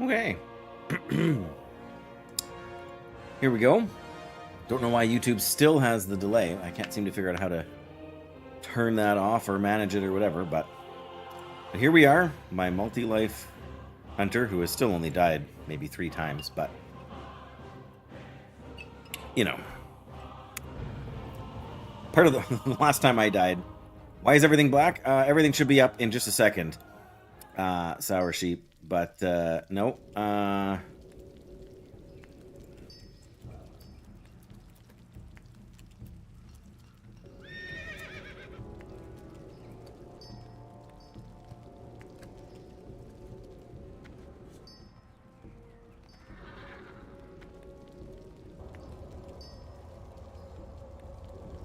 Okay. Here we go. Don't know why YouTube still has the delay. I can't seem to figure out how to turn that off or manage it or whatever, but here we are. My multi-life hunter, who has still only died maybe 3 times, but you know, part of the last time I died. Why is everything black? Everything should be up in just a second. Sour sheep, but no.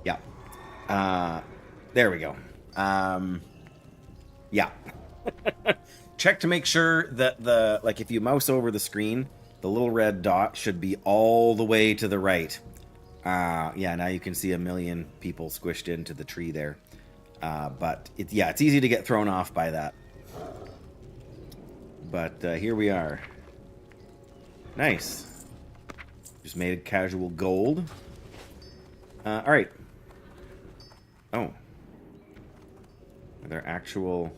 Yeah. There we go. Yeah. Check to make sure that like if you mouse over the screen, the little red dot should be all the way to the right. Yeah, now you can see a million people squished into the tree there. But it's easy to get thrown off by that. But here we are. Nice. Just made a casual gold. All right. Oh. Are there actual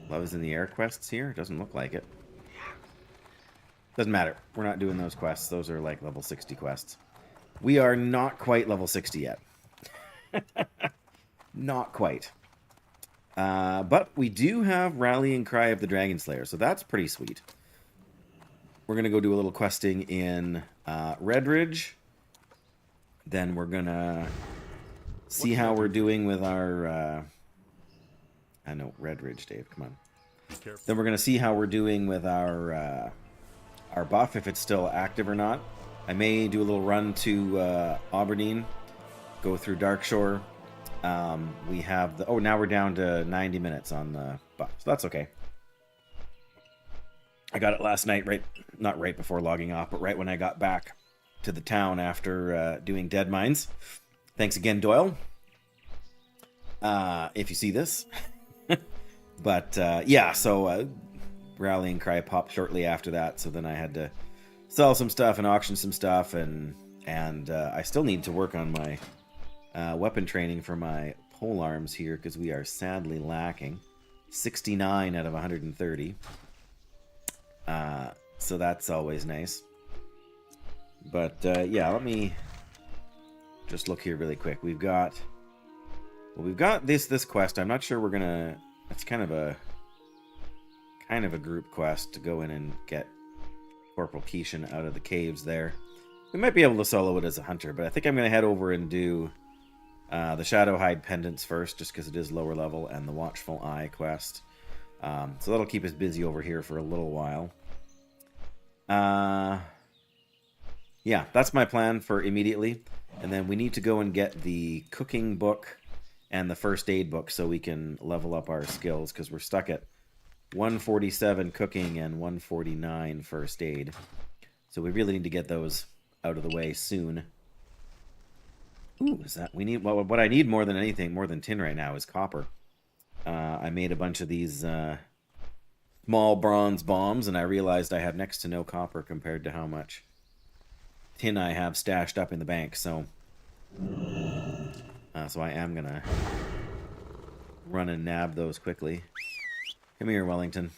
Loves in the Air quests here? It doesn't look like it. Doesn't matter. We're not doing those quests. Those are like level 60 quests. We are not quite level 60 yet. Not quite. But we do have Rallying Cry of the Dragon Slayer, so that's pretty sweet. We're going to go do a little questing in Redridge. Then we're going to see how we're doing with our... I know, Redridge, Dave, come on. Then we're going to see how we're doing with our buff, if it's still active or not. I may do a little run to Aberdeen, go through Darkshore. We have the... Oh, now we're down to 90 minutes on the buff, so that's okay. I got it last night, not right before logging off, but right when I got back to the town after doing Dead Mines. Thanks again, Doyle. If you see this. But yeah, so Rallying Cry popped shortly after that, so then I had to sell some stuff and auction some stuff, and I still need to work on my weapon training for my polearms here, because we are sadly lacking 69 out of 130. So that's always nice. But yeah, let me just look here really quick. We've got this quest. I'm not sure we're gonna... It's kind of a group quest to go in and get Corporal Keishan out of the caves there. We might be able to solo it as a hunter, but I think I'm going to head over and do the Shadowhide pendants first, just because it is lower level, and the Watchful Eye quest. So that'll keep us busy over here for a little while. Yeah, that's my plan for immediately. And then we need to go and get the cooking book and the first aid book so we can level up our skills, because we're stuck at 147 cooking and 149 first aid. So we really need to get those out of the way soon. Ooh, is that... We need... Well, what I need more than anything, more than tin right now, is copper. I made a bunch of these small bronze bombs, and I realized I have next to no copper compared to how much tin I have stashed up in the bank, so... So I am going to run and nab those quickly. Come here, Wellington.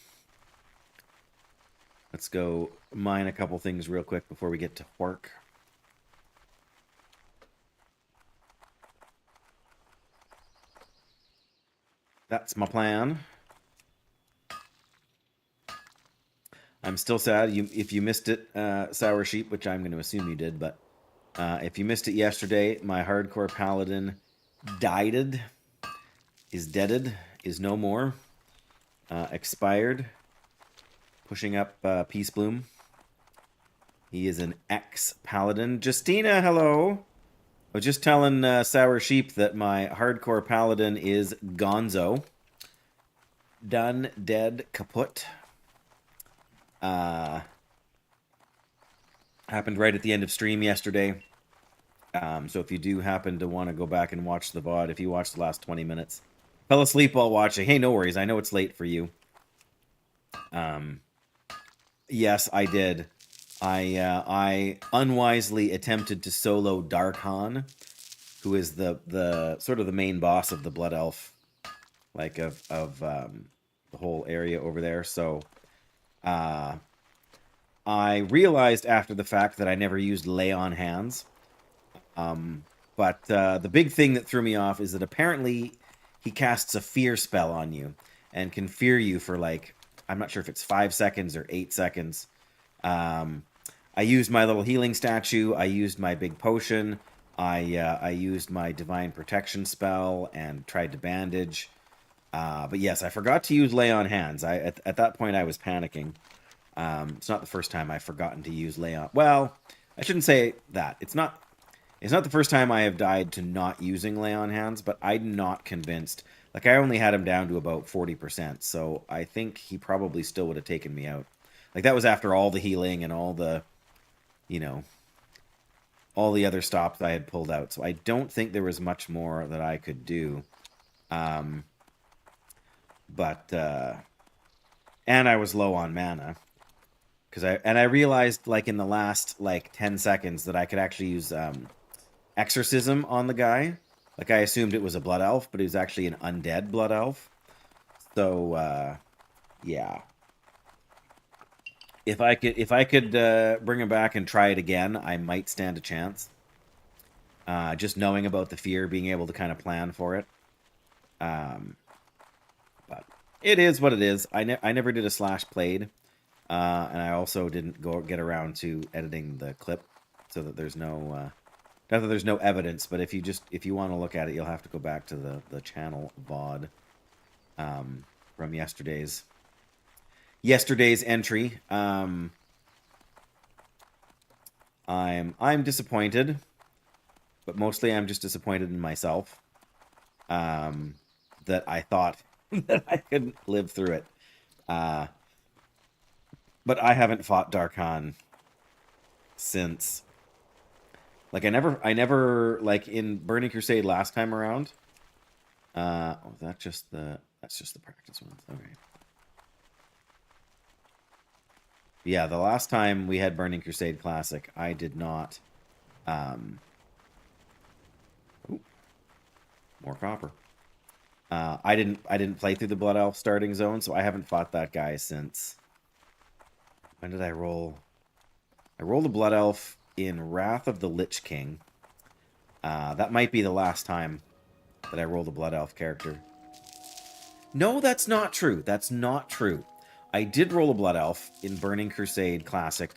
Let's go mine a couple things real quick before we get to work. That's my plan. I'm still sad if you missed it, Sour Sheep, which I'm going to assume you did, but if you missed it yesterday, my hardcore Paladin dieded, is deaded, is no more, expired, pushing up Peace Bloom. He is an ex-Paladin. Justina, hello! I was just telling Sour Sheep that my hardcore Paladin is Gonzo. Done, dead, kaput. Happened right at the end of stream yesterday. So if you do happen to want to go back and watch the VOD, if you watched the last 20 minutes, fell asleep while watching, hey, no worries. I know it's late for you. Yes, I did. I unwisely attempted to solo Darkhan, who is the sort of the main boss of the Blood Elf, like of the whole area over there. So uh, I realized after the fact that I never used Lay on Hands. But the big thing that threw me off is that apparently he casts a fear spell on you and can fear you for like, I'm not sure if it's 5 seconds or 8 seconds. Um, I used my little healing statue. I used my big potion. I used my divine protection spell and tried to bandage. But yes, I forgot to use lay on hands. At that point I was panicking. It's not the first time I've forgotten to use lay on. Well, I shouldn't say that. It's not the first time I have died to not using lay on hands, but I'm not convinced. Like, I only had him down to about 40%, so I think he probably still would have taken me out. Like, that was after all the healing and all the, you know, all the other stops I had pulled out. So I don't think there was much more that I could do. Um, but and I was low on mana. I realized, like, in the last, like, 10 seconds that I could actually use exorcism on the guy. Like, I assumed it was a blood elf, but it was actually an undead blood elf. So yeah, if I could bring him back and try it again, I might stand a chance. Just knowing about the fear, being able to kind of plan for it. Um, but it is what it is. I never did a slash played, and I also didn't get around to editing the clip, so that there's no not that there's no evidence. But if you want to look at it, you'll have to go back to the channel VOD from yesterday's entry. I'm disappointed, but mostly I'm just disappointed in myself. That I thought that I couldn't live through it. Uh, but I haven't fought Darkhan since. Like, I never like in Burning Crusade last time around. Oh, that's just the practice ones. Okay. Yeah, the last time we had Burning Crusade Classic, I did not. Ooh, more copper. I didn't play through the Blood Elf starting zone, so I haven't fought that guy since. When did I roll? I rolled a Blood Elf in Wrath of the Lich King. That might be the last time that I rolled a Blood Elf character. No, that's not true. That's not true. I did roll a Blood Elf in Burning Crusade Classic,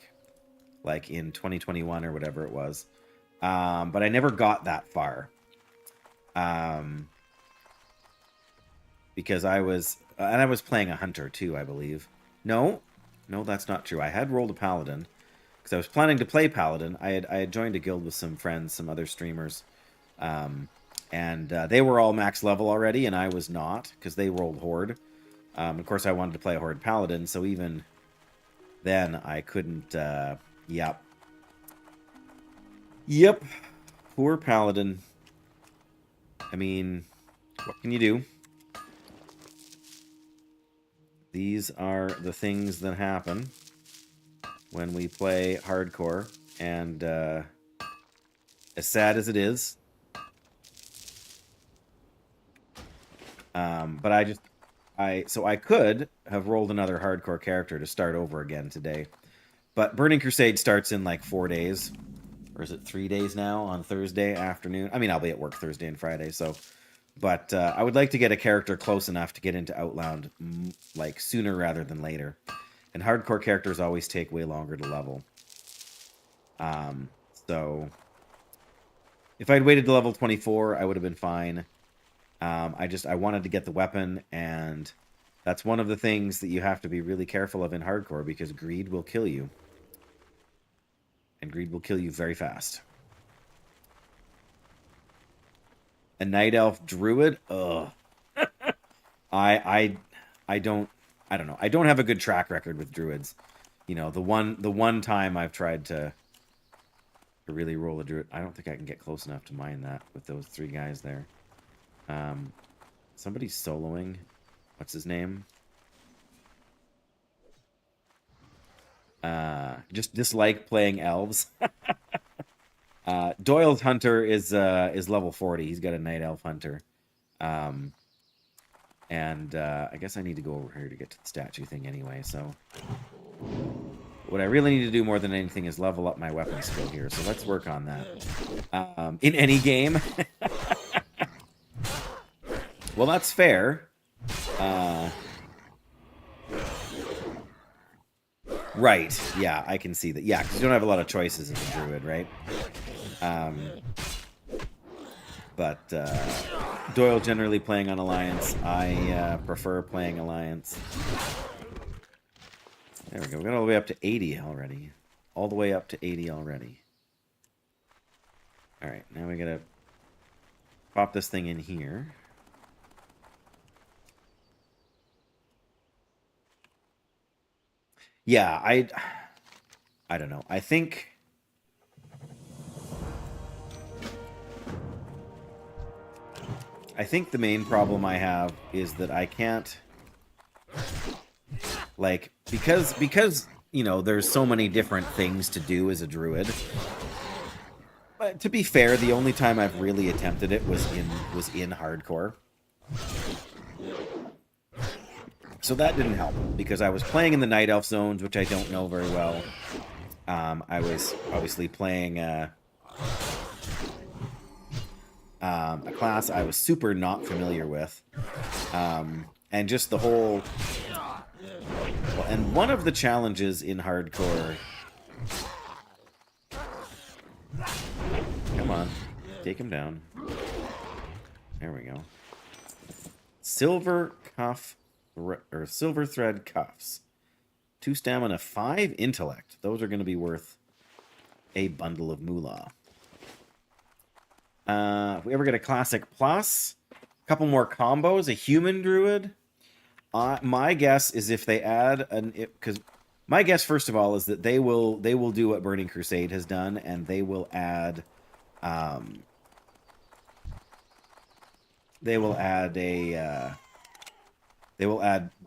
like in 2021 or whatever it was. But I never got that far. Because I was... and I was playing a Hunter, too, I believe. No, that's not true. I had rolled a Paladin, because I was planning to play Paladin. I had joined a guild with some friends, some other streamers. And they were all max level already, and I was not, because they rolled Horde. Of course, I wanted to play a Horde Paladin, so even then, I couldn't... yep. Yep. Poor Paladin. I mean, what can you do? These are the things that happen when we play hardcore, and as sad as it is, but I could have rolled another hardcore character to start over again today, but Burning Crusade starts in like 4 days, or is it 3 days now on Thursday afternoon? I mean, I'll be at work Thursday and Friday, so. But I would like to get a character close enough to get into Outland like sooner rather than later. And hardcore characters always take way longer to level. So if I'd waited to level 24, I would have been fine. I wanted to get the weapon, and that's one of the things that you have to be really careful of in hardcore, because greed will kill you. And greed will kill you very fast. A night elf druid? Ugh. I don't know. I don't have a good track record with druids. You know, the one time I've tried to really roll a druid, I don't think I can get close enough to mine that with those 3 guys there. Somebody's soloing. What's his name? Just dislike playing elves. Doyle's hunter is level 40. He's got a night elf hunter. And I guess I need to go over here to get to the statue thing anyway, so... What I really need to do more than anything is level up my weapon skill here, so let's work on that. In any game. Well, that's fair. Right, yeah, I can see that. Yeah, because you don't have a lot of choices as a druid, right? But Doyle generally playing on Alliance. I prefer playing Alliance. There we go. We got all the way up to 80 already. All the way up to 80 already. Alright, now we gotta pop this thing in here. Yeah, I don't know. I think... the main problem I have is that I can't... Like, because you know, there's so many different things to do as a druid. But to be fair, the only time I've really attempted it was in hardcore. So that didn't help, because I was playing in the Night Elf zones, which I don't know very well. I was obviously playing a class I was super not familiar with. And just the whole... Well, and one of the challenges in hardcore... Come on, take him down. There we go. Silver thread cuffs. 2 stamina, 5 intellect. Those are going to be worth a bundle of moolah. If we ever get a classic plus, a couple more combos, a human druid. My guess is if they add because my guess first of all is that they will do what Burning Crusade has done, and they will add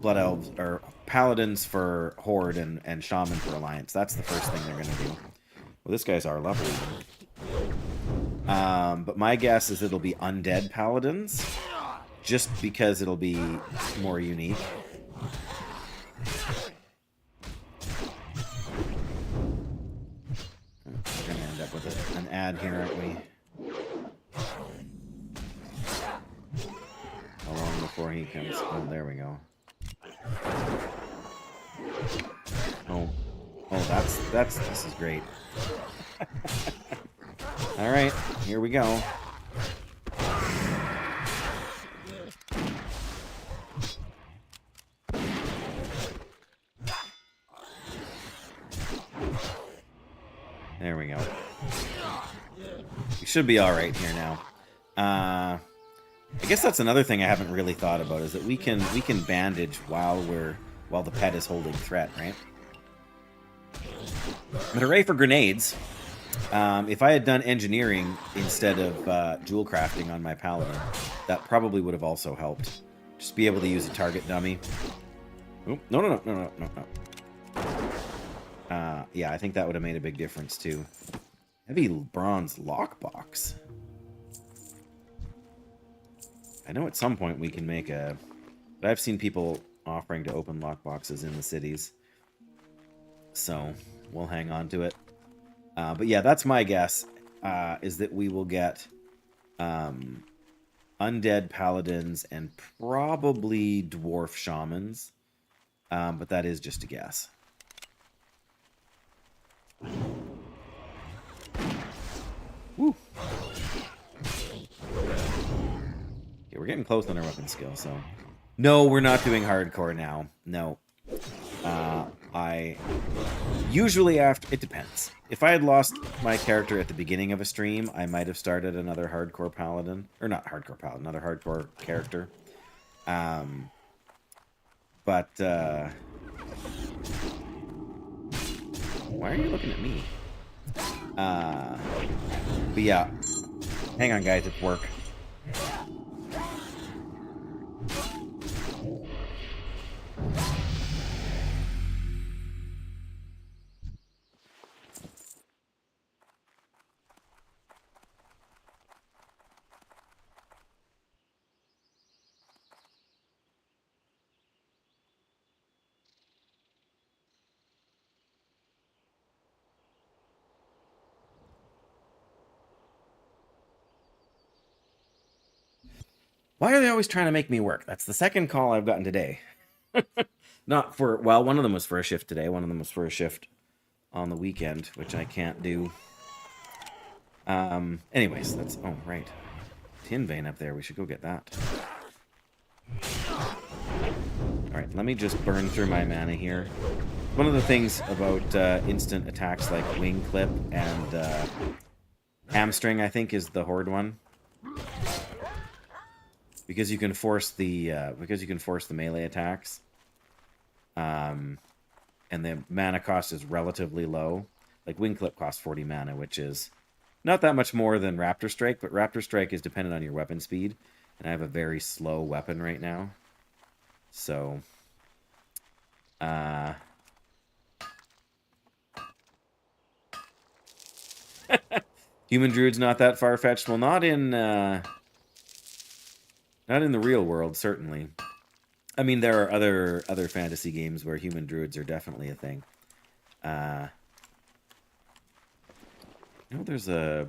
Blood Elves or Paladins for Horde and Shaman for Alliance. That's the first thing they're going to do. Well, this guy's our level. But my guess is it'll be Undead Paladins, just because it'll be more unique. We're going to end up with an ad here, aren't we? How long before he comes? Oh, there we go. Oh, this is great. All right, here we go. There we go. We should be all right here now. I guess that's another thing I haven't really thought about, is that we can bandage while the pet is holding threat, right? But hooray for grenades. If I had done engineering instead of jewel crafting on my Paladin, that probably would have also helped. Just be able to use a target dummy. Oh, no. Yeah, I think that would have made a big difference too. Heavy bronze lockbox. I know at some point we can make a... But I've seen people offering to open lockboxes in the cities. So, we'll hang on to it. But yeah, that's my guess, is that we will get Undead Paladins and probably Dwarf Shamans. But that is just a guess. Woo! Okay, we're getting close on our weapon skill, so... No, we're not doing hardcore now. No. I... Usually after... It depends. If I had lost my character at the beginning of a stream, I might have started another hardcore paladin. Or not hardcore paladin, another hardcore character. But, why are you looking at me? But yeah. Hang on, guys, it's work. Why are they always trying to make me work? That's the second call I've gotten today. Not for, well, one of them was for a shift today. One of them was for a shift on the weekend, which I can't do. Anyways, that's, oh, right. Tin vein up there. We should go get that. Alright, let me just burn through my mana here. One of the things about instant attacks like Wing Clip and Hamstring, I think, is the Horde one. Because you can force the melee attacks. And the mana cost is relatively low. Like Wing Clip costs 40 mana, which is not that much more than Raptor Strike, but Raptor Strike is dependent on your weapon speed. And I have a very slow weapon right now. So, Human Druid's not that far-fetched. Well, not in the real world, certainly. I mean, there are other fantasy games where Human Druids are definitely a thing. You know, there's a...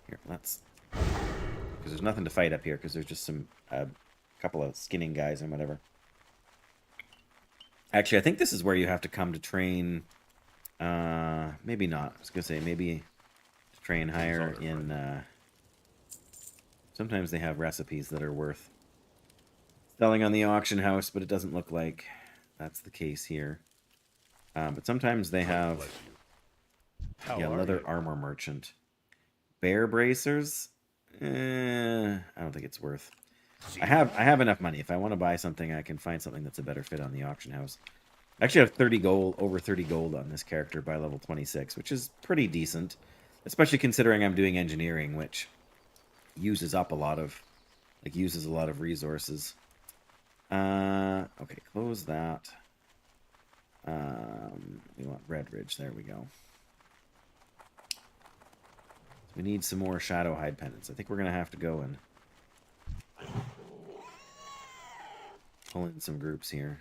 Here, let's... Because there's nothing to fight up here, because there's just some... couple of skinning guys and whatever. Actually, I think this is where you have to come to train. Maybe not. I was gonna say maybe to train higher in. Sometimes they have recipes that are worth selling on the auction house, but it doesn't look like that's the case here. But sometimes they have. Yeah, leather armor merchant, bear bracers. I don't think it's worth. I have enough money. If I want to buy something, I can find something that's a better fit on the auction house. I actually have 30 gold, over 30 gold on this character by level 26, which is pretty decent, especially considering I'm doing engineering, which uses up a lot of, uses a lot of resources. Okay, close that. We want Red Ridge. There we go. So we need some more Shadow Hide pendants. I think we're gonna have to go and pull in some groups here.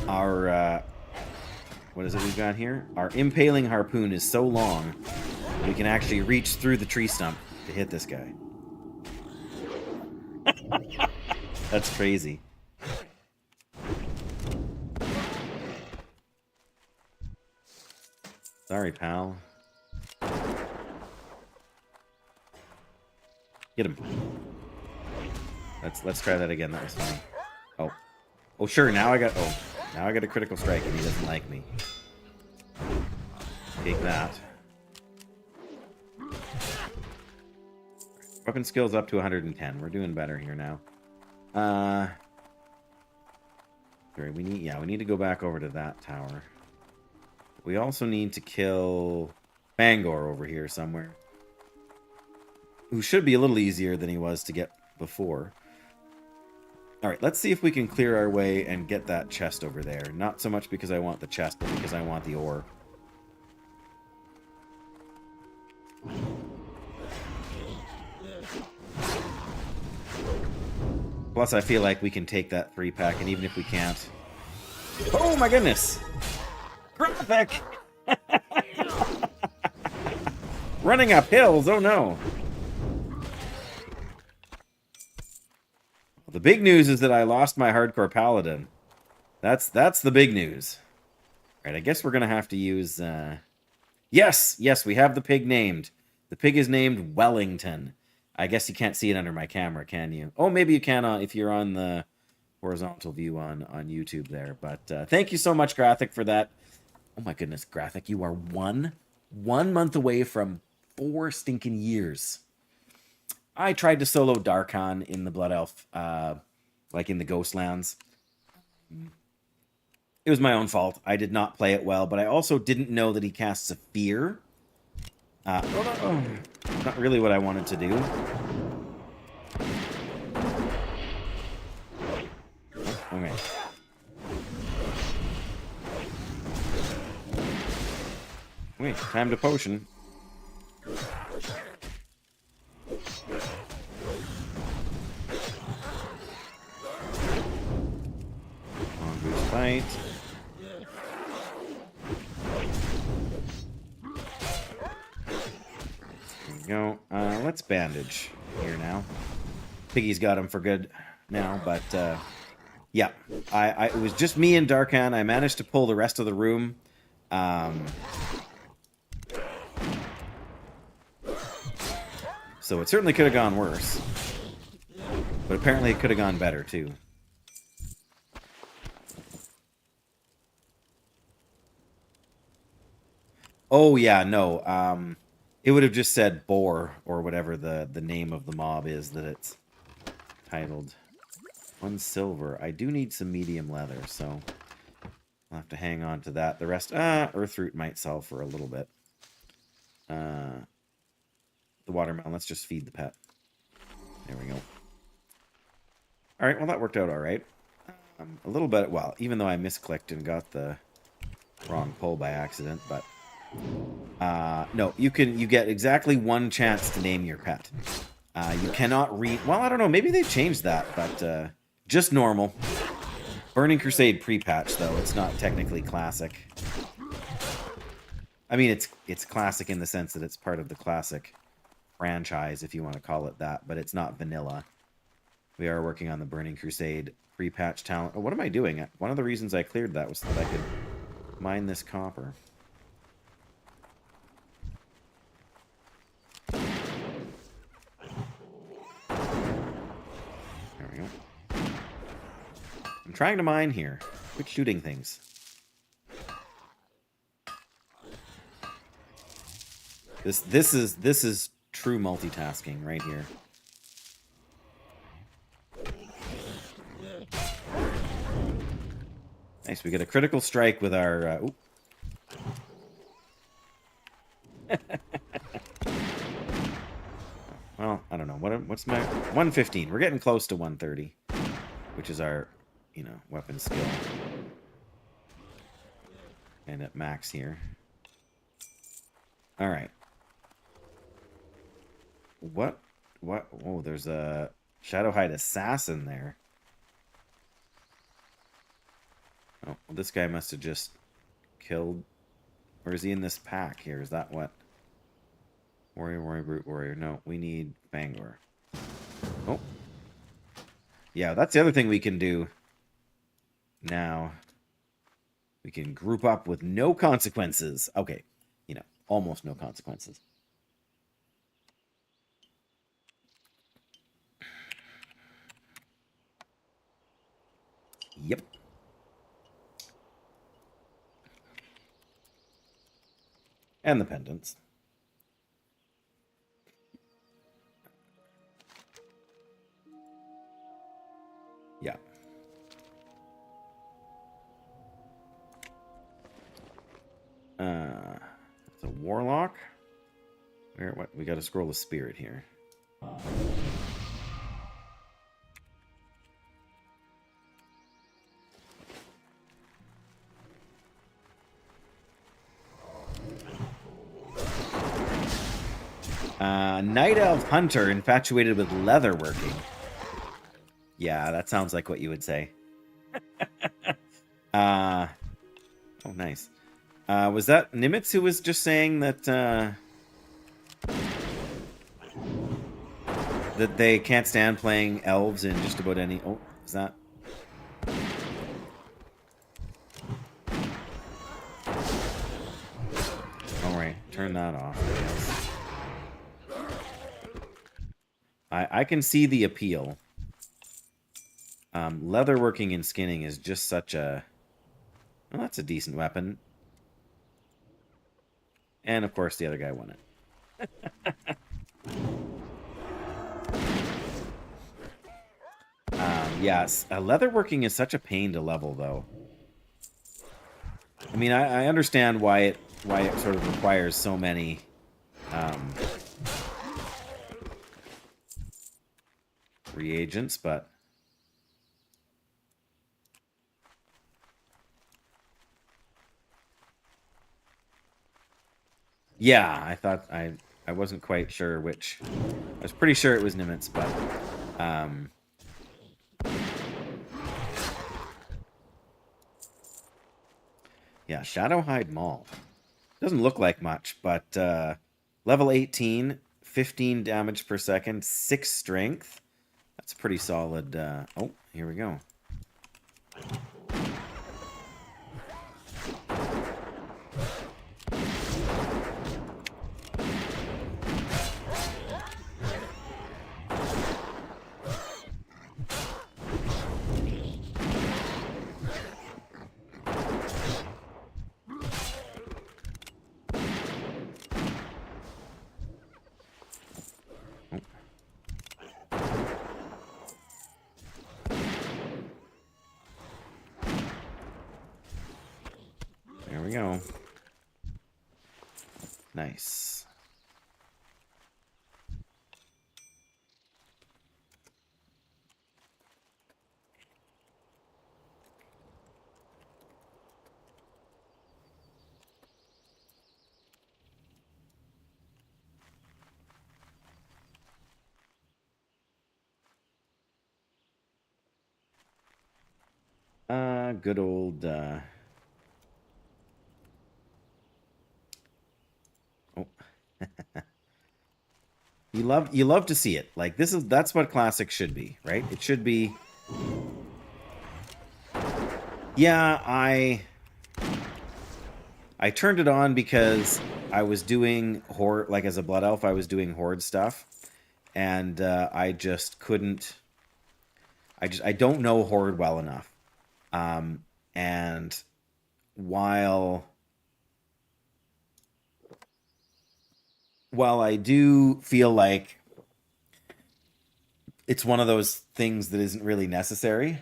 Our, what is it we've got here? Our impaling harpoon is so long, we can actually reach through the tree stump to hit this guy. That's crazy. Sorry, pal. Get him. Let's try that again. That was funny. Oh, sure. Now I got a critical strike, and he doesn't like me. Take that. Weapon skills up to 110. We're doing better here now. Sorry, we need to go back over to that tower. We also need to kill Bangor over here somewhere, who should be a little easier than he was to get before. Alright, let's see if we can clear our way and get that chest over there. Not so much because I want the chest, but because I want the ore. Plus, I feel like we can take that 3-pack, and even if we can't... Oh my goodness! Graphic! Running up hills, oh no! The big news is that I lost my hardcore paladin. That's the big news. Alright, I guess we're gonna have to use... Yes, we have the pig named. The pig is named Wellington. I guess you can't see it under my camera, can you? Oh, maybe you can if you're on the horizontal view on YouTube there. But thank you so much, Graphic, for that. Oh my goodness, Graphic, you are one month away from 4 stinking years. I tried to solo Darkhan in the Blood Elf, like in the Ghostlands. It was my own fault. I did not play it well, but I also didn't know that he casts a fear. Not really what I wanted to do. Okay. Wait, time to potion. Mongoose fight. let's bandage here now. Piggy's got him for good now, but yeah, it was just me and Darkan. I managed to pull the rest of the room. So it certainly could have gone worse. But apparently it could have gone better, too. Oh, yeah, no. It would have just said boar, or whatever the name of the mob is that it's titled. 1 silver. I do need some medium leather, so I'll have to hang on to that. The rest, earthroot might sell for a little bit. The watermelon, let's just feed the pet. There we go. All right, well, that worked out all right. A little bit, well, even though I misclicked and got the wrong pull by accident, but no, you get exactly 1 chance to name your pet. You cannot read, well, I don't know, maybe they changed that, but just normal. Burning Crusade pre-patch, though, it's not technically classic. I mean, it's classic in the sense that it's part of the classic franchise, if you want to call it that, but it's not vanilla. We are working on the Burning Crusade pre-patch talent. Oh, what am I doing? One of the reasons I cleared that was so that I could mine this copper. There we go. I'm trying to mine here. Quit shooting things. This is true multitasking right here. Nice, we get a critical strike with our... well, I don't know. What's my... 115. We're getting close to 130. Which is our, weapon skill. And at max here. Alright. What? Oh, there's a Shadowhide Assassin there. Oh, well, this guy must have just killed... Or is he in this pack here? Is that what? Warrior, Brute Warrior. No, we need Bangor. Oh. Yeah, that's the other thing we can do now. We can group up with no consequences. Okay, almost no consequences. Yep. And the pendants. Yeah. It's a warlock. What? We got to scroll the spirit here. Night Elf Hunter infatuated with leatherworking. Yeah, that sounds like what you would say. Oh, nice. Was that Nimitz who was just saying that that they can't stand playing elves in just about any... Oh, is that... Alright, turn that off, I guess. I can see the appeal. Leatherworking and skinning is just such a... Well, that's a decent weapon. And, of course, the other guy won it. Yes, leatherworking is such a pain to level, though. I mean, I understand why it sort of requires so many... reagents, but... Yeah, I thought I wasn't quite sure which. I was pretty sure it was Nimitz, but yeah, Shadowhide Mall. Doesn't look like much, but level 18, 15 damage per second, 6 strength. That's pretty solid. Oh, here we go. There we go. Nice. Good old, oh. You love to see it. Like, that's what classic should be, right? It should be. Yeah, I turned it on because I was doing horde, like as a blood elf, I was doing horde stuff, and I just couldn't. I don't know horde well enough, and while I do feel like it's one of those things that isn't really necessary.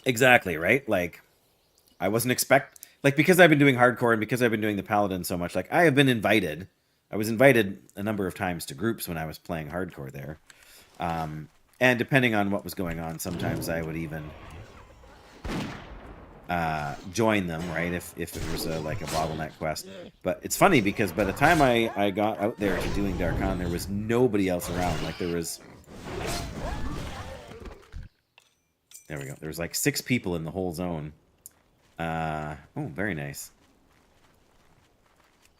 Exactly, right? Like, I wasn't like, because I've been doing hardcore and because I've been doing the Paladin so much, like, I have been invited. I was invited a number of times to groups when I was playing hardcore there. And depending on what was going on, sometimes I would even join them, right, if it was like a bottleneck quest. But it's funny because by the time I got out there to doing Darkon, there was nobody else around. Like, there was... There we go. There was like 6 people in the whole zone. Oh, very nice.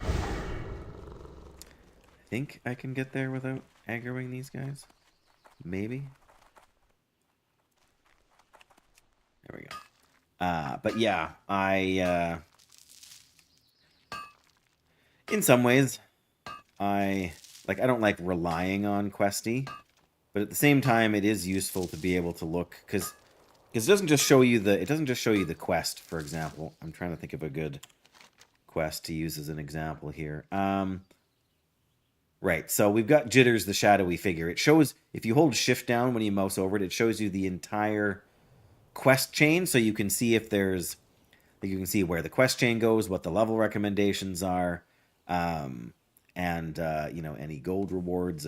I think I can get there without aggroing these guys. Maybe. There we go. But yeah, in some ways, I don't like relying on Questy, but at the same time, it is useful to be able to look, because it doesn't just show you the quest, for example. I'm trying to think of a good quest to use as an example here. Right, so we've got Jitters, the shadowy figure. It shows, if you hold shift down when you mouse over it, it shows you the entire quest chain, so you can see if there's, you can see where the quest chain goes, what the level recommendations are, and you know, any gold rewards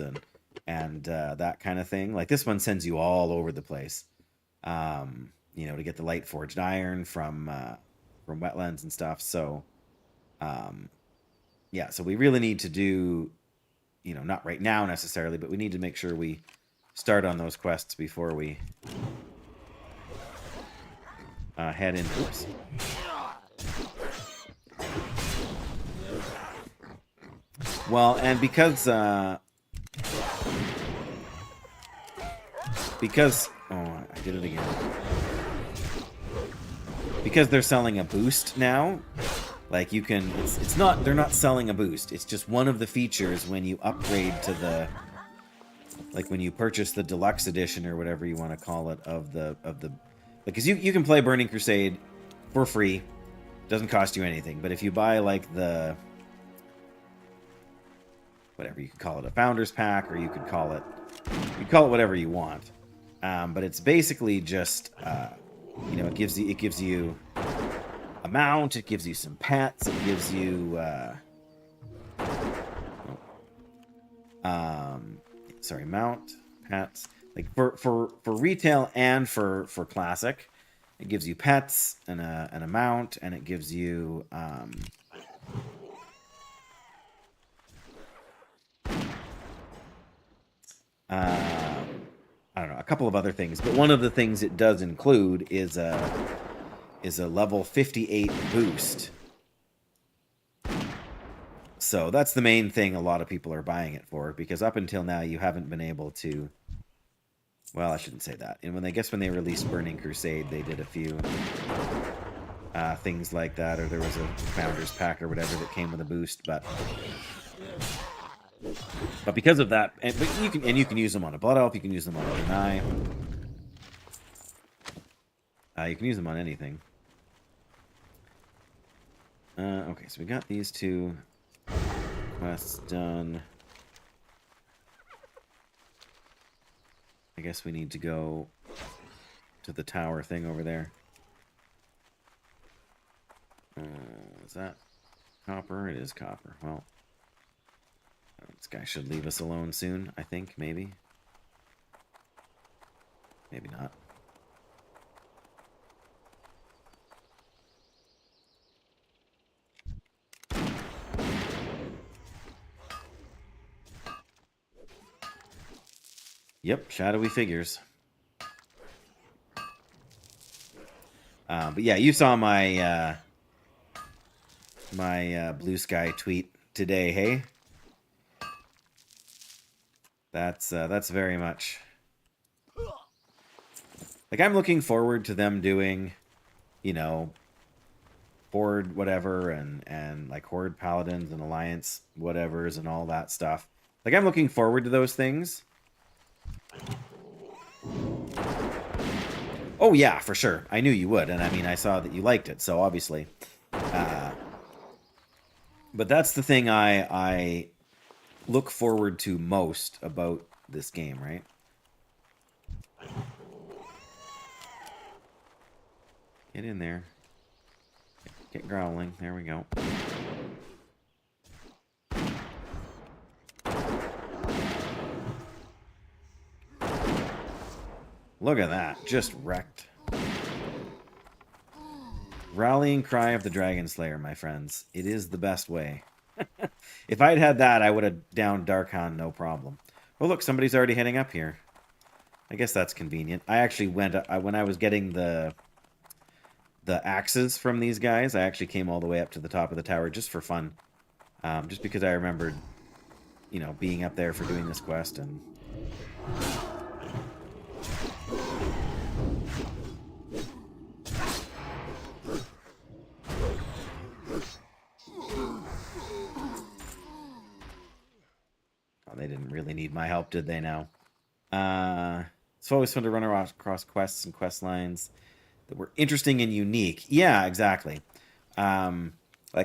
and that kind of thing. Like, this one sends you all over the place. You know, to get the light forged iron from wetlands and stuff. So, yeah, so we really need to do, you know, not right now necessarily, but we need to make sure we start on those quests before we head in. Oops. Well, and because oh, I did it again. Because they're selling a boost now, like, you can, it's not, they're not selling a boost. It's just one of the features when you upgrade to the, like, when you purchase the deluxe edition or whatever you want to call it of the, because you can play Burning Crusade for free. Doesn't cost you anything. But if you buy, like, the, whatever, you could call it a Founders Pack, or you could call it whatever you want. But it's basically just, you know, it gives you a mount, it gives you some pets, it gives you, sorry, mount, pets, like, for retail and for classic, it gives you pets and a mount, and it gives you, I don't know, a couple of other things, but one of the things it does include is a level 58 boost. So that's the main thing a lot of people are buying it for, because up until now you haven't been able to... Well, I shouldn't say that. And when they released Burning Crusade, they did a few things like that, or there was a Founders Pack or whatever that came with a boost, but because of that, but you can use them on a Blood Elf, you can use them on a Deny. You can use them on anything. Okay, so we got these two quests done. I guess we need to go to the tower thing over there. Is that copper? It is copper. Well, this guy should leave us alone soon, I think, maybe. Maybe not. Yep, shadowy figures. But yeah, you saw my Blue Sky tweet today, hey? That's very much... Like, I'm looking forward to them doing, you know, Horde whatever, and like Horde Paladins and Alliance whatevers and all that stuff. Like, I'm looking forward to those things. Oh yeah, for sure. I knew you would, and I mean, I saw that you liked it, so obviously. But that's the thing I look forward to most about this game, right? Get in there. Get growling. There we go. Look at that. Just wrecked. Rallying cry of the Dragon Slayer, my friends. It is the best way. If I'd had that, I would have downed Darkhound, no problem. Oh, look, somebody's already heading up here. I guess that's convenient. I actually went... when I was getting the axes from these guys, I actually came all the way up to the top of the tower just for fun. Just because I remembered, you know, being up there for doing this quest and... Oh, they didn't really need my help, did they now? It's always fun to run across quests and quest lines that were interesting and unique. Yeah, exactly. Like,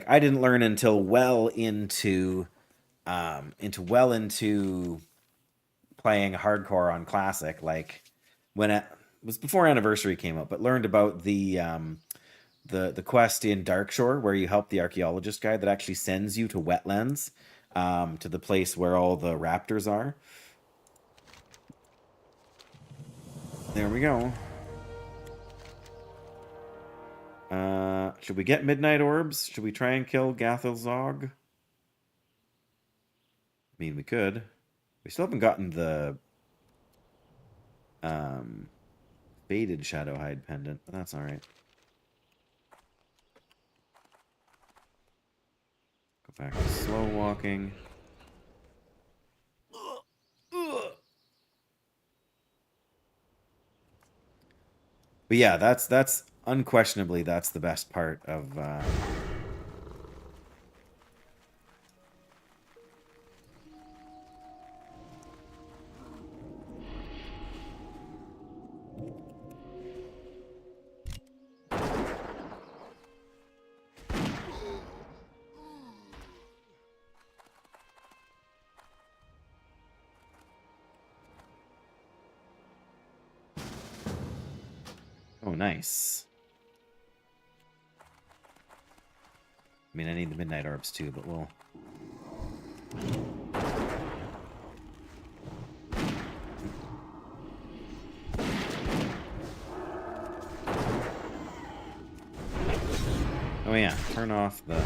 I didn't learn until well into playing hardcore on Classic, like when it was before Anniversary came out, but learned about the quest in Darkshore where you help the archaeologist guy that actually sends you to wetlands, to the place where all the raptors are. There we go. Should we get Midnight Orbs? Should we try and kill Gathilzog? I mean, we could. We still haven't gotten the faded Shadowhide pendant, but that's alright. Go back to slow walking. But yeah, that's unquestionably that's the best part of Oh, nice. I mean, I need the Midnight Orbs too, but we'll... Oh yeah, turn off the...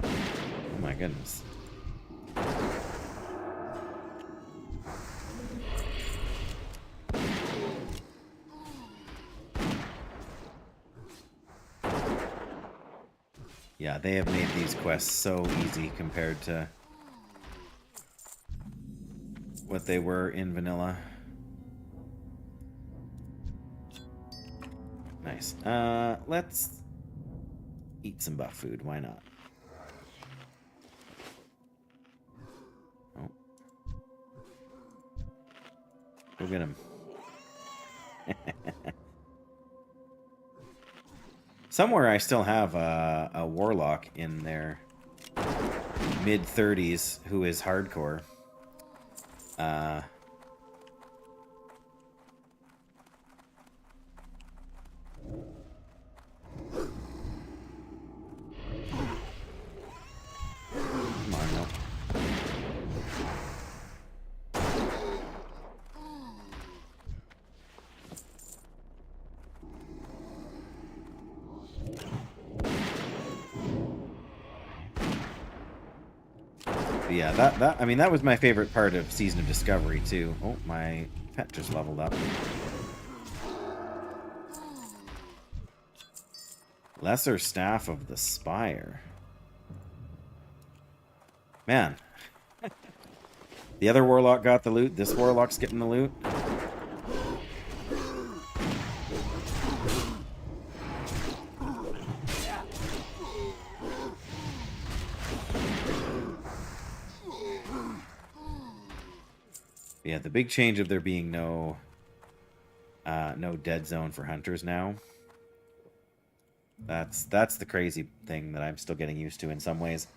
Oh my goodness. Yeah, they have made these quests so easy compared to what they were in vanilla. Nice. Let's eat some buff food. Why not? Oh. Go get him. Somewhere I still have a warlock in their mid-30s who is hardcore. Come on, no. But yeah, that I mean that was my favorite part of Season of Discovery too. Oh, my pet just leveled up. Lesser Staff of the Spire. Man. The other warlock got the loot. This warlock's getting the loot. Yeah, the big change of there being no dead zone for hunters now. That's the crazy thing that I'm still getting used to in some ways.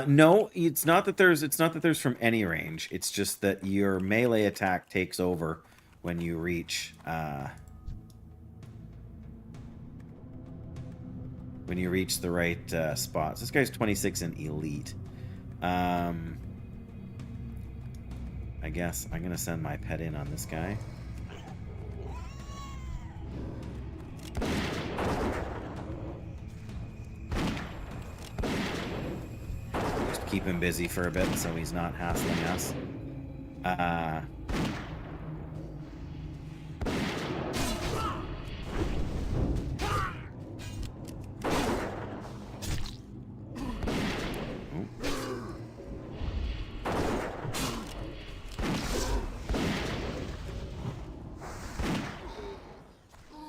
No, it's not that there's from any range. It's just that your melee attack takes over when you reach the right spots. This guy's 26 in elite. I guess I'm gonna send my pet in on this guy. Keep him busy for a bit so he's not hassling us.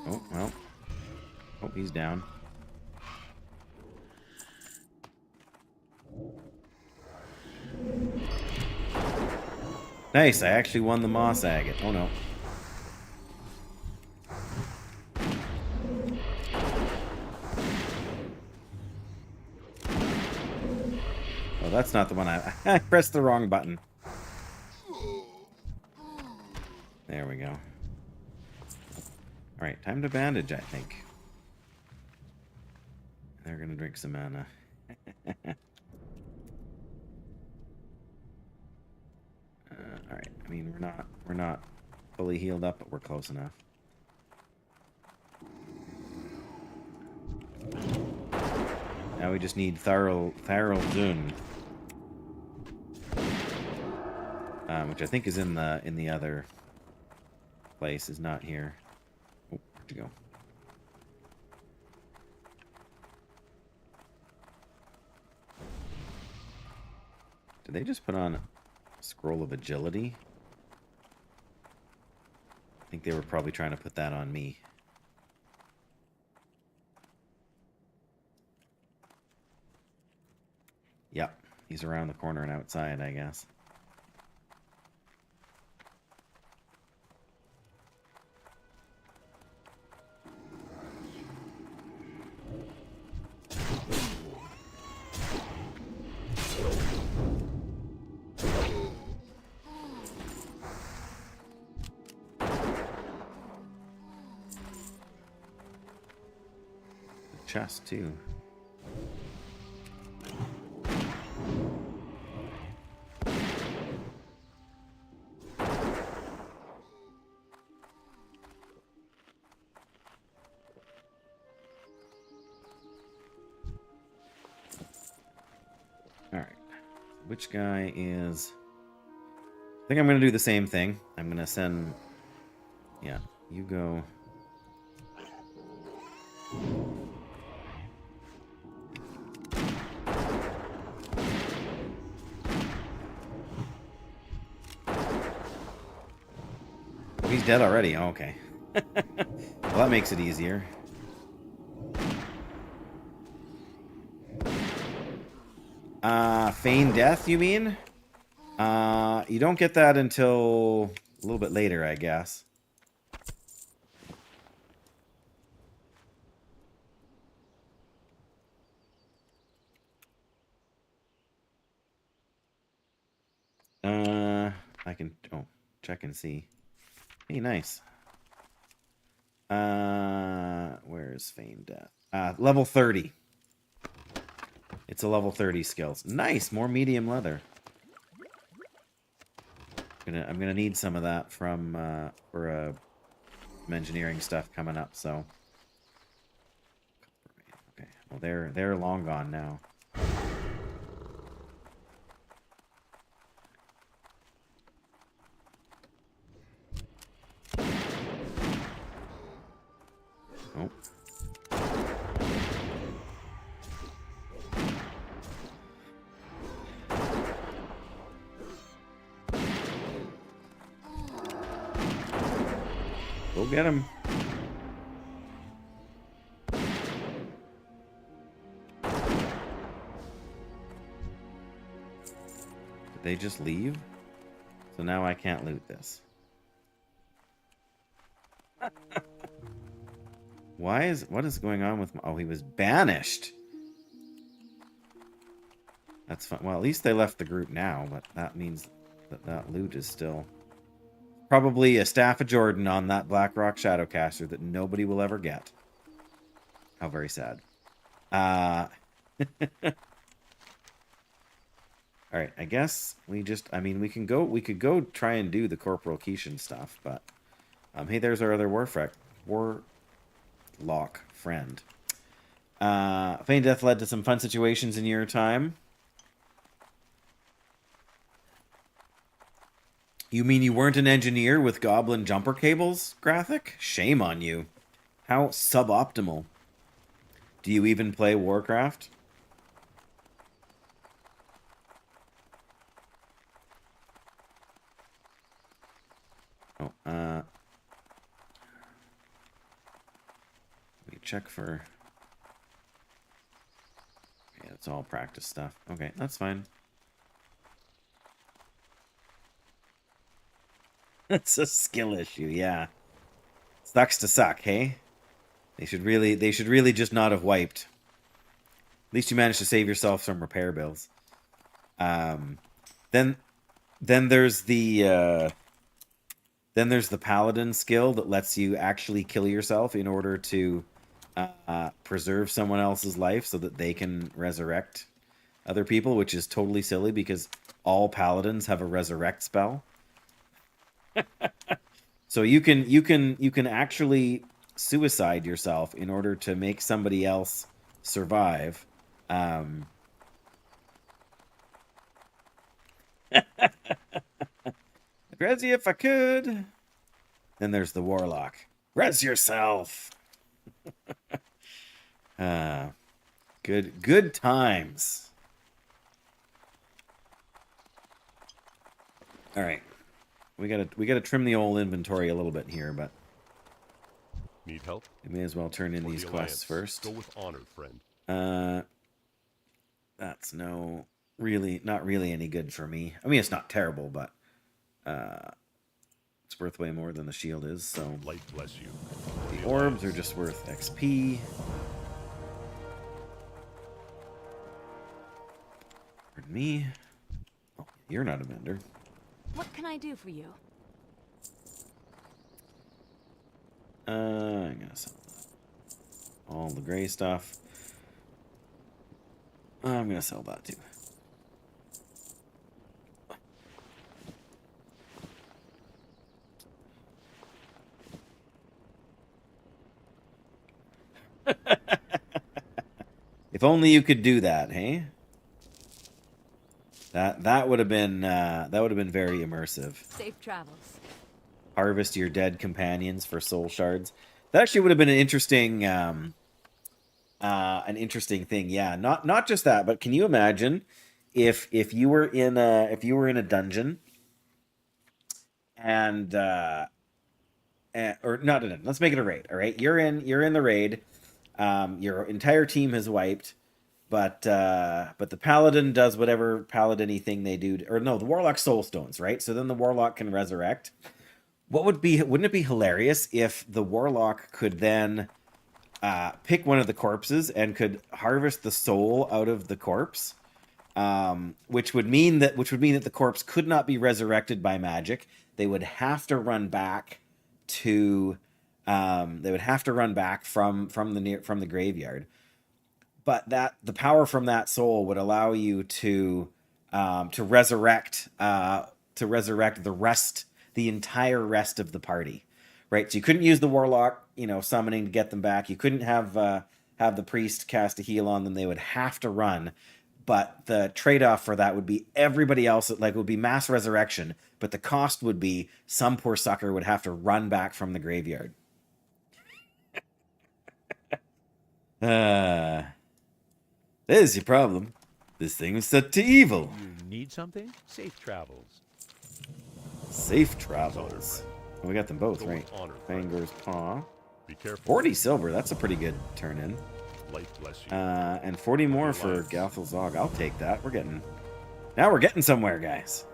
Oh, well. Oh, he's down. Nice, I actually won the Moss Agate. Oh no. Oh, that's not the one I pressed the wrong button. There we go. Alright, time to bandage, I think. They're gonna drink some mana. Alright, I mean we're not fully healed up, but we're close enough. Now we just need Tharl Zun. Which I think is in the other place, is not here. Oh, where'd you go? Did they just put on Scroll of Agility? I think they were probably trying to put that on me. Yep, he's around the corner and outside, I guess. Chest too. Which guy is... I think I'm going to do the same thing. I'm going to send... Yeah, you go... Oh, he's dead already. Oh, okay. Well, that makes it easier. Feign death, you mean? You don't get that until a little bit later, I guess. I can... Oh, check and see. Hey, nice. Where's Feign death? Level 30. It's a level 30 skills. Nice, more medium leather. I'm gonna need some of that from for some engineering stuff coming up. So, okay. Well, they're long gone now. Oh. Go get him. Did they just leave? So now I can't loot this. What is going on with oh, he was banished. That's fine. Well, at least they left the group now, but that means that loot is still probably a Staff of Jordan on that Blackrock Shadowcaster that nobody will ever get. How very sad. Alright, I guess we just... I mean, we could go try and do the Corporal Keishan stuff, but... hey, there's our other Warlock friend. Feign death led to some fun situations in your time. You mean you weren't an engineer with Goblin jumper cables, Graphic? Shame on you. How suboptimal. Do you even play Warcraft? Oh, let me check for... Yeah, it's all practice stuff. Okay, that's fine. It's a skill issue, yeah. Sucks to suck, hey? They should really just not have wiped. At least you managed to save yourself some repair bills. Then there's the Paladin skill that lets you actually kill yourself in order to preserve someone else's life so that they can resurrect other people, which is totally silly because all Paladins have a resurrect spell. So you can actually suicide yourself in order to make somebody else survive. Res you if I could. Then there's the Warlock. Res yourself. Good times. All right. We gotta trim the old inventory a little bit here, but need help? We may as well turn in these quests first. Go with honor, friend. That's not really any good for me. I mean, it's not terrible, but it's worth way more than the shield is. So Light bless you. The orbs are just worth XP. Pardon me. Oh, you're not a mender. What can I do for you? I'm gonna sell that. All the gray stuff. I'm gonna sell that too. If only you could do that, hey? That would have been very immersive. Safe travels. Harvest your dead companions for soul shards. That actually would have been an interesting thing. Yeah, not just that, but can you imagine if you were in a dungeon and or not a dungeon, let's make it a raid. All right, you're in the raid. Your entire team has wiped, but the paladin does whatever paladin-y thing they do, or no, the warlock soul stones, right? So then the warlock can resurrect. Wouldn't it be hilarious if the warlock could then pick one of the corpses and could harvest the soul out of the corpse, which would mean that the corpse could not be resurrected by magic. They would have to run back to from the graveyard. But the power from that soul would allow you to resurrect the entire rest of the party. Right, so you couldn't use the warlock, summoning to get them back. You couldn't have the priest cast a heal on them. They would have to run. But the trade-off for that would be everybody else, like, would be mass resurrection. But the cost would be some poor sucker would have to run back from the graveyard. There's your problem. This thing is set to evil. You need something? Safe travels. Safe travels. We got them both, Go right? with honor, friend. Fangor's Paw. Be careful. 40 silver. That's a pretty good turn in. Life bless you. And 40 more for Gathel Zog. I'll take that. Now we're getting somewhere, guys.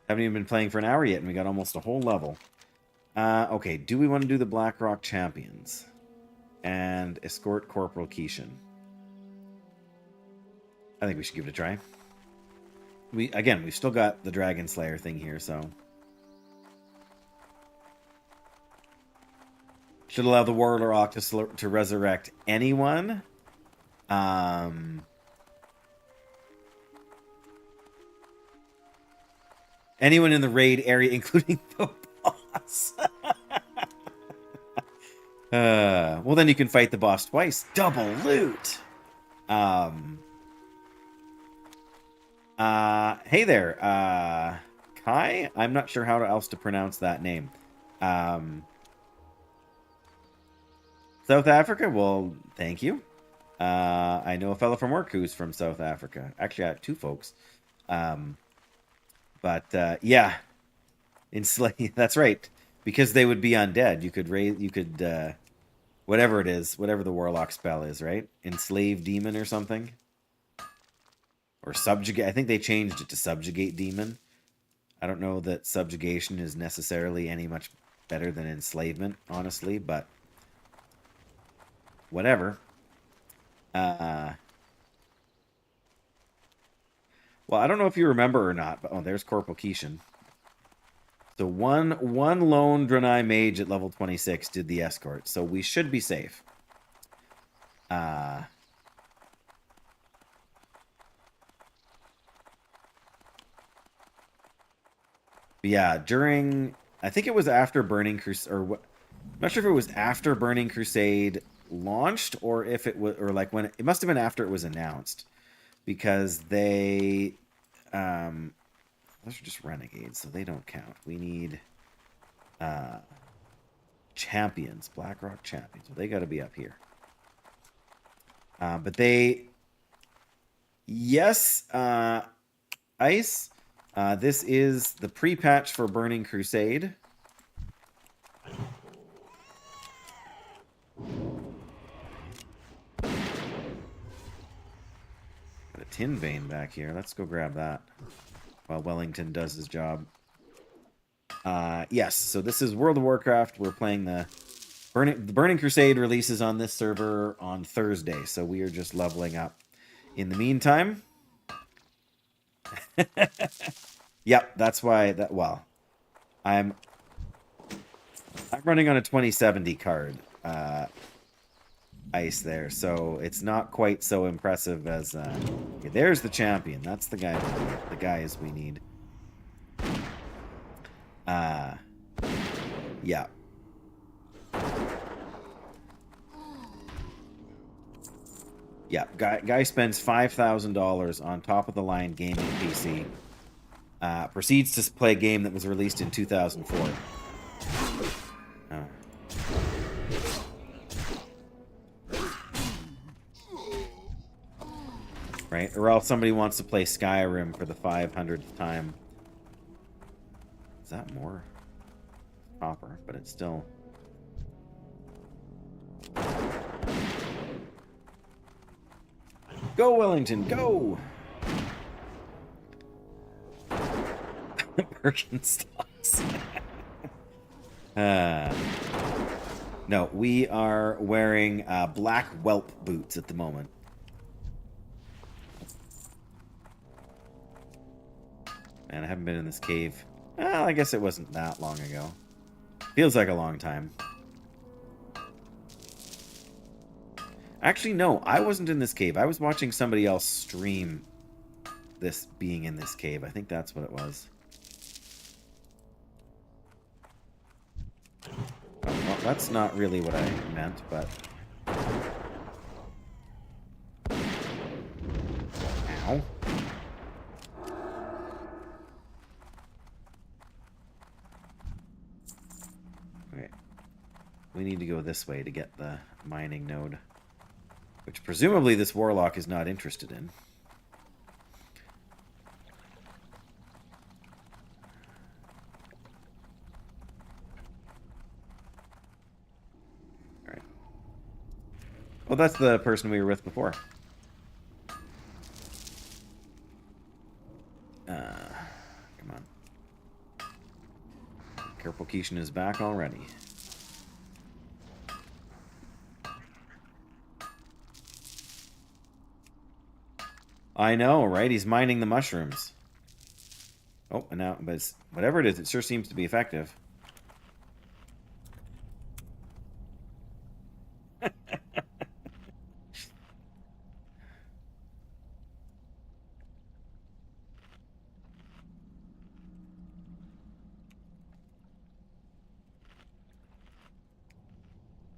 Haven't even been playing for an hour yet, and we got almost a whole level. Okay, do we want to do the Blackrock Champions? And escort Corporal Keishan. I think we should give it a try. We've still got the Dragon Slayer thing here, so should allow the Warlock to resurrect anyone. Anyone in the raid area, including the boss. Well, then you can fight the boss twice. Double loot. Hey there, Kai? I'm not sure how else to pronounce that name. South Africa? Well, thank you. I know a fellow from work who's from South Africa. Actually, I have two folks. Yeah. Enslave. That's right. Because they would be undead. You could whatever it is, whatever the warlock spell is, right? Enslave demon or something. Or subjugate. I think they changed it to subjugate demon. I don't know that subjugation is necessarily any much better than enslavement, honestly, but whatever. Well, I don't know if you remember or not, but there's Corporal Keishan. So one lone Draenei mage at level 26 did the escort, so we should be safe. Yeah, I think it was after Burning Crusade, or what? I'm not sure if it was after Burning Crusade launched, or if it was, or like when it must have been after it was announced, because they, those are just renegades, so they don't count. We need champions, Blackrock champions. So they got to be up here. But yes, Ice. This is the pre-patch for Burning Crusade. Got a tin vein back here. Let's go grab that while Wellington does his job. Yes, so this is World of Warcraft. We're playing the Burning Crusade releases on this server on Thursday, so we are just leveling up. In the meantime... Yep, that's why I'm running on a 2070 card, Ice there, so it's not quite so impressive as okay, there's the champion. That's the guys we need. Yeah. Yeah, guy spends $5,000 on top-of-the-line gaming PC. Proceeds to play a game that was released in 2004. Oh. Right? Or else somebody wants to play Skyrim for the 500th time. Is that more copper? But it's still... Go, Wellington, go! Birkenstocks. No, we are wearing black whelp boots at the moment. Man, I haven't been in this cave. Well, I guess it wasn't that long ago. Feels like a long time. Actually, no, I wasn't in this cave. I was watching somebody else stream this being in this cave. I think that's what it was. Oh, well, that's not really what I meant, but... Ow. Okay. We need to go this way to get the mining node. Which presumably this warlock is not interested in. Alright. Well, that's the person we were with before. Come on. Careful, Keishan is back already. I know, right? He's mining the mushrooms. Oh, and now, but it's, whatever it is, it sure seems to be effective.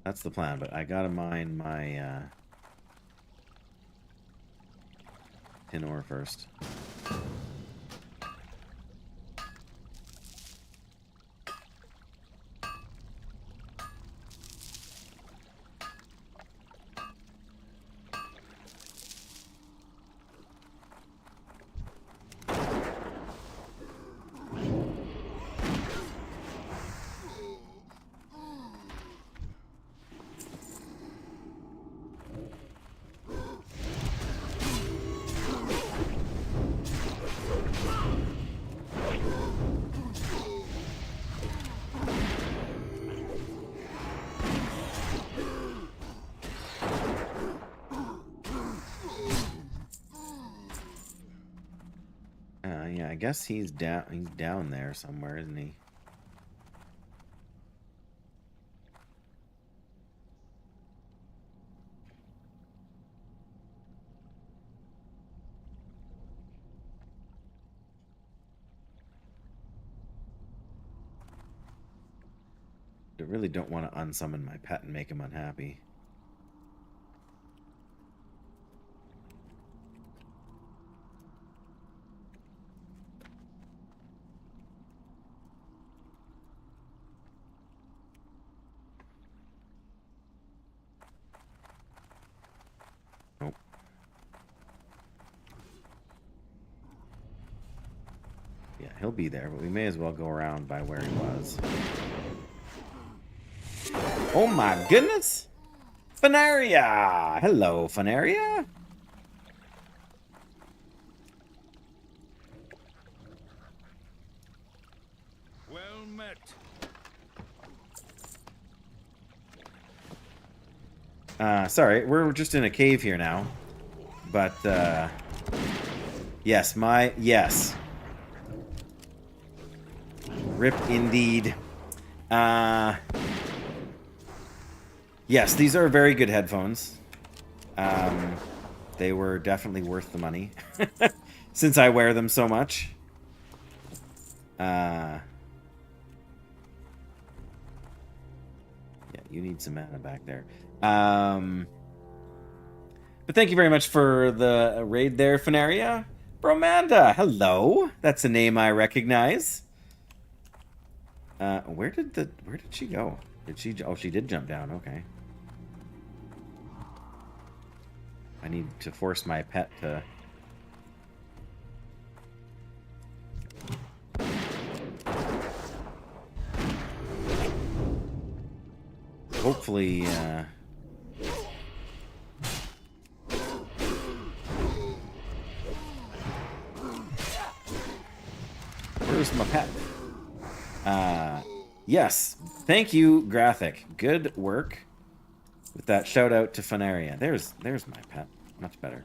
That's the plan, but I gotta mine my tin ore first. Yeah, I guess he's down there somewhere, isn't he? I really don't want to unsummon my pet and make him unhappy. Nope. Yeah, he'll be there, but we may as well go around by where he was. Oh my goodness! Fanaria! Hello, Fanaria! Well met. Sorry, we're just in a cave here now. But, yes, yes. Rip indeed. Yes, these are very good headphones. They were definitely worth the money. Since I wear them so much. Yeah, you need some mana back there. But thank you very much for the raid there, Fenaria. Bromanda, hello. That's a name I recognize. Where did she go? Did she? Oh, she did jump down. Okay. I need to force my pet to. Hopefully, where's my pet? Yes. Thank you, Graphic. Good work with that shout out to Funaria. There's my pet. Much better.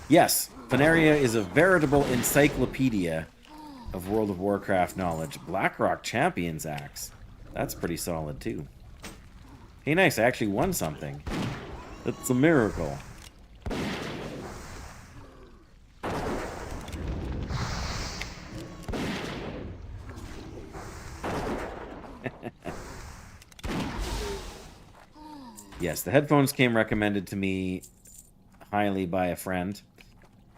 Yes, Funaria is a veritable encyclopedia of World of Warcraft knowledge. Blackrock Champions Axe. That's pretty solid, too. Hey, nice. I actually won something. That's a miracle. Yes, the headphones came recommended to me highly by a friend.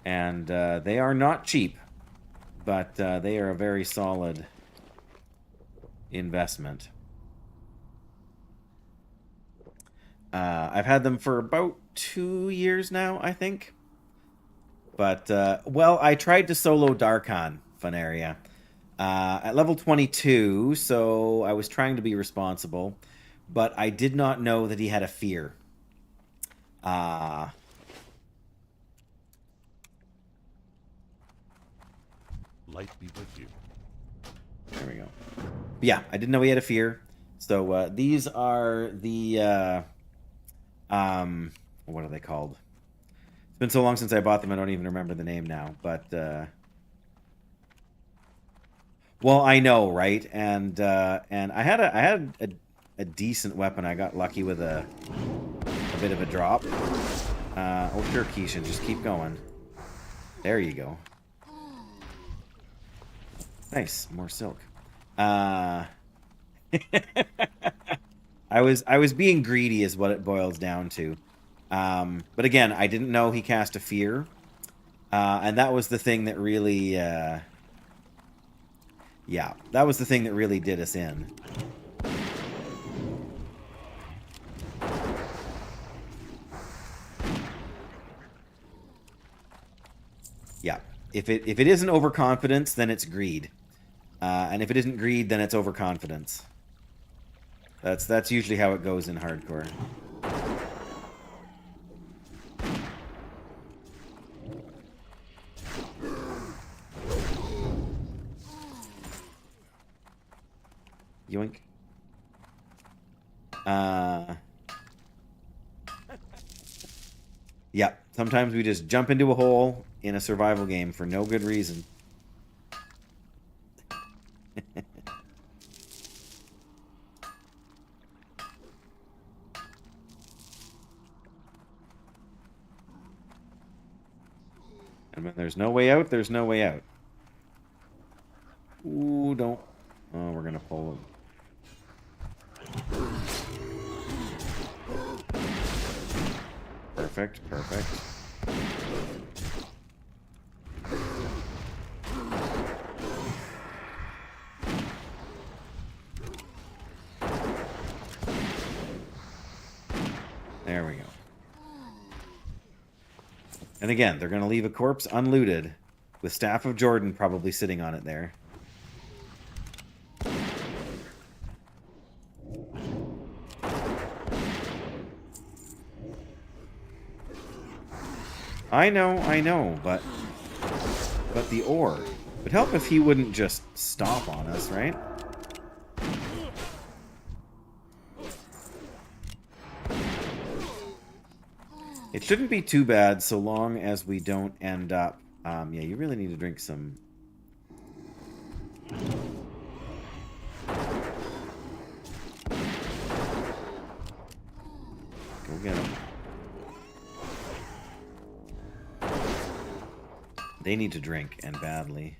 And they are not cheap. But they are a very solid investment. I've had them for about 2 years now, I think. But, well, I tried to solo Darkhan, Funaria, at level 22, so I was trying to be responsible. But I did not know that he had a fear. Light be with you. There we go. Yeah, I didn't know he had a fear. So these are the what are they called? It's been so long since I bought them, I don't even remember the name now. But well, I know, right? And I had a decent weapon. I got lucky with a bit of a drop. Oh sure, Keisha, just keep going. There you go. Nice, more silk. I was being greedy is what it boils down to. But again, I didn't know he cast a fear. And that was the thing that really yeah, that was the thing that really did us in. Yeah. If it isn't overconfidence, then it's greed. And if it isn't greed, then it's overconfidence. That's usually how it goes in hardcore. Yoink. Yeah, sometimes we just jump into a hole in a survival game for no good reason. And when there's no way out, there's no way out. Ooh, don't. Oh, we're gonna pull him. Perfect, perfect. There we go. And again, they're going to leave a corpse unlooted, with Staff of Jordan probably sitting on it there. I know, but the ore. It would help if he wouldn't just stomp on us, right? It shouldn't be too bad so long as we don't end up... yeah, you really need to drink some... Go get him. They need to drink, and badly.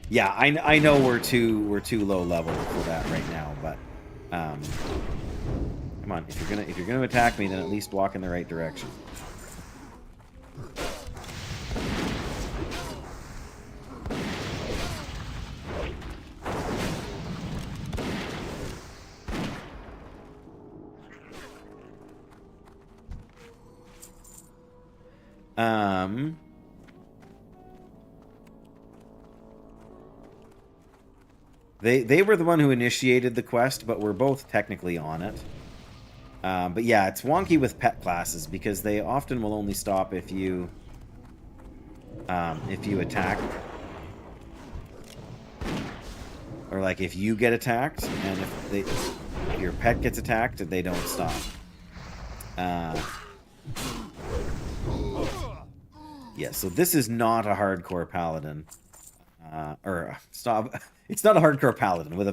Yeah, I know we're too low level for that right now, but come on, if you're gonna attack me, then at least walk in the right direction. They were the one who initiated the quest, but we're both technically on it. But yeah, it's wonky with pet classes because they often will only stop if you attack, or like if you get attacked, and if your pet gets attacked, they don't stop. Yeah, so this is not a hardcore paladin, or stop. It's not a hardcore paladin with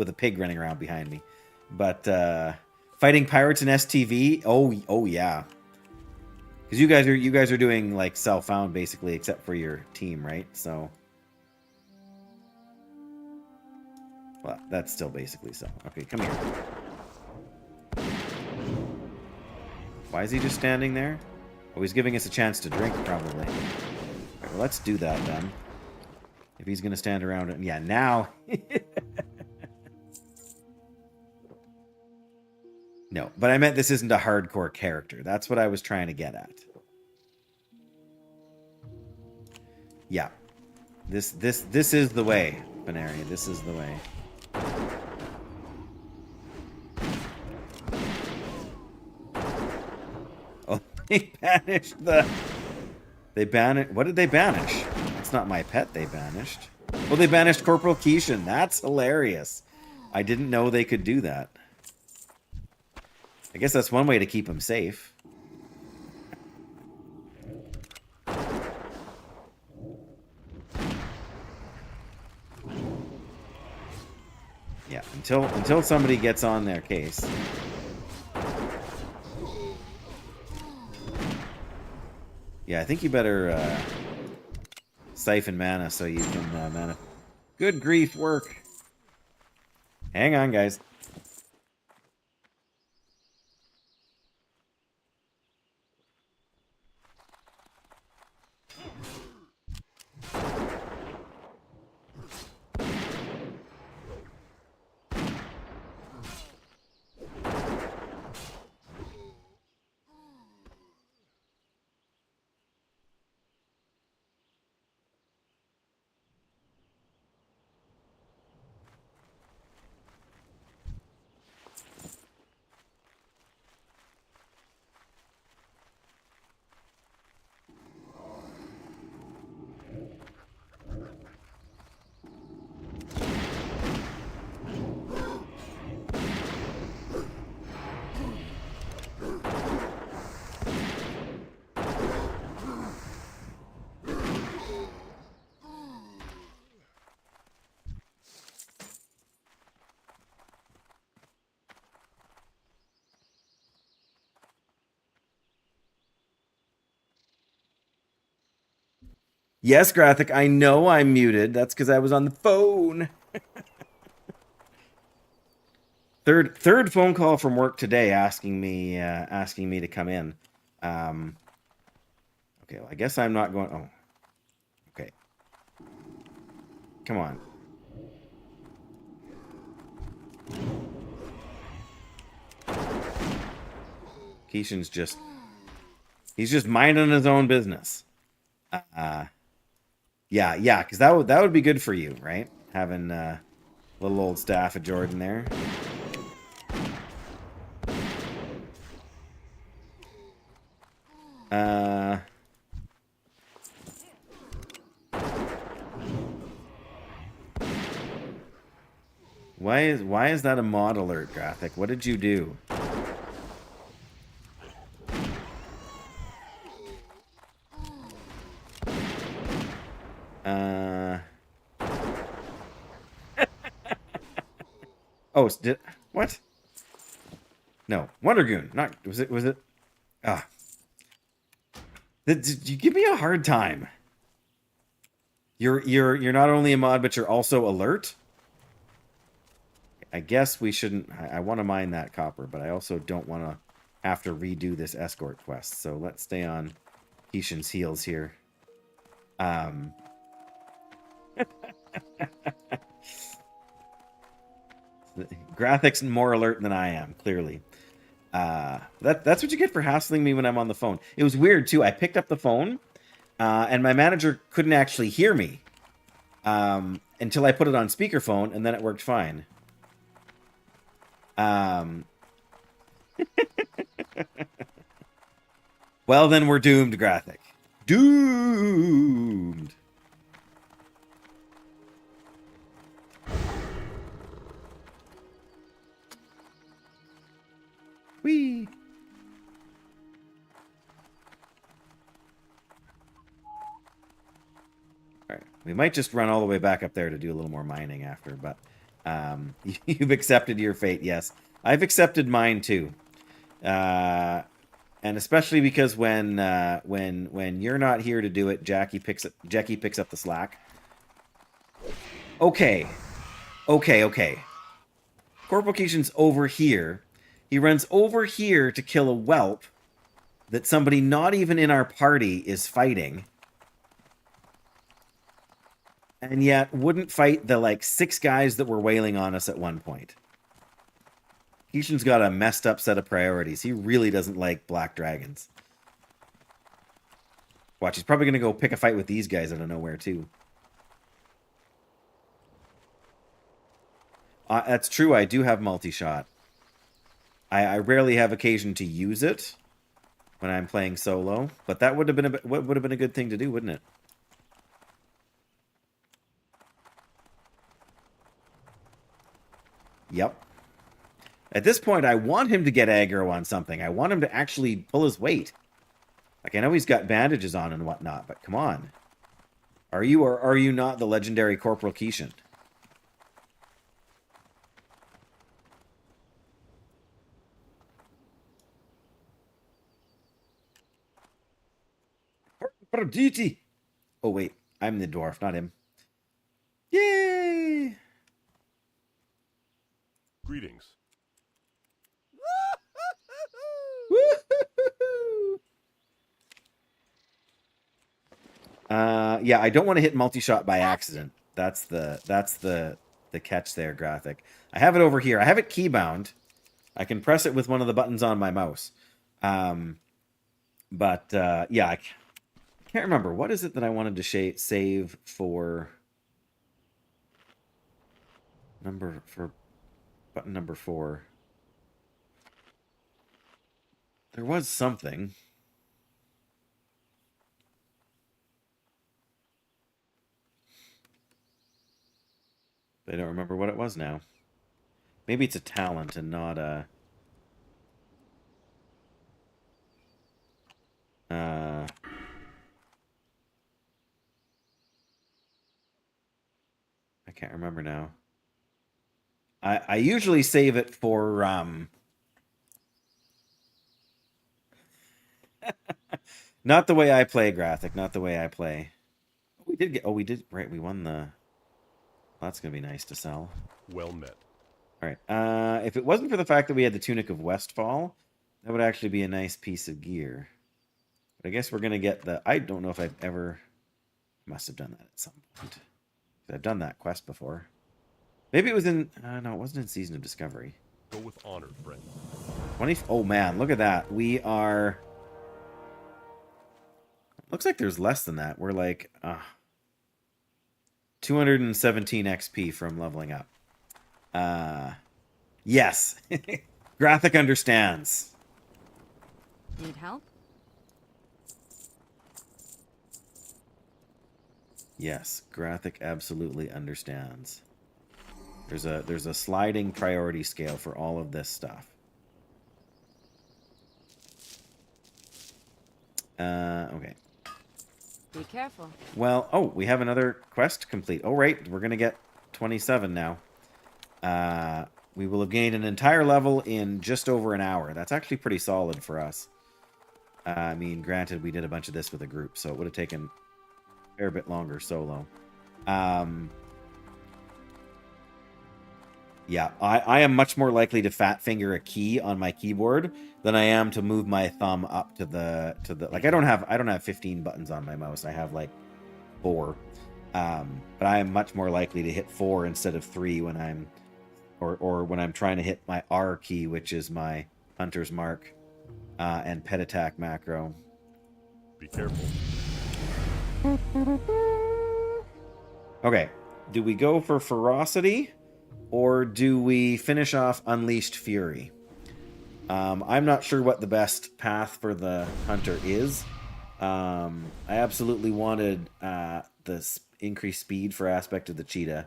a pig running around behind me, but fighting pirates in STV. Oh yeah, because you guys are doing like self-found basically, except for your team, right? So, well, that's still basically so. Okay, come here. Why is he just standing there? Oh, he's giving us a chance to drink, probably. Right, well, let's do that then. If he's gonna stand around and yeah, now. No, but I meant this isn't a hardcore character. That's what I was trying to get at. Yeah. This is the way, Benaria. This is the way. Oh, they banished the... They banished... What did they banish? It's not my pet they banished. Oh, they banished Corporal Keishan. That's hilarious. I didn't know they could do that. I guess that's one way to keep him safe. Yeah, until somebody gets on their case. Yeah, I think you better siphon mana so you can mana. Good grief, work. Hang on, guys. Yes, Graphic, I know I'm muted. That's because I was on the phone. Third phone call from work today asking me to come in. Okay, well, I guess I'm not going. Oh, okay. Come on. Keishan's he's just minding his own business. Yeah, because that would be good for you, right? Having little old staff of Jordan there. Why is that a mod alert, Graphic? What did you do? Oh, what? No, Wondergoon. Not was it? Ah, did you give me a hard time? You're not only a mod, but you're also alert. I guess we shouldn't. I want to mine that copper, but I also don't want to have to redo this escort quest. So let's stay on Keishan's heels here. Graphics more alert than I am, clearly. That's what you get for hassling me when I'm on the phone. It was weird too. I picked up the phone, and my manager couldn't actually hear me until I put it on speakerphone, and then it worked fine. Well, then we're doomed, Graphic. Doomed. Whee! All right, we might just run all the way back up there to do a little more mining after, but you've accepted your fate. Yes, I've accepted mine too, and especially because when you're not here to do it, Jackie picks up the slack. Okay. Corporal Keishan's over here. He runs over here to kill a whelp that somebody not even in our party is fighting. And yet wouldn't fight the, like, 6 guys that were wailing on us at one point. Keishan's got a messed up set of priorities. He really doesn't like black dragons. Watch, he's probably going to go pick a fight with these guys out of nowhere, too. That's true, I do have multi-shot. I rarely have occasion to use it when I'm playing solo, but that would have been a good thing to do, wouldn't it? Yep. At this point, I want him to get aggro on something. I want him to actually pull his weight. Like, I know he's got bandages on and whatnot, but come on. Are you or are you not the legendary Corporal Keishan? For duty. Oh, wait. I'm the dwarf, not him. Yay! Greetings. Woo-hoo-hoo-hoo! Yeah, I don't want to hit multi-shot by accident. That's the catch there, Graphic. I have it over here. I have it keybound. I can press it with one of the buttons on my mouse. But yeah, I can't remember. What is it that I wanted to save for button number 4? There was something. I don't remember what it was now. Maybe it's a talent and not a... I can't remember now. I usually save it for... Not the way I play, Graphic. Not the way I play. We did get... Oh, we did... Right, we won the... Well, that's going to be nice to sell. Well met. All right. If it wasn't for the fact that we had the Tunic of Westfall, that would actually be a nice piece of gear. But I guess we're going to get the... I don't know if I've ever... Must have done that at some point. I've done that quest before. Maybe it was in... no, it wasn't in Season of Discovery. Go with honor, friend. 20... Oh, man. Look at that. We are... Looks like there's less than that. We're like... 217 XP from leveling up. Yes. Graphic understands. Need help? Yes, Graphic absolutely understands. There's a sliding priority scale for all of this stuff. Okay. Be careful. Well, oh, we have another quest complete. Oh, right, we're going to get 27 now. We will have gained an entire level in just over an hour. That's actually pretty solid for us. I mean, granted, we did a bunch of this with a group, so it would have taken a fair bit longer solo. Yeah, I am much more likely to fat finger a key on my keyboard than I am to move my thumb up to the like I don't have 15 buttons on my mouse. I have like 4. But I am much more likely to hit 4 instead of 3 when I'm or when I'm trying to hit my R key, which is my hunter's mark and pet attack macro. Be careful. Okay, do we go for ferocity or do we finish off Unleashed Fury? I'm not sure what the best path for the hunter is. I absolutely wanted this increased speed for aspect of the cheetah,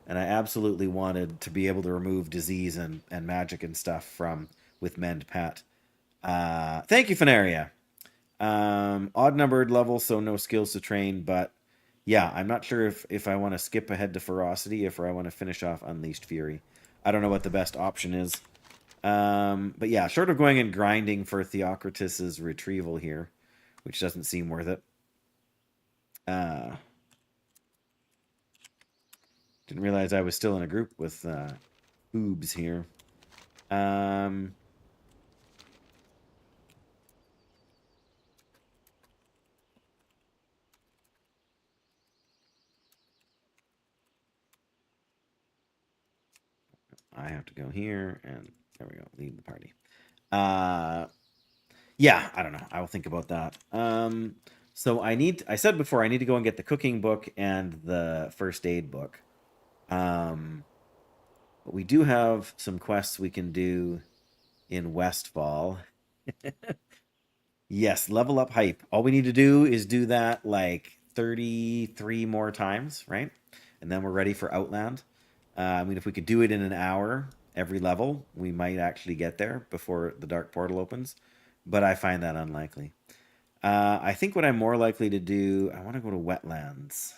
and I absolutely wanted to be able to remove disease and magic and stuff from with Mend Pat. Thank you, Fenaria. Odd numbered level, so no skills to train, but yeah, I'm not sure if I want to skip ahead to Ferocity or I want to finish off Unleashed Fury. I don't know what the best option is. But yeah, short of going and grinding for Theocritus's retrieval here, which doesn't seem worth it. Didn't realize I was still in a group with Oobs here. I have to go here, and there we go. Leave the party. Yeah, I don't know. I will think about that. So I said before, I need to go and get the cooking book and the first aid book. But we do have some quests we can do in Westfall. Yes, level up hype. All we need to do is do that like 33 more times, right? And then we're ready for Outland. I mean, if we could do it in an hour every level, we might actually get there before the Dark Portal opens. But I find that unlikely. I think what I'm more likely to do, I want to go to Wetlands.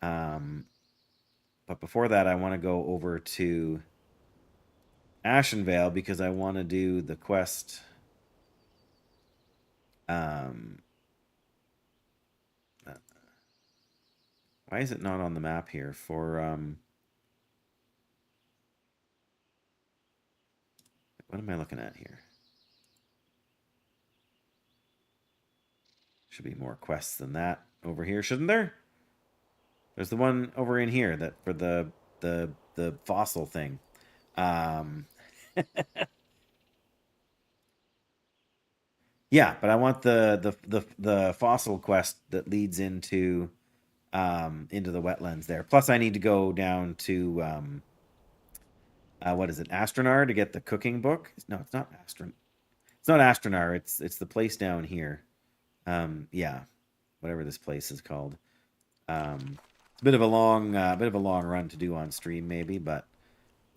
But before that, I want to go over to Ashenvale because I want to do the quest. Why is it not on the map here for what am I looking at here? Should be more quests than that over here, shouldn't there? There's the one over in here that for the fossil thing. Yeah, but I want the fossil quest that leads into the wetlands there. Plus, I need to go down to what is it, Astronar, to get the cooking book. No, it's not Astron. It's not Astronar. It's the place down here. Yeah, whatever this place is called. It's a bit of a long run to do on stream, maybe, but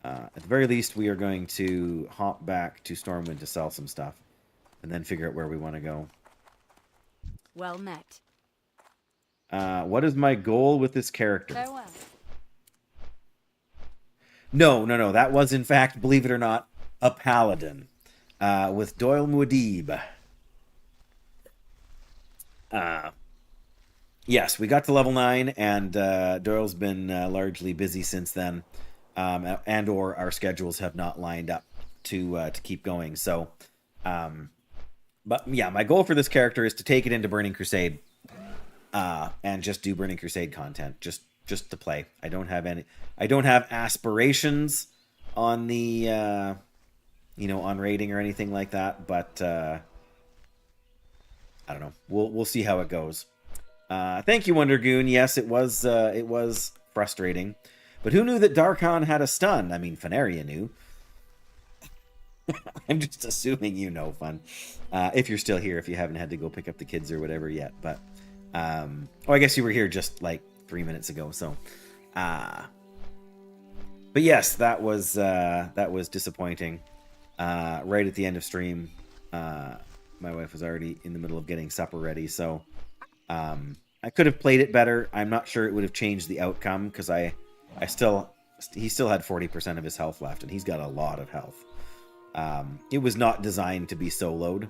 at the very least, we are going to hop back to Stormwind to sell some stuff, and then figure out where we want to go. Well met. What is my goal with this character? Farewell. No. That was, in fact, believe it or not, a paladin with Doyle Muad'Dib. Yes, we got to level 9, and Doyle's been largely busy since then, and or our schedules have not lined up to keep going. So, but yeah, my goal for this character is to take it into Burning Crusade, and just do Burning Crusade content, just to play. I don't have aspirations on the on raiding or anything like that, but I don't know. We'll see how it goes. Thank you, Wondergoon. Yes, it was frustrating, but who knew that Darkon had a stun? I mean, Fenaria knew. I'm just assuming you know, Fun. If you're still here, if you haven't had to go pick up the kids or whatever yet, but I guess you were here just like 3 minutes ago. So, but yes, that was disappointing. Right at the end of stream, my wife was already in the middle of getting supper ready, so I could have played it better. I'm not sure it would have changed the outcome because he still had 40% of his health left, and he's got a lot of health. It was not designed to be soloed.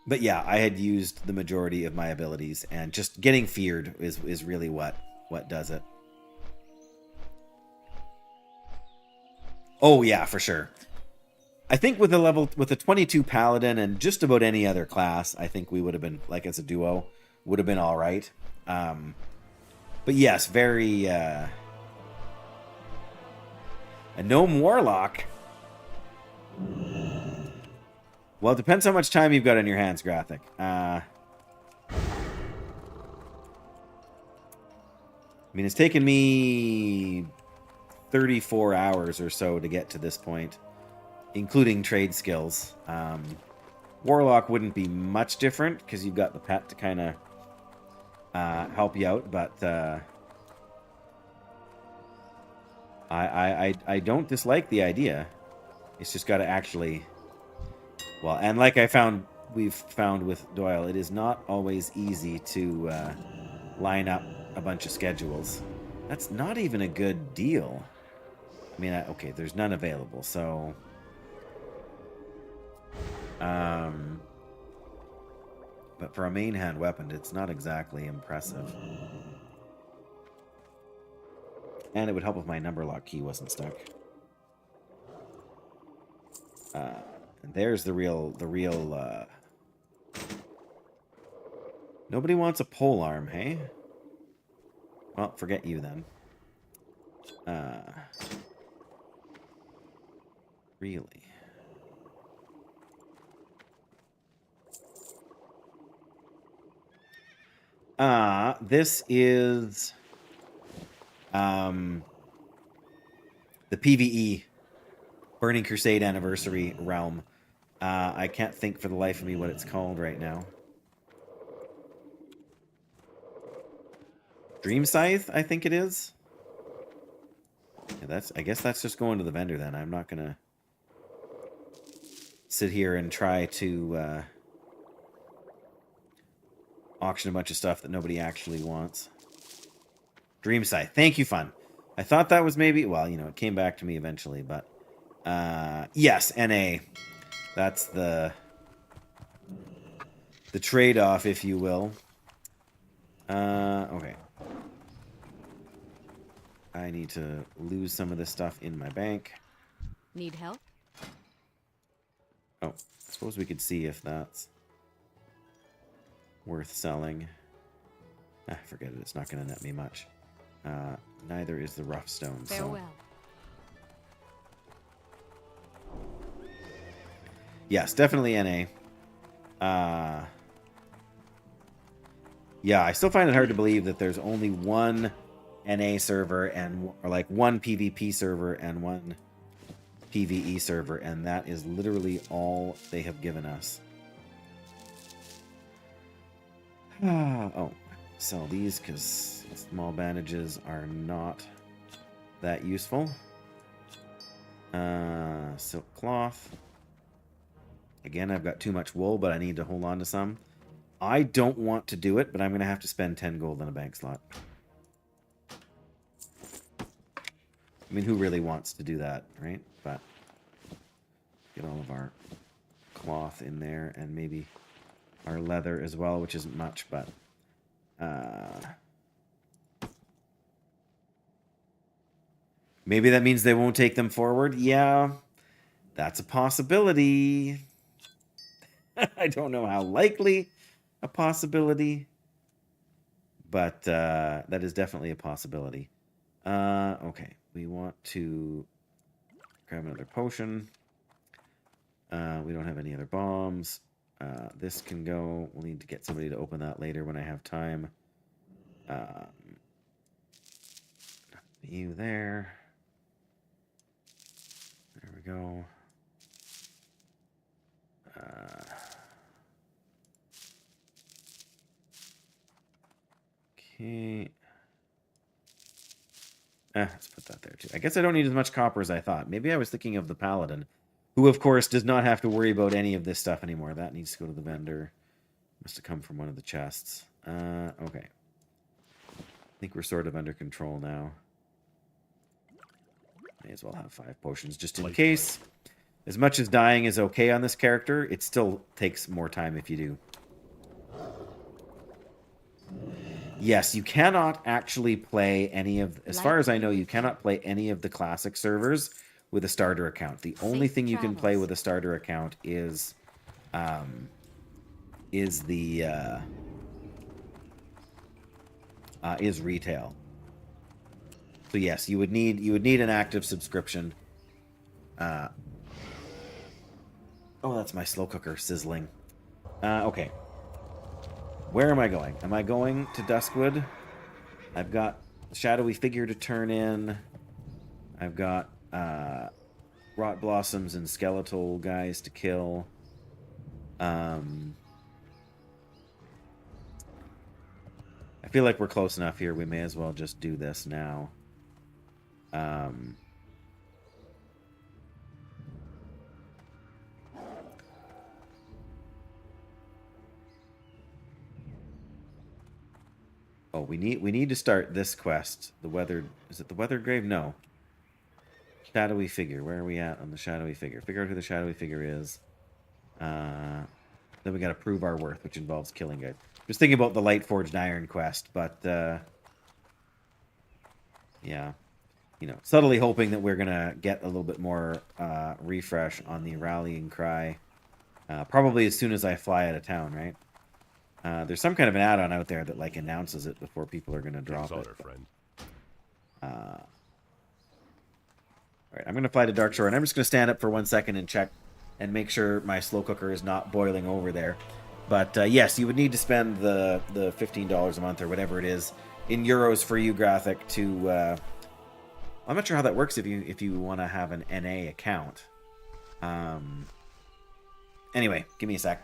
But yeah, I had used the majority of my abilities, and just getting feared is really what does it. Oh yeah, for sure. I think with the 22 Paladin and just about any other class, I think we would have been, like, as a duo, would have been all right. But yes, very a gnome warlock. Well, it depends how much time you've got on your hands, Graphic. I mean, it's taken me 34 hours or so to get to this point, including trade skills. Warlock wouldn't be much different because you've got the pet to kind of help you out, but I don't dislike the idea. It's just got to actually, well, and like we've found with Doyle, it is not always easy to line up a bunch of schedules. That's not even a good deal. I mean, okay, there's none available, so but for a main hand weapon, it's not exactly impressive. And it would help if my number lock key wasn't stuck. And there's the real nobody wants a pole arm, hey? Well, forget you then. Really? This is the PvE Burning Crusade Anniversary realm. I can't think for the life of me what it's called right now. Dream Scythe, I think it is. Yeah, I guess that's just going to the vendor then. I'm not gonna sit here and try to auction a bunch of stuff that nobody actually wants. Dream Scythe. Thank you, Fun. I thought that was maybe, well, you know, it came back to me eventually, but yes, NA. That's the trade-off, if you will. Okay. I need to lose some of this stuff in my bank. Need help? Oh, I suppose we could see if that's worth selling. Forget it. It's not going to net me much. Neither is the rough stone. Farewell. So. Yes, definitely NA. Yeah, I still find it hard to believe that there's only one NA server or like one PvP server and one PvE server, and that is literally all they have given us. Oh, sell these because small bandages are not that useful. Silk cloth. Again, I've got too much wool, but I need to hold on to some. I don't want to do it, but I'm going to have to spend 10 gold on a bank slot. I mean, who really wants to do that, right? But get all of our cloth in there and maybe our leather as well, which isn't much, but maybe that means they won't take them forward. Yeah, that's a possibility. I don't know how likely a possibility, but that is definitely a possibility. Okay, we want to grab another potion. We don't have any other bombs. This can go. We'll need to get somebody to open that later when I have time. You there. There we go. Okay. Let's put that there too. I guess I don't need as much copper as I thought. Maybe I was thinking of the Paladin, who of course does not have to worry about any of this stuff anymore. That needs to go to the vendor. Must have come from one of the chests. Okay. I think we're sort of under control now. May as well have 5 potions just in case. As much as dying is okay on this character, it still takes more time if you do. Yes, you cannot actually play any of, as far as I know, you cannot play any of the classic servers with a starter account. The only thing you can play with a starter account is retail. So yes, you would need an active subscription. Oh, that's my slow cooker sizzling. Okay. Where am I going? Am I going to Duskwood? I've got the shadowy figure to turn in. I've got rot blossoms and skeletal guys to kill. I feel like we're close enough here. We may as well just do this now. Oh, we need to start this quest. The weathered, is it the weathered grave? No. Shadowy figure. Where are we at on the shadowy figure? Figure out who the shadowy figure is. Then we got to prove our worth, which involves killing guys. Just thinking about the Light Forged Iron quest, but yeah, you know, subtly hoping that we're gonna get a little bit more refresh on the rallying cry. Probably as soon as I fly out of town, right? There's some kind of an add-on out there that like announces it before people are gonna drop it. Friend. All right, I'm gonna fly to Darkshore, and I'm just gonna stand up for 1 second and check and make sure my slow cooker is not boiling over there. But yes, you would need to spend the $15 a month or whatever it is in euros for you, Graphic, to. I'm not sure how that works if you want to have an NA account. Anyway, give me a sec.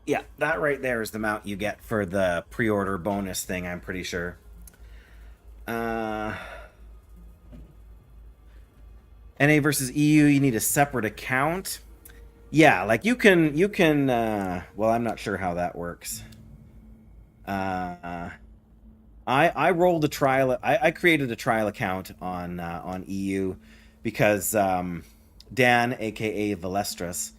Yeah, that right there is the mount you get for the pre-order bonus thing, I'm pretty sure. NA versus EU, you need a separate account. Yeah, like you can well, I'm not sure how that works. I rolled a trial. I created a trial account on EU because Dan, aka Valestris,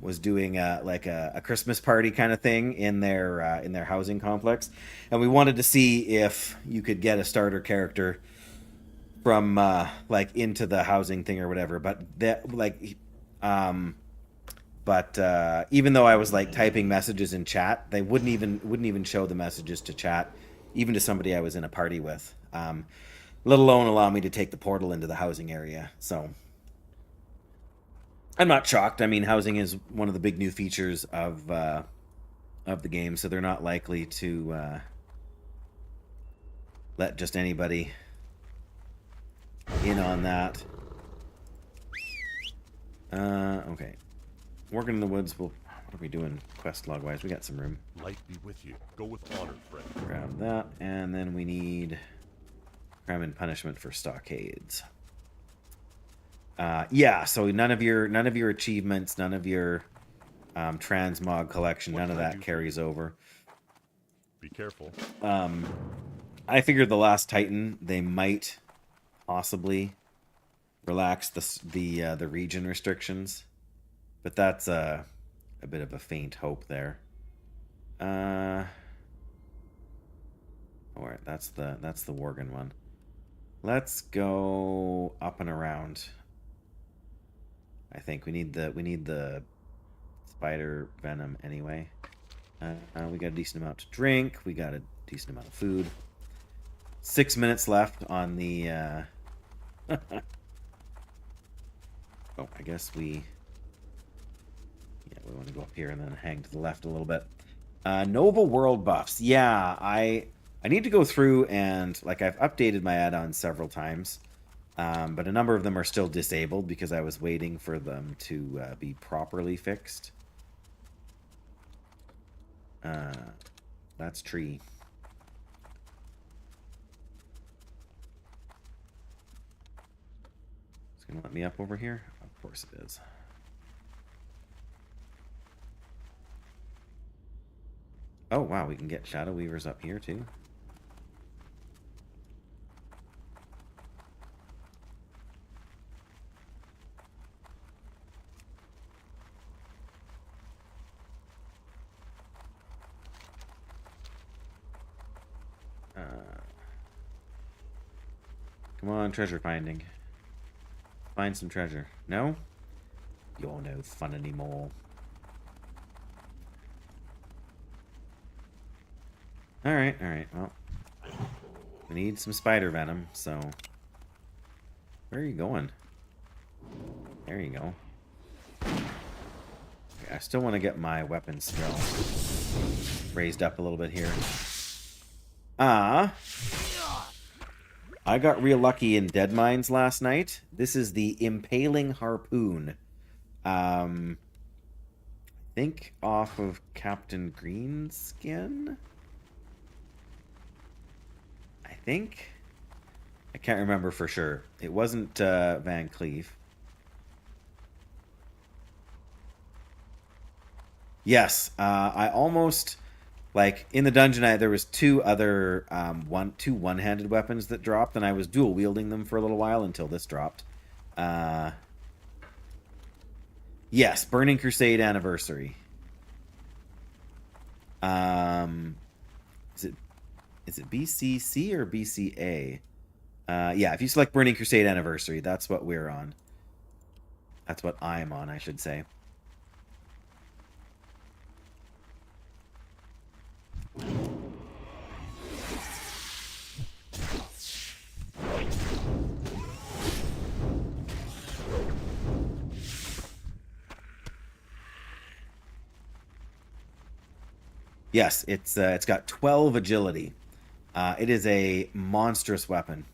was doing a Christmas party kind of thing in their housing complex, and we wanted to see if you could get a starter character from like into the housing thing or whatever. But that like even though I was like typing messages in chat, they wouldn't even show the messages to chat, even to somebody I was in a party with, let alone allow me to take the portal into the housing area. So I'm not shocked. I mean, housing is one of the big new features of the game, so they're not likely to let just anybody in on that. Okay. Working in the woods. What are we doing quest log wise? We got some room. Light be with you. Go with honor, friend. Grab that, and then we need crime and punishment for stockades. Yeah, so none of your achievements, none of your transmog collection, none of that carries over. Be careful. I figured the last Titan they might possibly relax the region restrictions, but that's a bit of a faint hope there. All right, that's the Worgen one. Let's go up and around. I think we need the spider venom anyway. We got a decent amount to drink. We got a decent amount of food. 6 minutes left on the. Oh, I guess we want to go up here and then hang to the left a little bit. Nova World buffs. Yeah, I need to go through and like I've updated my add-ons several times. But a number of them are still disabled because I was waiting for them to be properly fixed. That's tree. It's gonna let me up over here? Of course it is. Oh wow, we can get Shadow Weavers up here too. Come on, treasure finding. Find some treasure. No? You're no fun anymore. Alright, well. We need some spider venom, so... Where are you going? There you go. Okay, I still want to get my weapon skill raised up a little bit here. I got real lucky in Dead Mines last night. This is the Impaling Harpoon. I think off of Captain Greenskin? I think? I can't remember for sure. It wasn't Van Cleef. Yes, I almost... Like, in the dungeon, there was two other, two one-handed weapons that dropped, and I was dual-wielding them for a little while until this dropped. Yes, Burning Crusade Anniversary. Is it BCC or BCA? Yeah, if you select Burning Crusade Anniversary, that's what we're on. That's what I'm on, I should say. Yes, it's got 12 agility. It is a monstrous weapon.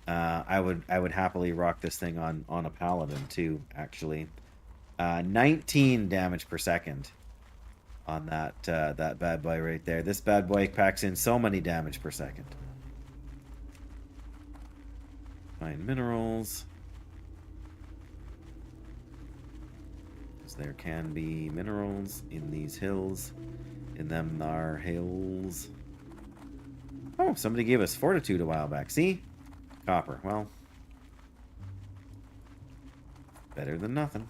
I would happily rock this thing on a Paladin too, actually. 19 damage per second on that bad boy right there. This bad boy packs in so many damage per second. Find minerals. Because there can be minerals in these hills. In them thar hills. Oh, somebody gave us fortitude a while back. See? Copper. Well. Better than nothing.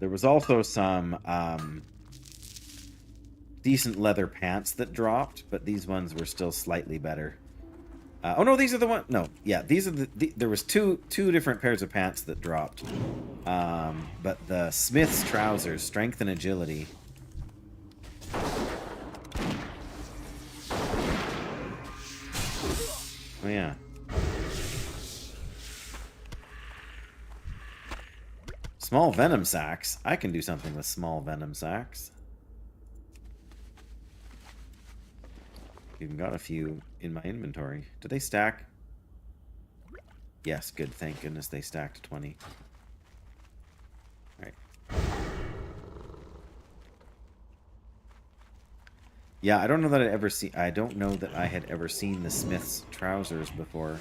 There was also some decent leather pants that dropped, but these ones were still slightly better. Oh no, these are the one. No, yeah, these are there was two different pairs of pants that dropped. But the Smith's trousers, strength and agility. Oh, yeah. Small venom sacks. I can do something with small venom sacks. Even got a few in my inventory. Do they stack? Yes, good. Thank goodness they stacked to 20. Alright. Yeah, I don't know that I don't know that I had ever seen the Smith's trousers before.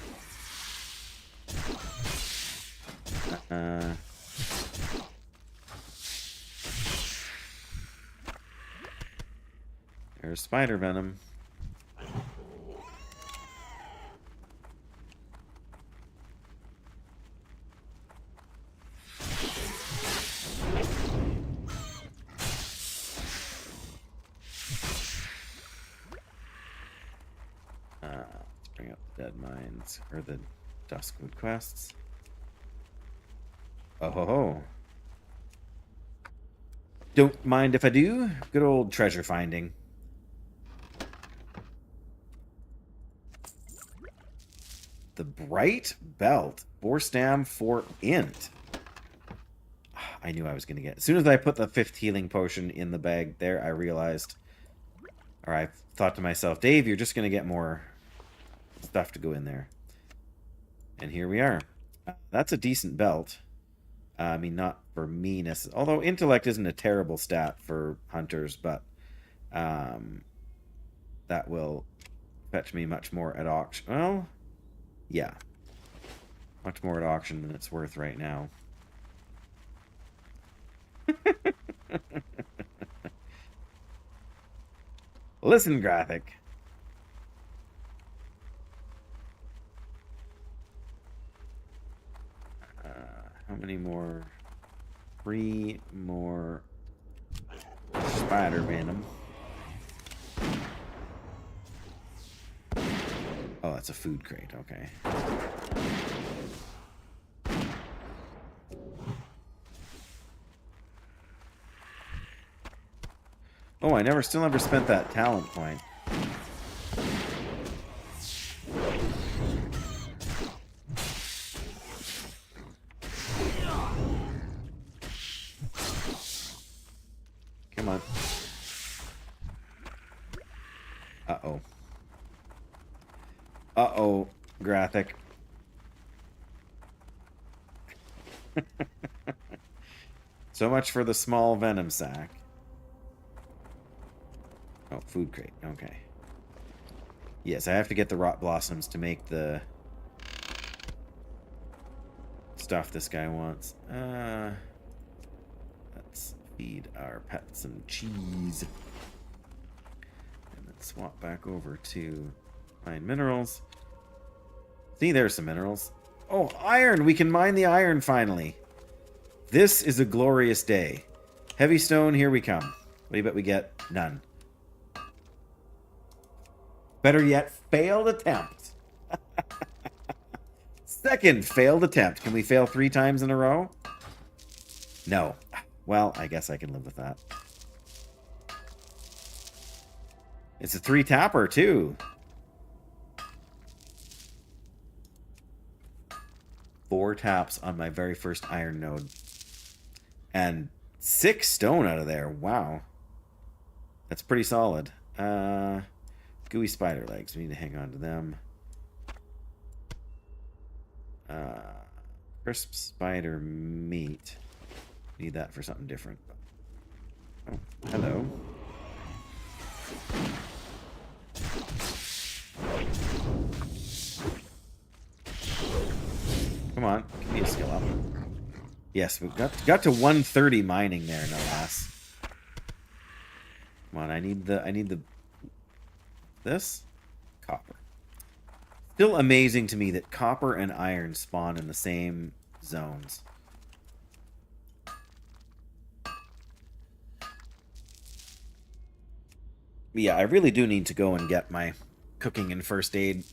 There's spider venom. Let's bring up the Dead Mines, or the Duskwood quests. Oh ho ho. Don't mind if I do. Good old treasure finding. The Bright Belt. 4-stam, 4-int. I knew I was going to get... As soon as I put the 5th healing potion in the bag there, I realized... Or I thought to myself, Dave, you're just going to get more stuff to go in there. And here we are. That's a decent belt. I mean, not for me necessarily. Although intellect isn't a terrible stat for hunters, but that will fetch me much more at auction. Well, yeah. Much more at auction than it's worth right now. Listen, graphic. How many more? 3 more spider venom. Oh, that's a food crate. Okay. Oh, I still never spent that talent point. Come on. Uh-oh. Uh-oh, graphic. So much for the small venom sack. Oh, food crate. Okay. Yes, I have to get the rot blossoms to make the stuff this guy wants. Let's feed our pets some cheese. And then swap back over to mine minerals. See, there's some minerals. Oh, iron! We can mine the iron finally. This is a glorious day. Heavy stone, here we come. What do you bet we get? None. Better yet, failed attempt. Second failed attempt. Can we fail 3 times in a row? No. Well, I guess I can live with that. It's a 3-tapper, too. 4 taps on my very first iron node. And 6 stone out of there. Wow. That's pretty solid. Gooey spider legs. We need to hang on to them. Crisp spider meat. Need that for something different. Oh, hello. Come on, give me a skill up. Yes, we got to 130 mining there, no less. Come on, I need the this copper. Still amazing to me that copper and iron spawn in the same zones. Yeah, I really do need to go and get my cooking and first aid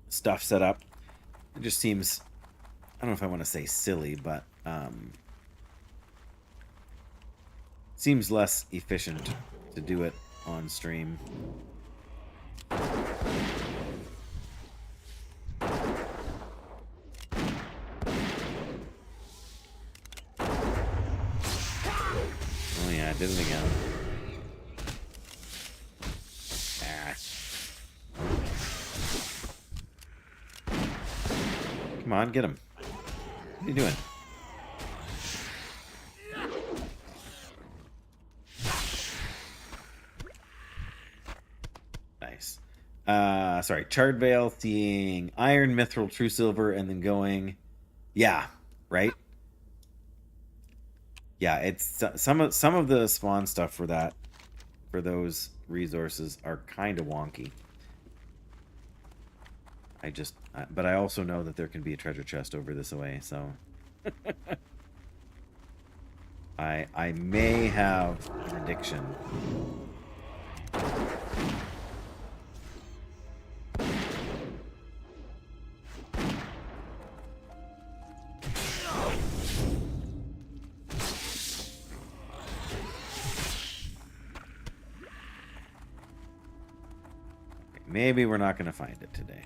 stuff set up. It just seems, I don't know if I want to say silly, but seems less efficient to do it on stream. Did it again. Ah. Come on, get him. What are you doing? Nice. Sorry, Charred Veil, seeing Iron, Mithril, True Silver, and then going... Yeah, right? Yeah, it's some of the spawn stuff for those resources are kind of wonky. But I also know that there can be a treasure chest over this way, so I may have an addiction. Maybe we're not going to find it today.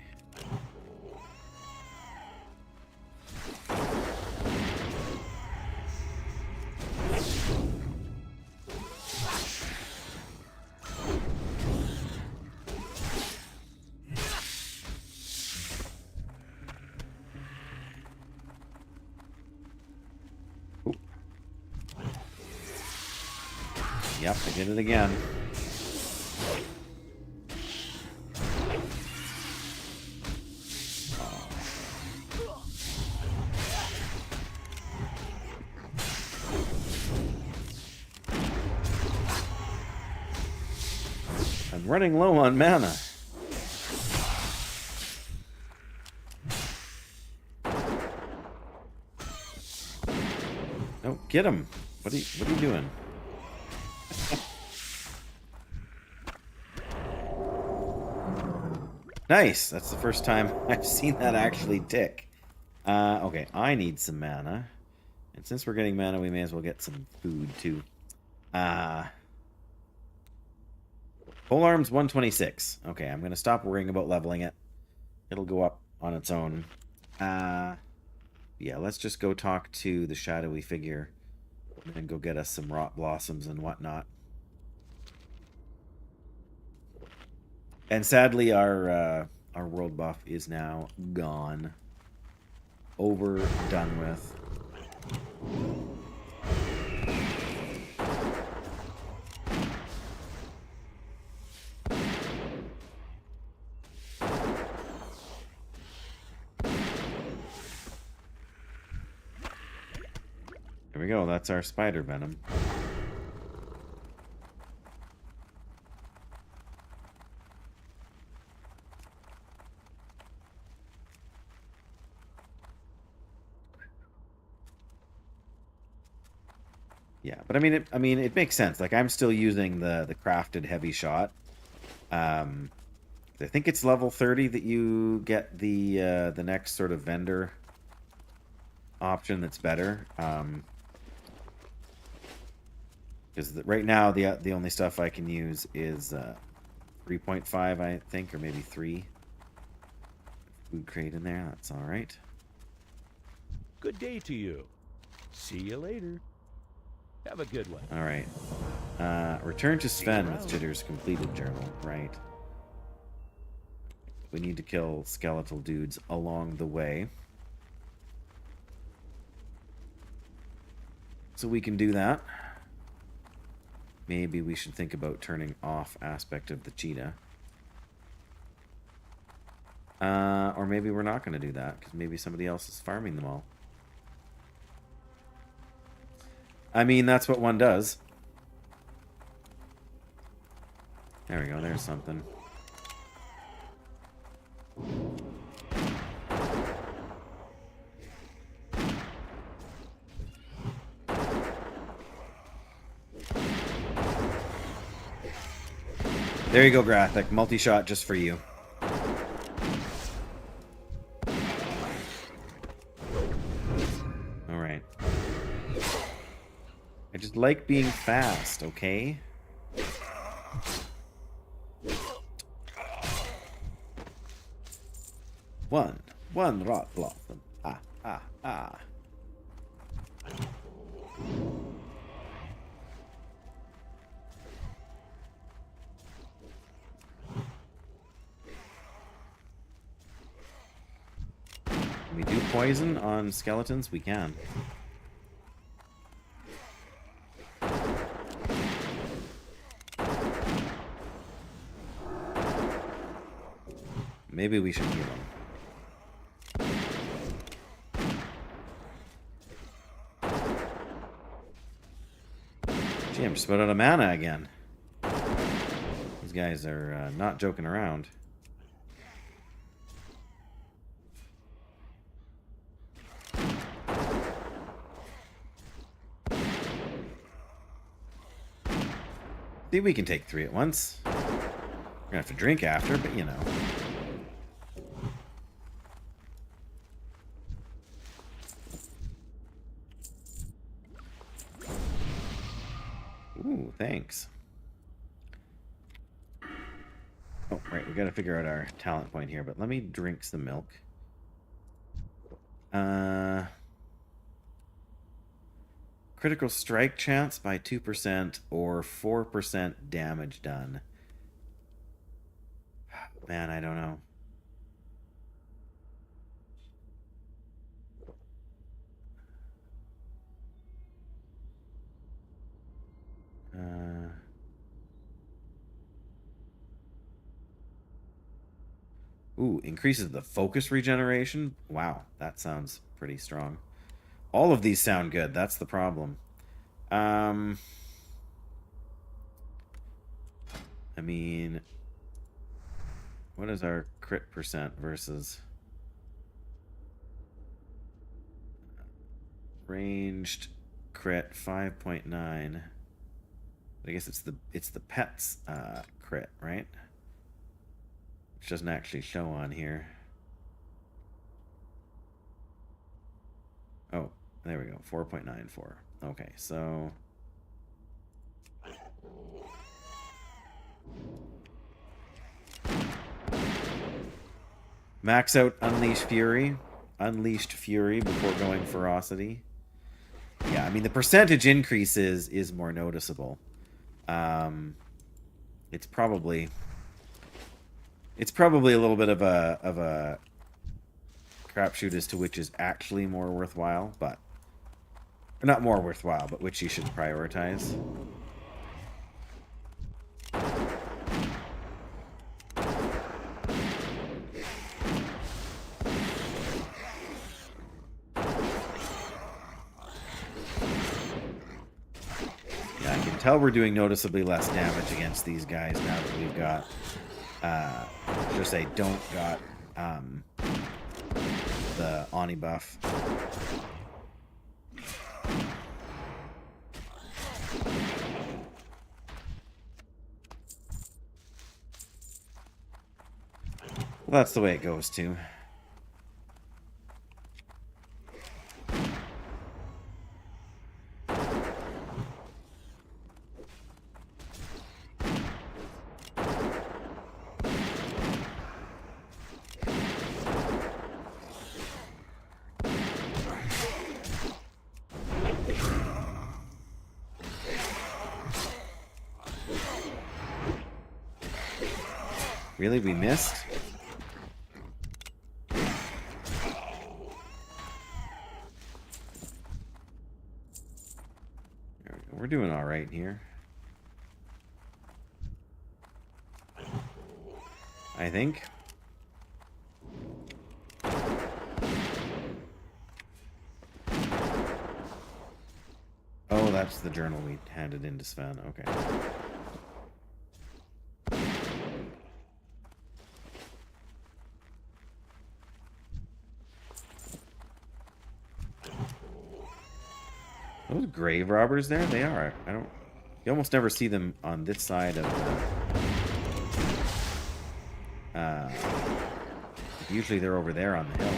Ooh. Yep, I did it again. I'm running low on mana. No, get him. What are you doing? Nice. That's the first time I've seen that actually tick. Okay, I need some mana. And since we're getting mana, we may as well get some food too. Polearm's 126. Okay, I'm going to stop worrying about leveling it. It'll go up on its own. Yeah, let's just go talk to the shadowy figure and go get us some rot blossoms and whatnot. And sadly, our world buff is now gone. Over, done with. There we go, that's our spider venom. Yeah, but I mean it makes sense. Like I'm still using the crafted heavy shot. I think it's level 30 that you get the next sort of vendor option that's better. Because right now the only stuff I can use is 3.5, I think, or maybe 3. Food crate in there. That's all right. Good day to you. See you later. Have a good one. All right. Return to Sven with Jitter's completed journal. Right. We need to kill skeletal dudes along the way. So we can do that. Maybe we should think about turning off aspect of the cheetah. Or maybe we're not going to do that, because maybe somebody else is farming them all. I mean, that's what one does. There we go, there's something. There you go, Graphic. Multi-shot just for you. Alright. I just like being fast, okay? One rot blossom. Can we do poison on skeletons? We can. Maybe we should heal him. Gee, I'm just about out of mana again. These guys are not joking around. See, we can take 3 at once. We're gonna have to drink after, but you know. Ooh, thanks. Oh, right, we gotta figure out our talent point here, but let me drink some milk. Critical strike chance by 2% or 4% damage done. Man, I don't know. Ooh, increases the focus regeneration? Wow, that sounds pretty strong. All of these sound good. That's the problem. I mean, what is our crit percent versus ranged crit 5.9? I guess it's the pets crit, right? Which doesn't actually show on here. Oh, there we go. 4.94. Okay, so max out Unleashed Fury before going Ferocity. Yeah, I mean the percentage increase is more noticeable. It's probably a little bit of a crapshoot as to which is actually more worthwhile, but or not more worthwhile, but which you should prioritize. Yeah, I can tell we're doing noticeably less damage against these guys now that we've got just say don't got the Oni buff. Well, that's the way it goes too. Really? We missed? We're doing all right here. I think. Oh, that's the journal we handed in to Sven. Okay. Those grave robbers there? They are. I don't... You almost never see them on this side of... usually they're over there on the hill.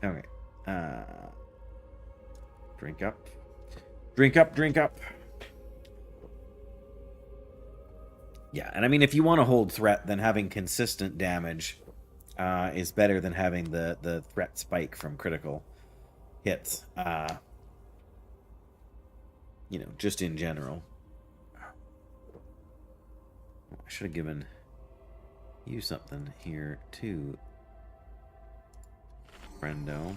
Okay. Drink up. Drink up, drink up. Yeah, and I mean, if you want to hold threat, then having consistent damage is better than having the threat spike from critical hits. you know, just in general. I should have given you something here too, friendo.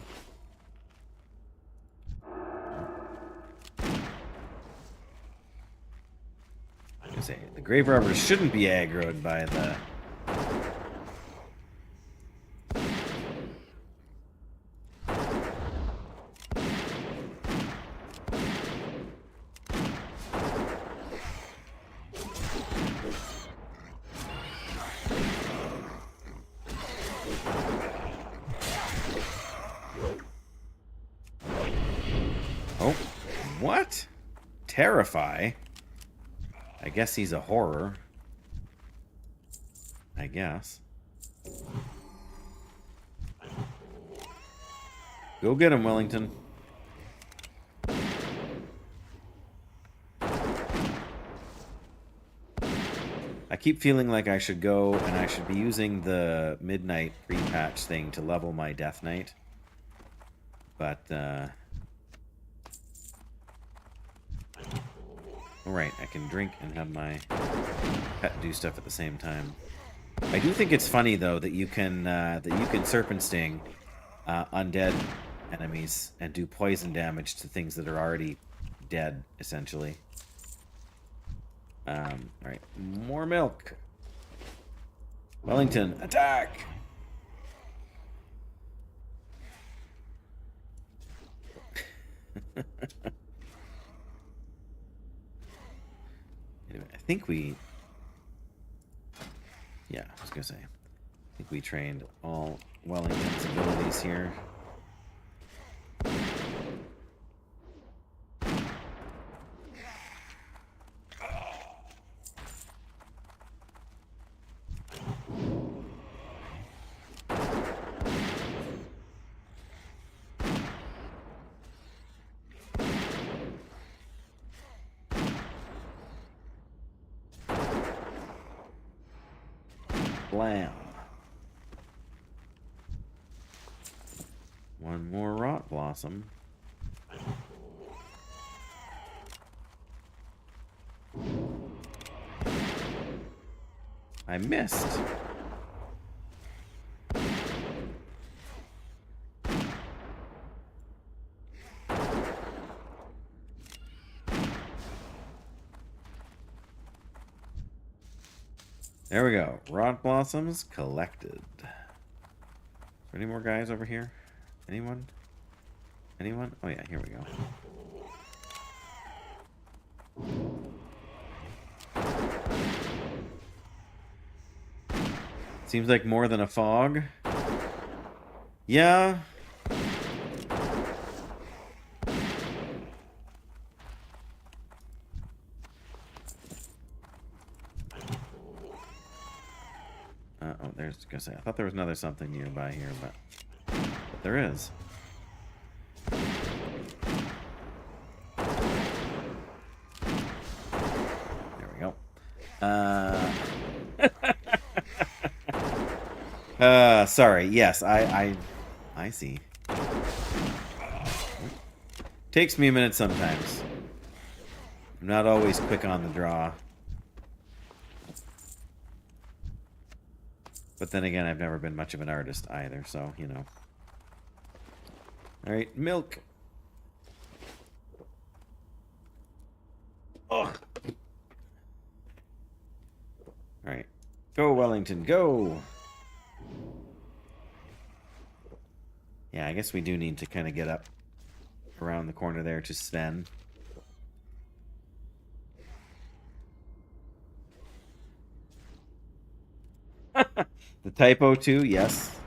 I was gonna say, the grave robbers shouldn't be aggroed by the... Oh, what? Terrify? I guess he's a horror. I guess. Go get him, Wellington. I keep feeling like I should go and I should be using the midnight pre-patch thing to level my Death Knight. But, alright, I can drink and have my pet do stuff at the same time. I do think it's funny though that you can serpent sting undead enemies and do poison damage to things that are already dead, essentially. Alright, more milk. Wellington, attack! Anyway, I think we... Yeah, I was gonna say. I think we trained all Wellington's abilities here. Blam. One more rot blossom. I missed. There we go. Rot blossoms collected. Any more guys over here? Anyone? Anyone? Oh yeah, here we go. Seems like more than a fog. Yeah. Oh, there's, gonna say, I thought there was another something nearby here, but there is. There we go. Sorry. Yes, I see. Takes me a minute sometimes. I'm not always quick on the draw. But then again, I've never been much of an artist either, so, you know. Alright, milk. Ugh. Alright. Go, Wellington, go! Yeah, I guess we do need to kind of get up around the corner there to Sven. The typo too, yes.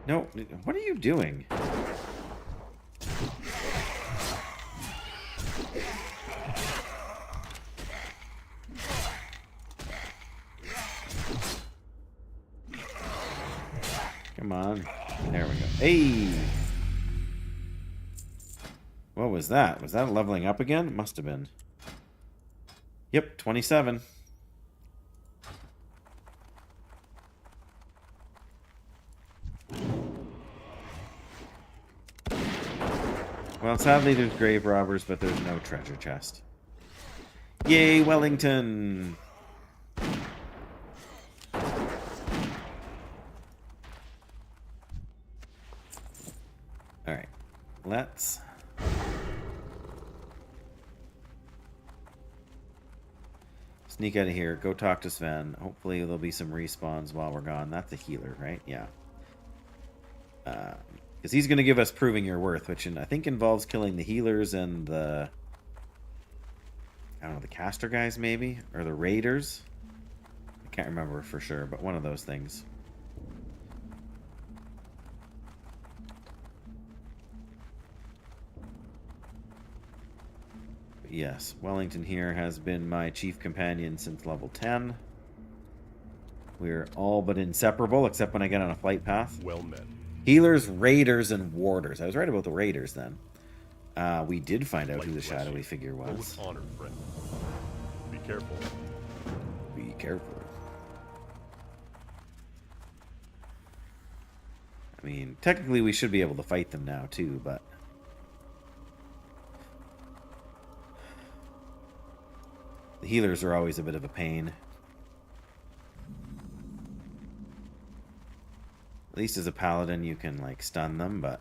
No, what are you doing? Come on. There we go. Hey! What was that? Was that leveling up again? It must have been. Yep, 27. Well, sadly, there's grave robbers, but there's no treasure chest. Yay, Wellington! Alright. Let's... sneak out of here. Go talk to Sven. Hopefully there'll be some respawns while we're gone. That's a healer, right? Yeah. Because he's going to give us Proving Your Worth, which I think involves killing the healers and the... I don't know, the caster guys, maybe? Or the raiders? I can't remember for sure, but one of those things. But yes, Wellington here has been my chief companion since level 10. We're all but inseparable, except when I get on a flight path. Well met. Healers, raiders, and warders. I was right about the raiders then. We did find out who the Light bless shadowy you. figure Go was. with honor, friend. Be careful. Be careful. I mean, technically we should be able to fight them now too, but... the healers are always a bit of a pain. At least as a paladin you can, like, stun them, but...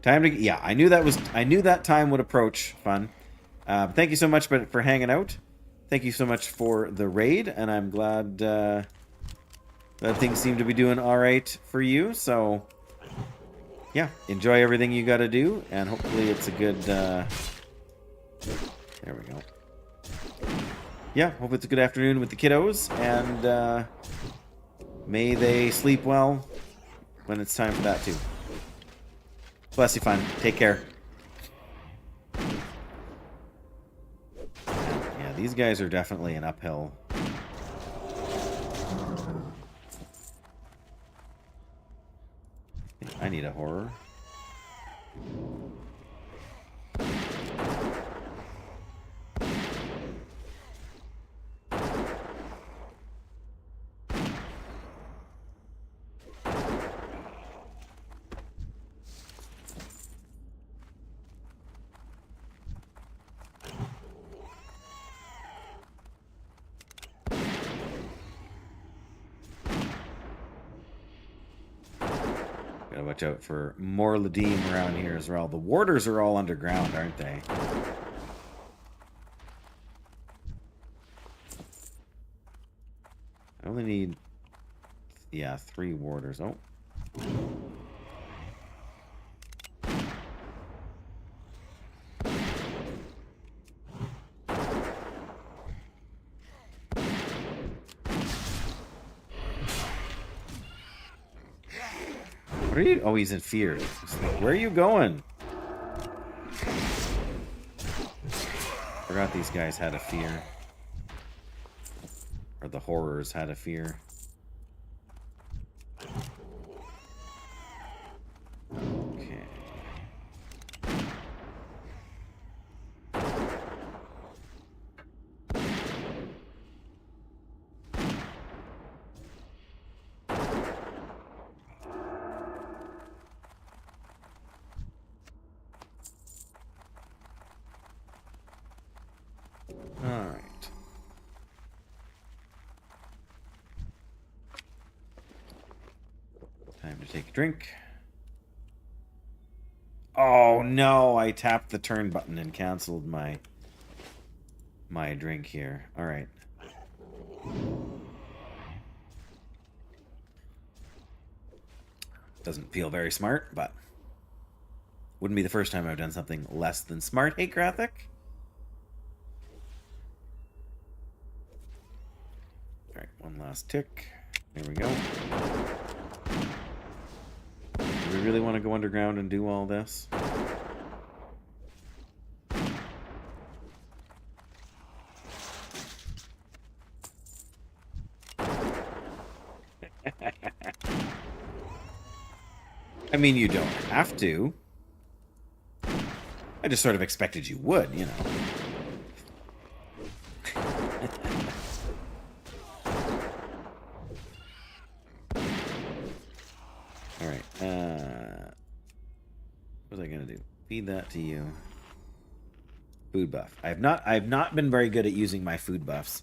time to... yeah, I knew that time would approach. Fun. Thank you so much for hanging out. Thank you so much for the raid, and I'm glad that things seem to be doing alright for you, so... yeah, enjoy everything you gotta do, and hopefully it's a good, there we go. Yeah, hope it's a good afternoon with the kiddos, and, may they sleep well when it's time for that, too. Bless you, fun. Take care. Yeah, these guys are definitely an uphill. I need a horror. Gotta watch out for more Ladim around here as well. The warders are all underground, aren't they? I only need... yeah, 3 warders. Oh. What are you? Oh, he's in fear. Like, where are you going? Forgot these guys had a fear. Or the horrors had a fear. Okay. Alright. Time to take a drink. Oh no, I tapped the turn button and canceled my drink here. Alright. Doesn't feel very smart, but wouldn't be the first time I've done something less than smart. Hey, Graphic. Alright, one last tick. There we go. Do we really want to go underground and do all this? I mean, you don't have to. I just sort of expected you would, you know. What was I gonna do? Feed that to you. Food buff. I've not been very good at using my food buffs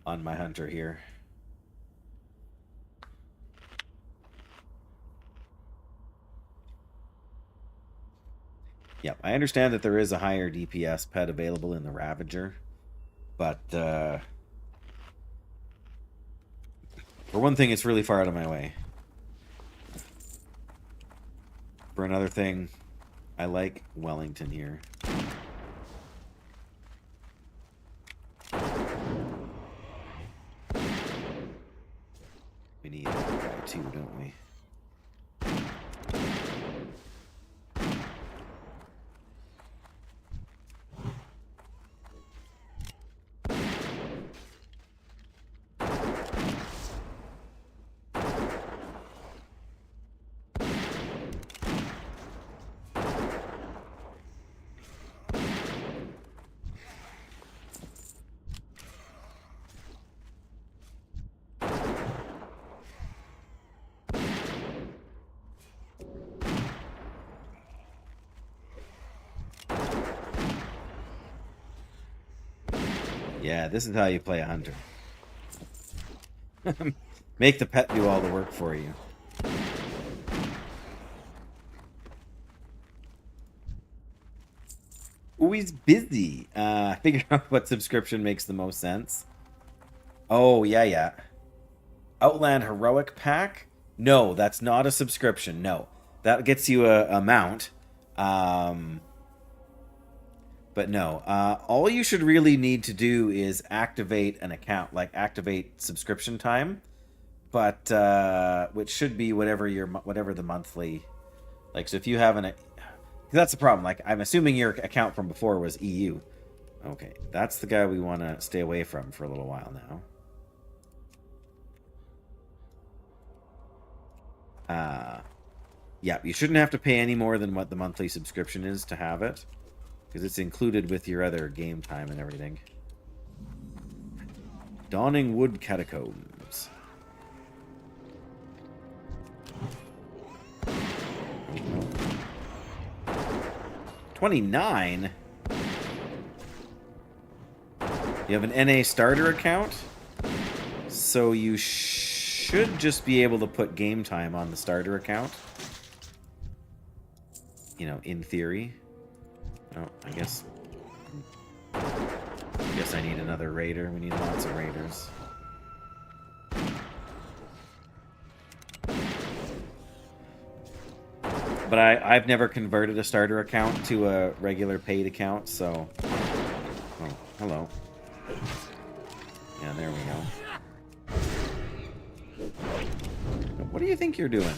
on my hunter here. Yep, I understand that there is a higher DPS pet available in the Ravager, but for one thing, it's really far out of my way. For another thing, I like Wellington here. We need that guy too, don't we? Yeah, this is how you play a hunter. Make the pet do all the work for you. Ooh, he's busy. Figure out what subscription makes the most sense. Oh, yeah. Outland Heroic Pack? No, that's not a subscription. No. That gets you a mount. But no, all you should really need to do is activate an account, like activate subscription time, but which should be whatever the monthly, like. So if you have that's the problem. Like I'm assuming your account from before was EU. Okay, that's the guy we want to stay away from for a little while now. Yeah, you shouldn't have to pay any more than what the monthly subscription is to have it. Because it's included with your other game time and everything. Dawning Wood Catacombs. $29? You have an NA starter account? So you should just be able to put game time on the starter account. You know, in theory. Oh, I guess I need another raider. We need lots of raiders. But I've never converted a starter account to a regular paid account, so... Oh, hello. Yeah, there we go. What do you think you're doing?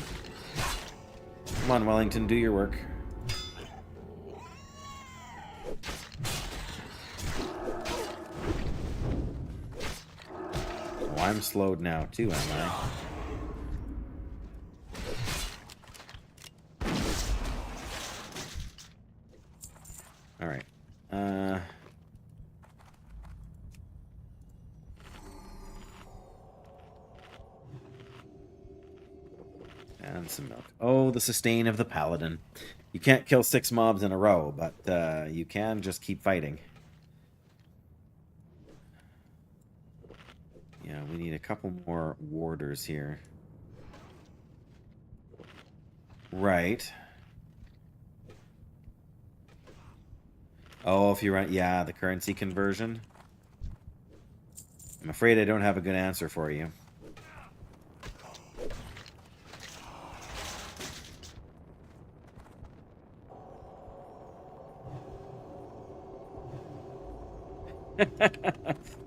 Come on, Wellington, do your work. I'm slowed now too, am I? Alright. And some milk. Oh, the sustain of the Paladin. You can't kill 6 mobs in a row, but you can just keep fighting. Yeah, we need a couple more warders here. Right. Oh, if you run... Yeah, the currency conversion. I'm afraid I don't have a good answer for you.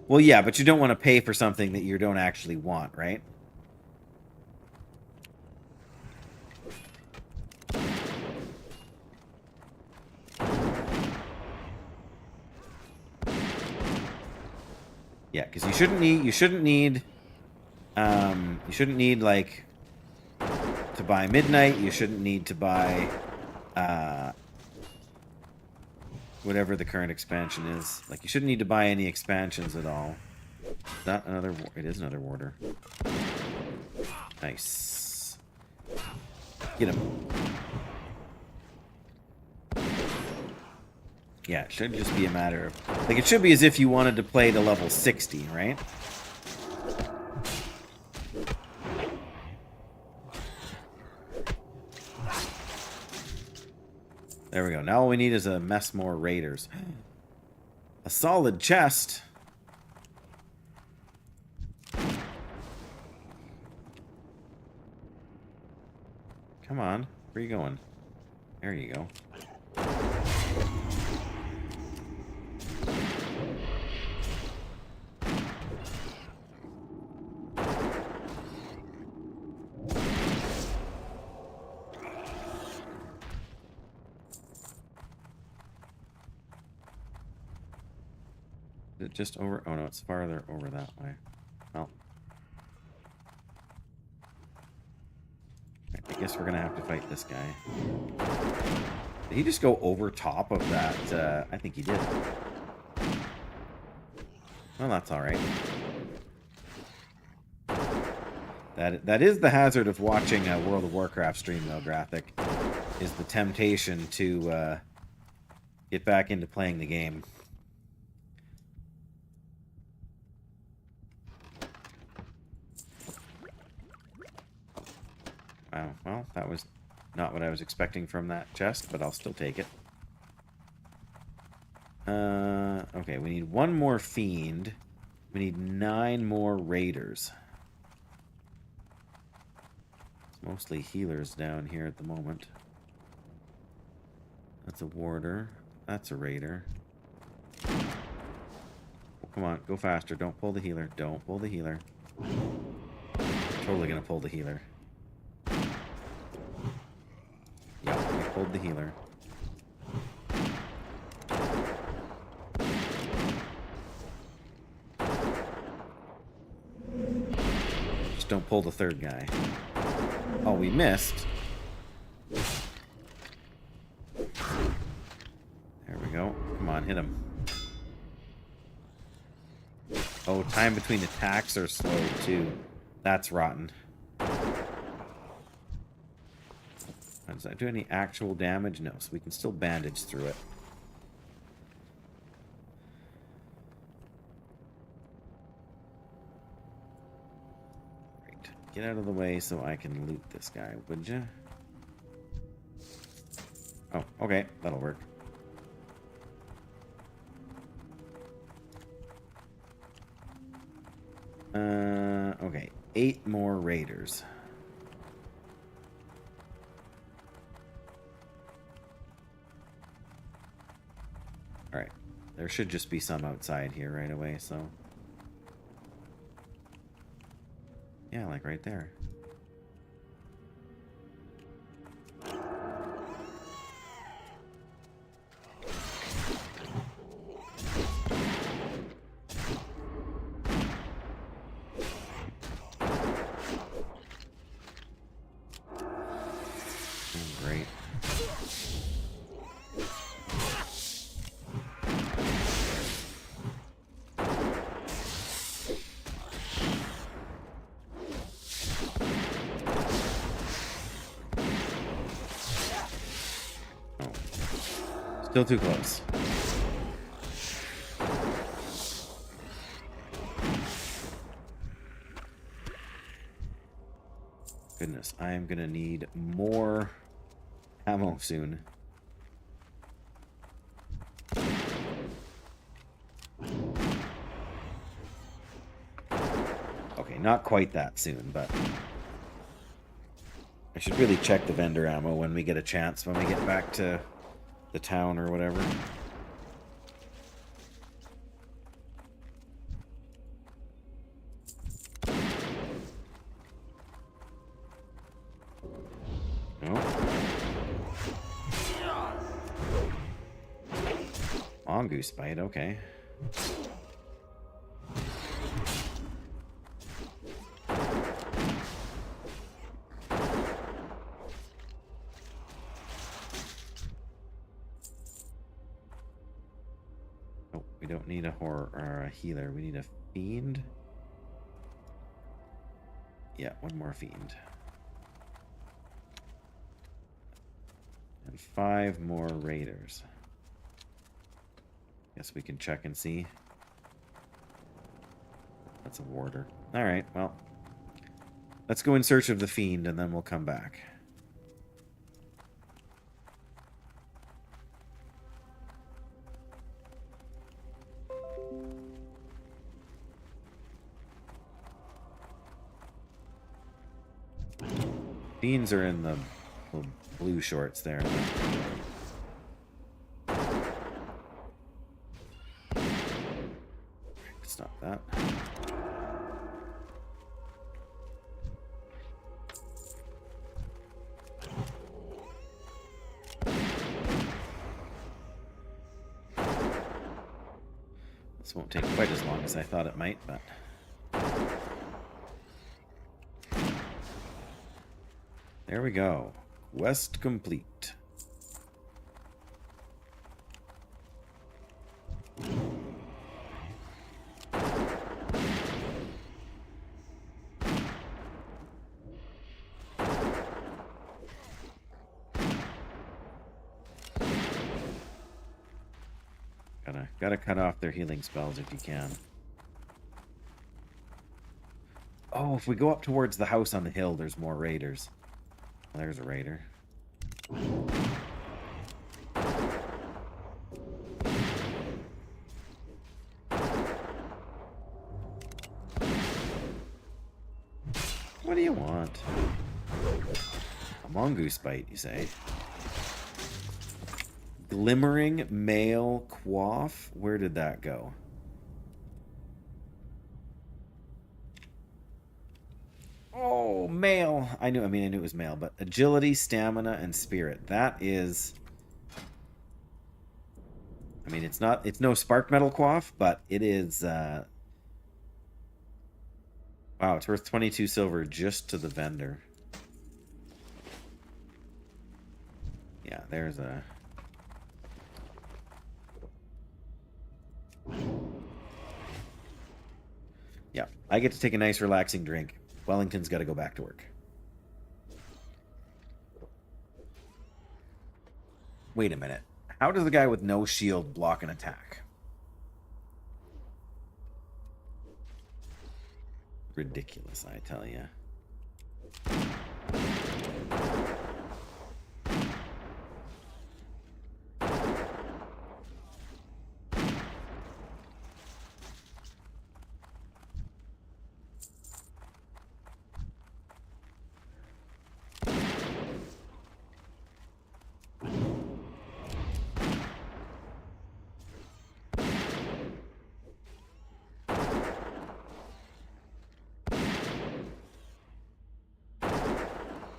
Well, yeah, but you don't want to pay for something that you don't actually want, right? Yeah, because you shouldn't need like to buy midnight. You shouldn't need to buy whatever the current expansion is. Like, you shouldn't need to buy any expansions at all. Is that another... It is another warder. Nice. Get him. Yeah, it should just be a matter of... Like, it should be as if you wanted to play to level 60, right? There we go. Now all we need is a mess more raiders. A solid chest. Come on. Where are you going? There you go. Is it just over? Oh no, it's farther over that way. Well. I guess we're gonna have to fight this guy. Did he just go over top of that? I think he did. Well, that's alright. That is the hazard of watching a World of Warcraft stream, though, Graphic. Is the temptation to get back into playing the game. Wow, well, that was not what I was expecting from that chest, but I'll still take it. Okay, we need one more fiend. We need 9 more raiders. It's mostly healers down here at the moment. That's a warder. That's a raider. Oh, come on, go faster. Don't pull the healer. Don't pull the healer. Totally gonna pull the healer. Yep, we pulled the healer. Just don't pull the third guy. Oh, we missed. There we go. Come on, hit him. Oh, time between attacks are slow, too. That's rotten. Does that do any actual damage? No, so we can still bandage through it. Right. Get out of the way so I can loot this guy, would you? Oh, okay. That'll work. Okay. 8 more raiders. Alright. There should just be some outside here right away, so... Yeah, like right there. Great. Oh. Still too close. Goodness, I am gonna need more ammo soon. Okay, not quite that soon, but I should really check the vendor ammo when we get a chance, when we get back to the town or whatever. No. Mongoose bite, okay. Oh, we don't need a horror or a healer. We need a fiend. Yeah, one more fiend. And 5 more raiders. Guess we can check and see. That's a warder. Alright, well. Let's go in search of the fiend and then we'll come back. Fiends are in the little blue shorts there. Stop that. This won't take quite as long as I thought it might, but... There we go. Quest complete. Gotta cut off their healing spells if you can. Oh, if we go up towards the house on the hill, there's more raiders. There's a raider. What do you want? A mongoose bite, you say? Glimmering male quaff? Where did that go? Oh, male. I knew it was male, but agility, stamina, and spirit. That is... I mean, it's no spark metal quaff, but it is... Wow, it's worth 22 silver just to the vendor. Yeah, there's a... Yeah, I get to take a nice relaxing drink. Wellington's got to go back to work. Wait a minute. How does the guy with no shield block an attack? Ridiculous, I tell you.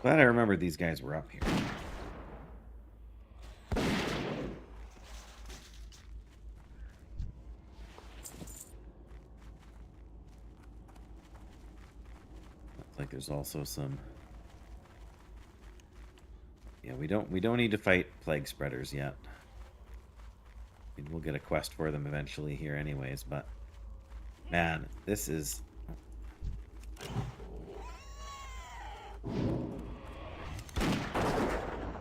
Glad I remembered these guys were up here. Looks like there's also some... Yeah, we don't need to fight plague spreaders yet. I mean, we'll get a quest for them eventually here anyways, but... Man, this is...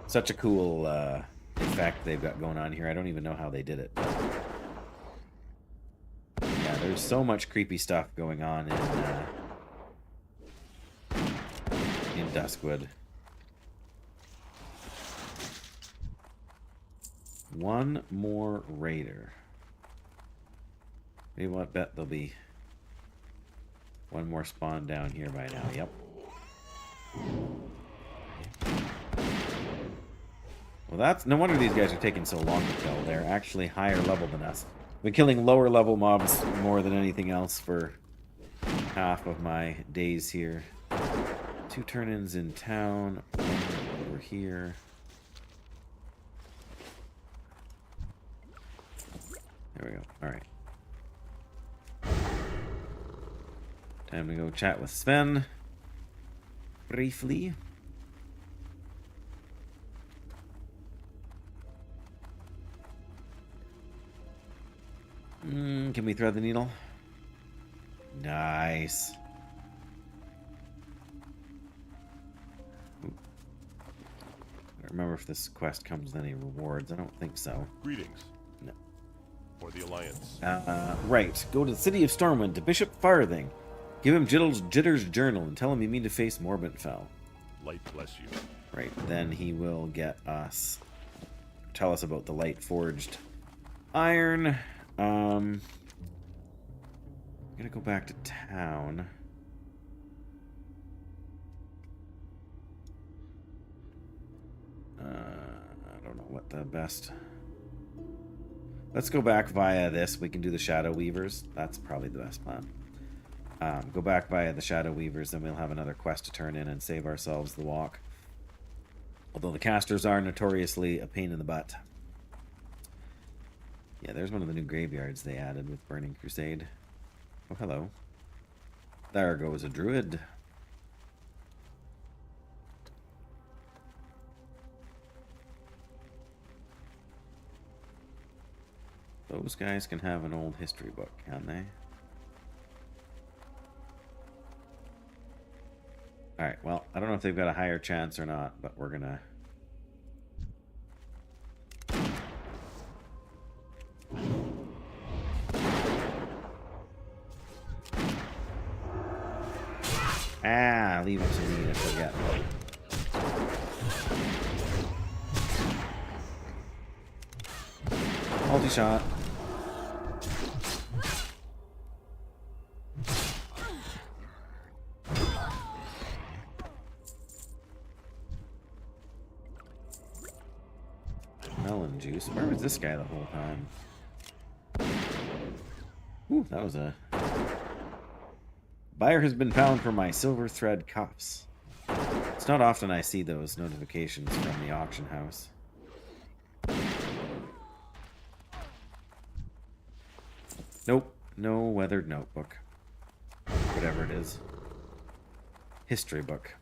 Such a cool effect they've got going on here. I don't even know how they did it. Yeah, there's so much creepy stuff going on in Duskwood. One more raider. Maybe what bet there'll be one more spawn down here by now. Yep. Well, that's no wonder these guys are taking so long to kill. They're actually higher level than us. I've been killing lower level mobs more than anything else for half of my days here. 2 turn-ins in town. 1 over here. There we go. Alright. Time to go chat with Sven. Briefly. Can we thread the needle? Nice. I don't remember if this quest comes with any rewards. I don't think so. Greetings. No. For the Alliance. Right. Go to the city of Stormwind to Bishop Farthing. Give him Jitter's journal and tell him you mean to face Morbentfell. Light bless you. Right. Then he will get us. Tell us about the light forged iron. I'm gonna go back to town. I don't know what the best. Let's go back via this. We can do the Shadow Weavers. That's probably the best plan. Go back via the Shadow Weavers, then we'll have another quest to turn in and save ourselves the walk. Although the casters are notoriously a pain in the butt. Yeah, there's one of the new graveyards they added with Burning Crusade. Oh, hello. There goes a druid. Those guys can have an old history book, can't they? Alright, well, I don't know if they've got a higher chance or not, but we're gonna... Ah, leave it to me to forget. Multi-shot. Melon juice. Where was this guy the whole time? Ooh, that was a... Buyer has been found for my silver thread cuffs. It's not often I see those notifications from the auction house. Nope, no weathered notebook. Whatever it is. History book.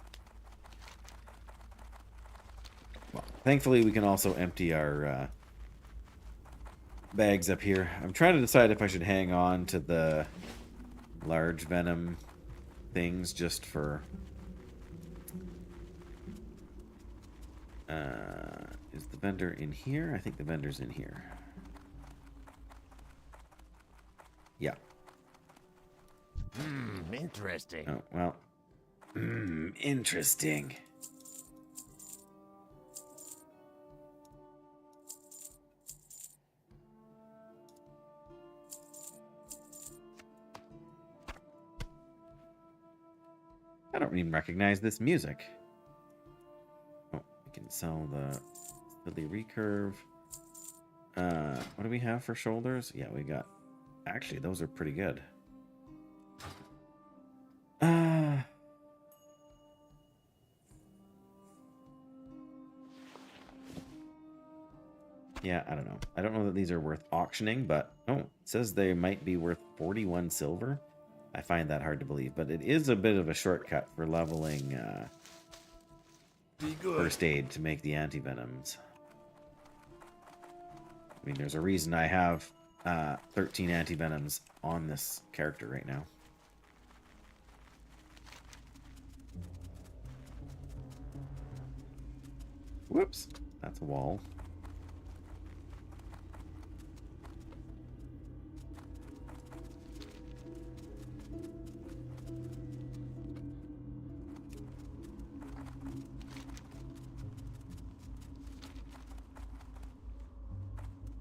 Well, thankfully we can also empty our bags up here. I'm trying to decide if I should hang on to the large venom things just for... is the vendor in here? I think the vendor's in here. Yeah. Interesting. Oh, well. Interesting. I don't even recognize this music. Oh, we can sell the Lily Recurve. What do we have for shoulders? Yeah, we got... Actually, those are pretty good. Yeah, I don't know. I don't know that these are worth auctioning, but... Oh, it says they might be worth 41 silver. I find that hard to believe, but it is a bit of a shortcut for leveling first aid to make the anti-venoms. I mean, there's a reason I have 13 anti-venoms on this character right now. Whoops, that's a wall.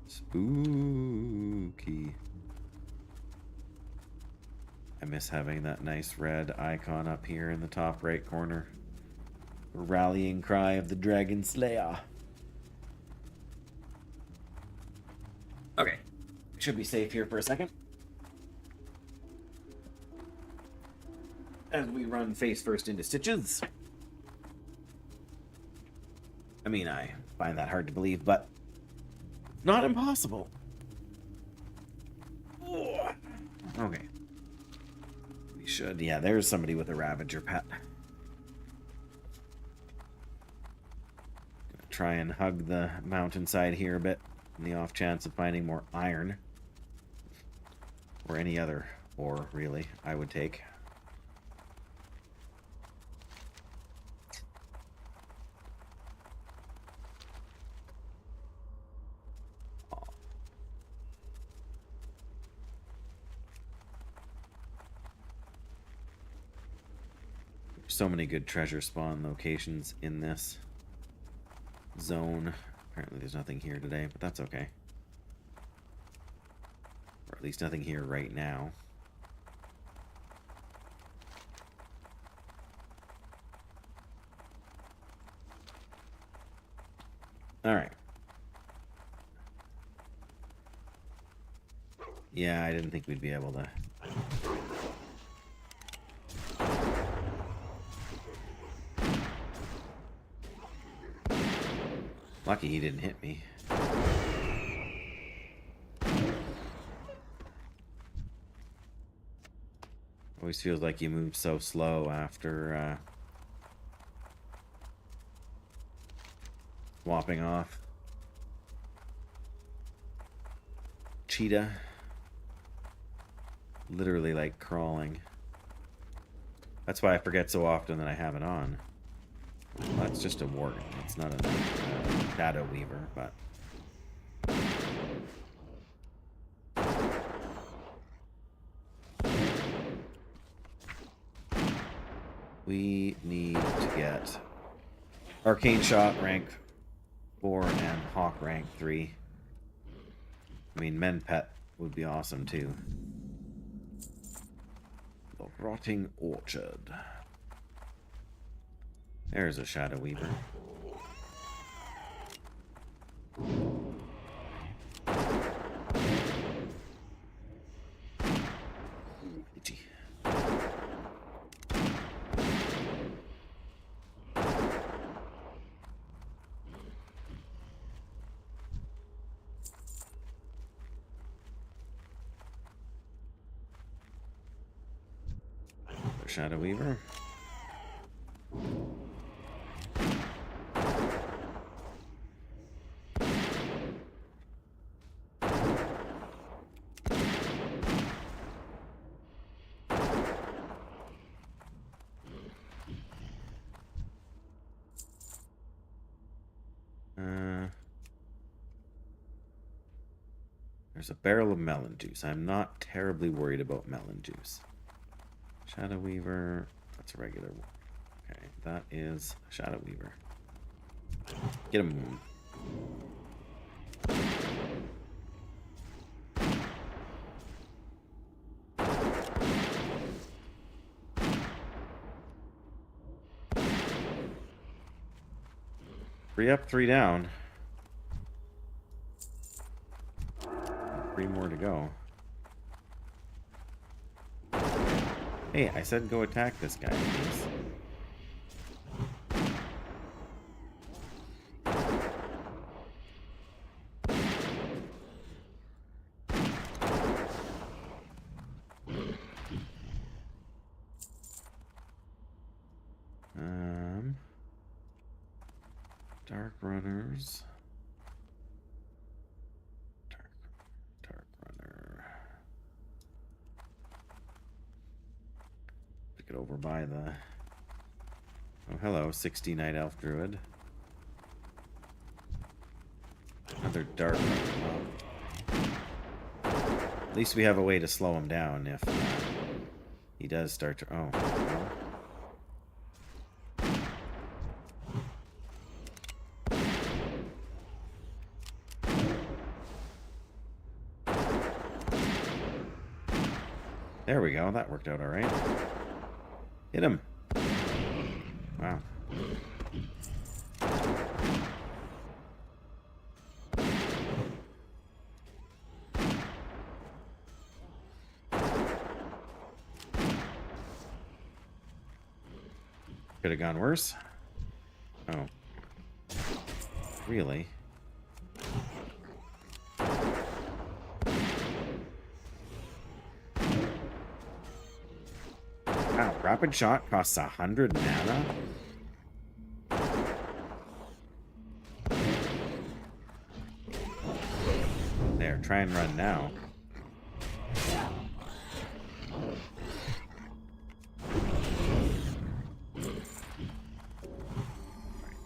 Spooky. I miss having that nice red icon up here in the top right corner. Rallying cry of the Dragon Slayer. Okay. Should be safe here for a second. As we run face first into Stitches. I mean, I find that hard to believe, but not impossible. Okay. We should. Yeah, there's somebody with a Ravager pet. Gonna try and hug the mountainside here a bit, in the off chance of finding more iron. Or any other ore, really, I would take. So many good treasure spawn locations in this zone. Apparently there's nothing here today, but that's okay. Or at least nothing here right now. Alright. Yeah, I didn't think we'd be able to. Lucky he didn't hit me. Always feels like you move so slow after swapping off. Cheetah. Literally like crawling. That's why I forget so often that I have it on. Well, that's just a worgen. It's not a shadow weaver, but we need to get Arcane Shot rank 4 and Hawk rank 3. I mean, Men Pet would be awesome too. The Rotting Orchard. There's a Shadow Weaver. Itchy. Shadow Weaver. There's a barrel of melon juice. I'm not terribly worried about melon juice. Shadow Weaver. That's a regular one. Okay, that is Shadow Weaver. Get him. Three up, three down. 3 more to go. Hey, I said go attack this guy, please. Dark Runners. Dark Runner. Get over by the... Oh, hello, 60 Night Elf Druid. Another Dark Runner. Well, at least we have a way to slow him down if he does start to... Oh, well. There we go. That worked out all right. Hit him. Wow. Could have gone worse. Oh. Really? Wow, rapid shot costs 100 mana? There, try and run now.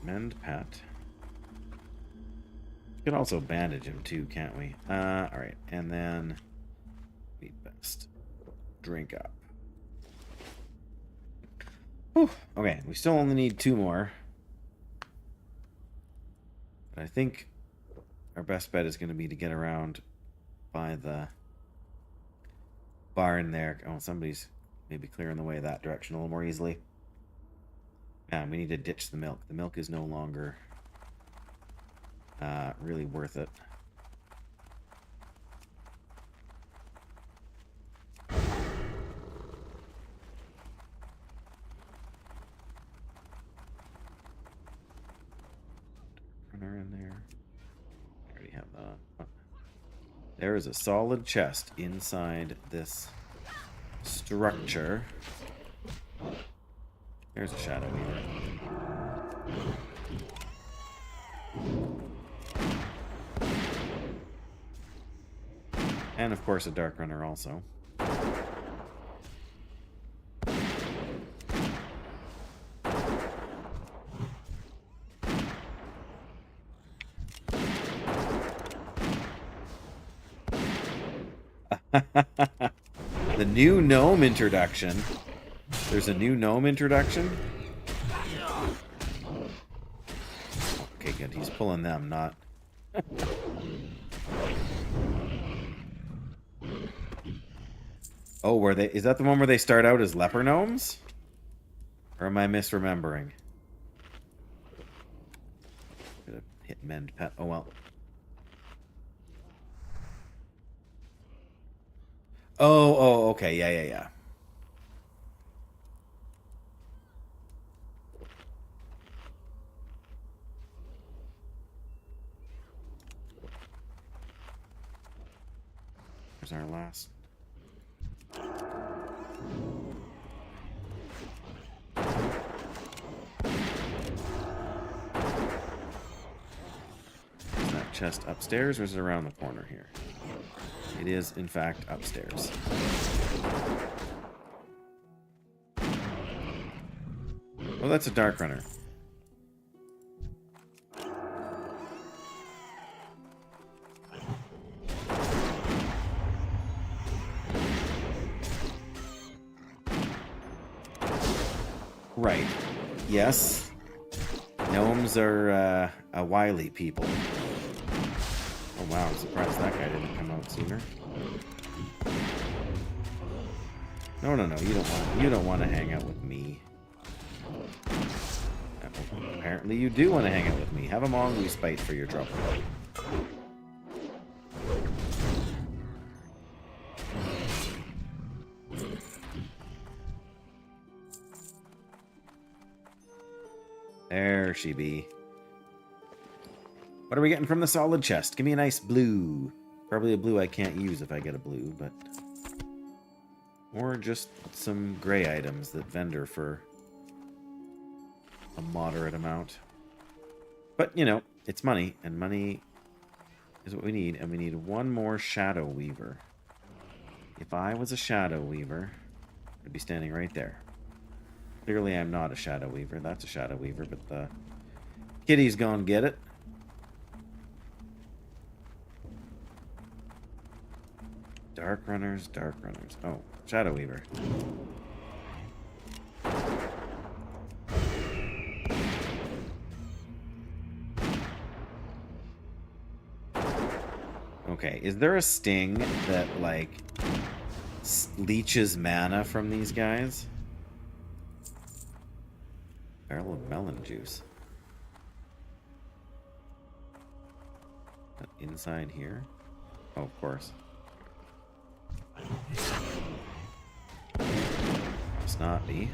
Mend Pet. We can also bandage him too, can't we? Alright, and then Eat Best. Drink up. Whew. Okay, we still only need 2 more. But I think our best bet is going to be to get around by the barn there. Oh, somebody's maybe clearing the way that direction a little more easily. Yeah, we need to ditch the milk. The milk is no longer really worth it. Runner in there. I already have that. There is a solid chest inside this structure. There's a shadow weaver. And of course a dark runner also. The new gnome introduction. There's a new gnome introduction. Okay, good. He's pulling them, not... Oh, were they... Is that the one where they start out as leper gnomes? Or am I misremembering? Gonna hit mend pet. Oh, well. Oh, okay. Yeah. There's our last. Is that chest upstairs or is it around the corner here? It is, in fact, upstairs. Oh, that's a dark runner. Right. Yes. Gnomes are a wily people. Oh wow, I'm surprised that guy didn't come out sooner. No, you don't want to hang out with me. Apparently you do want to hang out with me. Have a mongoose bite for your trouble. There she be. What are we getting from the solid chest? Give me a nice blue. Probably a blue I can't use if I get a blue, but... Or just some gray items that vendor for a moderate amount. But, you know, it's money, and money is what we need, and we need one more Shadow Weaver. If I was a Shadow Weaver, I'd be standing right there. Clearly I'm not a Shadow Weaver. That's a Shadow Weaver, but the kitty's gone get it. Dark runners, dark runners. Oh, Shadow Weaver. Okay, is there a sting that, like, leeches mana from these guys? Barrel of melon juice. Inside here? Oh, of course. Must not be.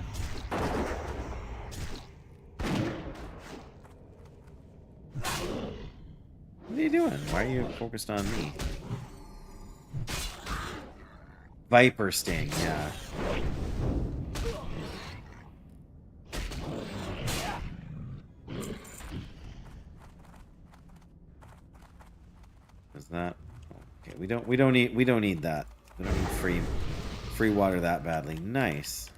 What are you doing? Why are you focused on me? Viper sting, yeah. Is that okay? We don't need that. We don't need free water that badly. Nice.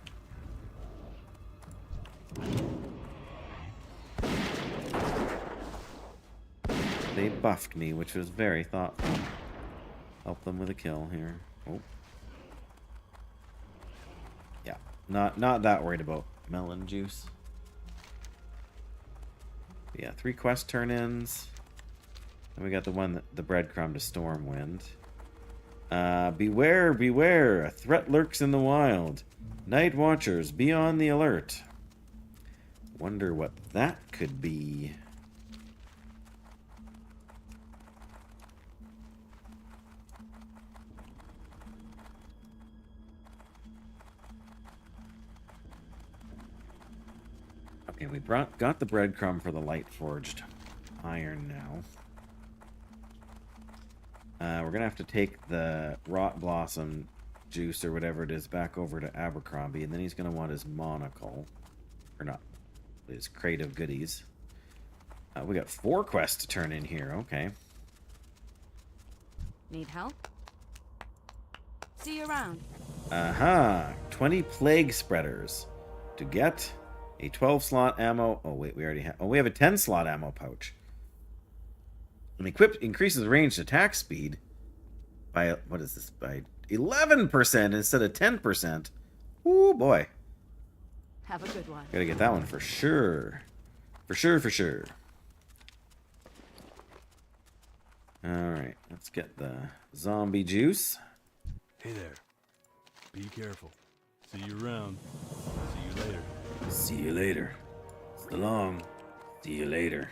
They buffed me, which was very thoughtful. Help them with a kill here. Oh. Yeah, not that worried about melon juice. Yeah, 3 quest turn-ins. And we got the one, the breadcrumb to Stormwind. Beware, beware, a threat lurks in the wild. Night Watchers, be on the alert. Wonder what that could be. Okay, we got the breadcrumb for the light forged iron now. We're gonna have to take the rot blossom juice or whatever it is back over to Abercrombie, and then he's gonna want his monocle, or not, his crate of goodies. We got 4 quests to turn in here. Okay. Need help? See you around. 20 plague spreaders to get a 12-slot ammo. Oh wait, we already have. Oh, we have a 10-slot ammo pouch. And equipped increases range attack speed by, what is this, by 11% instead of 10%. Ooh boy. Have a good one. Gotta get that one for sure. For sure, for sure. Alright, let's get the zombie juice. Hey there. Be careful. See you around. See you later. See you later. So long. See you later.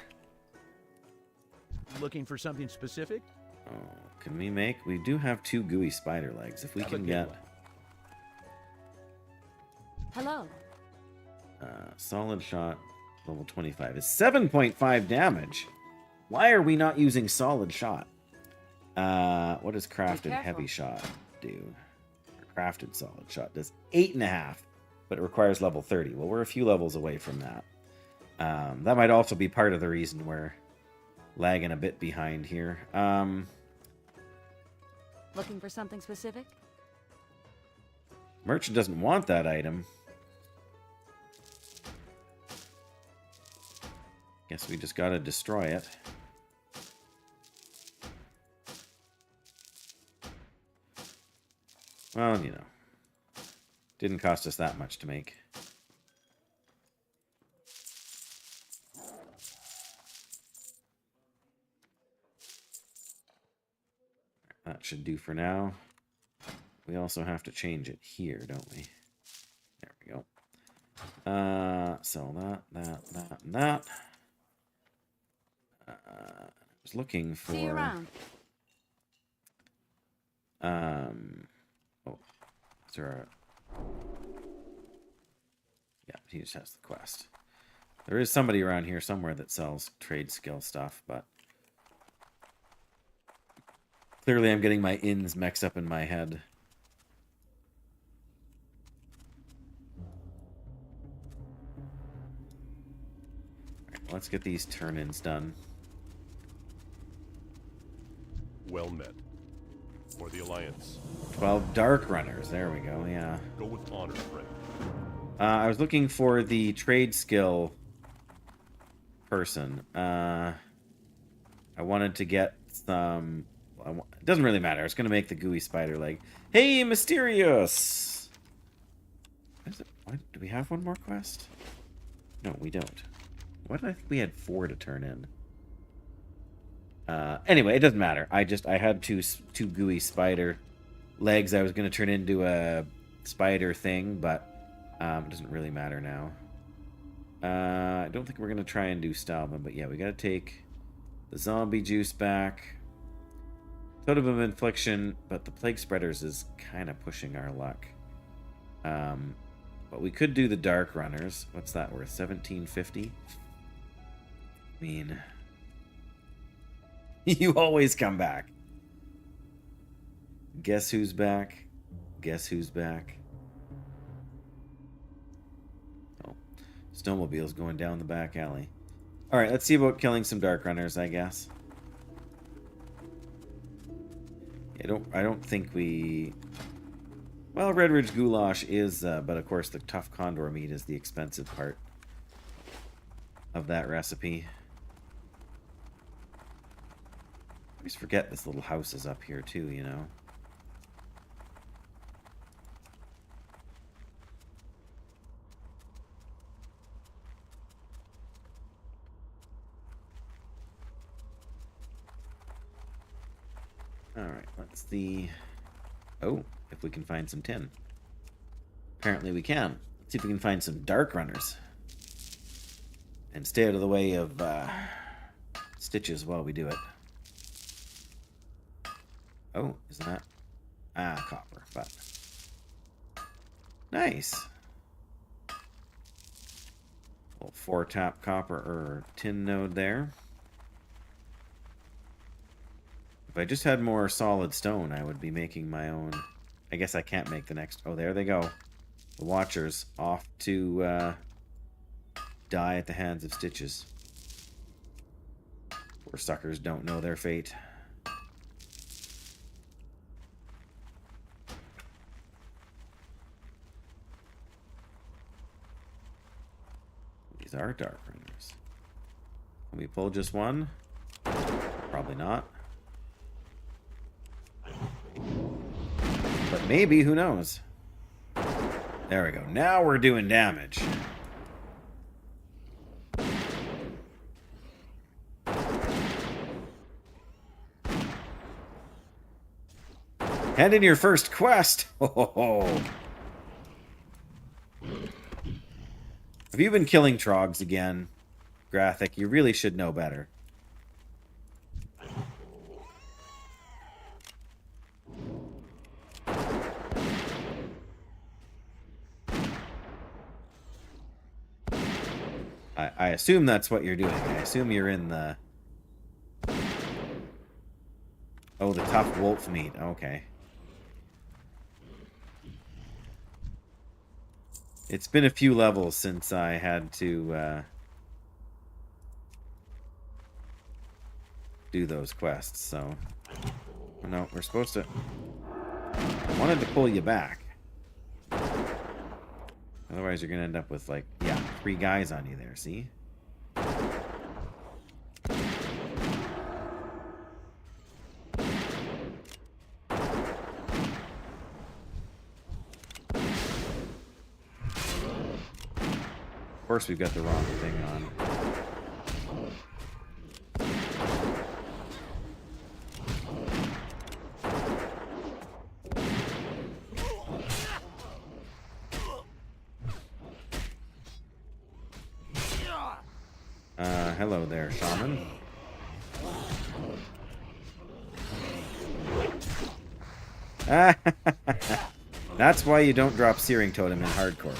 Looking for something specific? Oh, can we make... We do have 2 gooey spider legs. If we Have a can good get... one. Hello. Solid shot, level 25. Is 7.5 damage. Why are we not using solid shot? What does crafted careful. heavy shot do? Crafted solid shot does 8.5, but it requires level 30. Well, we're a few levels away from that. That might also be part of the reason we're lagging a bit behind here. Looking for something specific? Merchant doesn't want that item. Guess we just gotta destroy it. Well, you know. Didn't cost us that much to make. That should do for now. We also have to change it here, don't we? There we go. Sell that, and that. I was looking for... See you around. Oh, is there a... Yeah, he just has the quest. There is somebody around here somewhere that sells trade skill stuff, but... Clearly I'm getting my ins mixed up in my head. Alright, let's get these turn-ins done. Well met. For the Alliance. 12 Dark Runners. There we go, yeah. Go with honor, friend. I was looking for the trade skill person. I wanted to get some... It doesn't really matter. It's going to make the gooey spider leg. Hey, Mysterious! What is it? What? Do we have one more quest? No, we don't. Why did I think we had 4 to turn in? Anyway, it doesn't matter. I had two gooey spider legs I was going to turn into a spider thing, but it doesn't really matter now. I don't think we're going to try and do Stalman, but yeah, we got to take the zombie juice back. Totem of Infliction, but the Plague Spreaders is kind of pushing our luck. But we could do the Dark Runners. What's that worth? 1750? I mean... You always come back. Guess who's back? Guess who's back? Oh. Snowmobile's going down the back alley. Alright, let's see about killing some Dark Runners, I guess. I don't think we... Well, Red Ridge Goulash is, but of course the tough condor meat is the expensive part of that recipe. I always forget this little house is up here too, you know. Alright, let's see. Oh, if we can find some tin. Apparently we can. Let's see if we can find some dark runners. And stay out of the way of stitches while we do it. Oh, is that? Ah, copper, but... Nice! Little 4-tap copper or tin node there. If I just had more solid stone, I would be making my own... I guess I can't make the next... Oh, there they go. The Watchers off to die at the hands of Stitches. Poor suckers don't know their fate. These are dark runners. Can we pull just one? Probably not. But maybe, who knows? There we go. Now we're doing damage. Hand in your first quest. Oh. Have you been killing trogs again, Graphic? You really should know better. I assume that's what you're doing. I assume you're in the... Oh, the tough wolf meat. Okay. It's been a few levels since I had to do those quests, so... Oh, no, we're supposed to... I wanted to pull you back. Otherwise you're going to end up with, like, yeah, 3 guys on you there, see? Of course we've got the wrong thing on. Hello there, Shaman. That's why you don't drop Searing Totem in hardcore.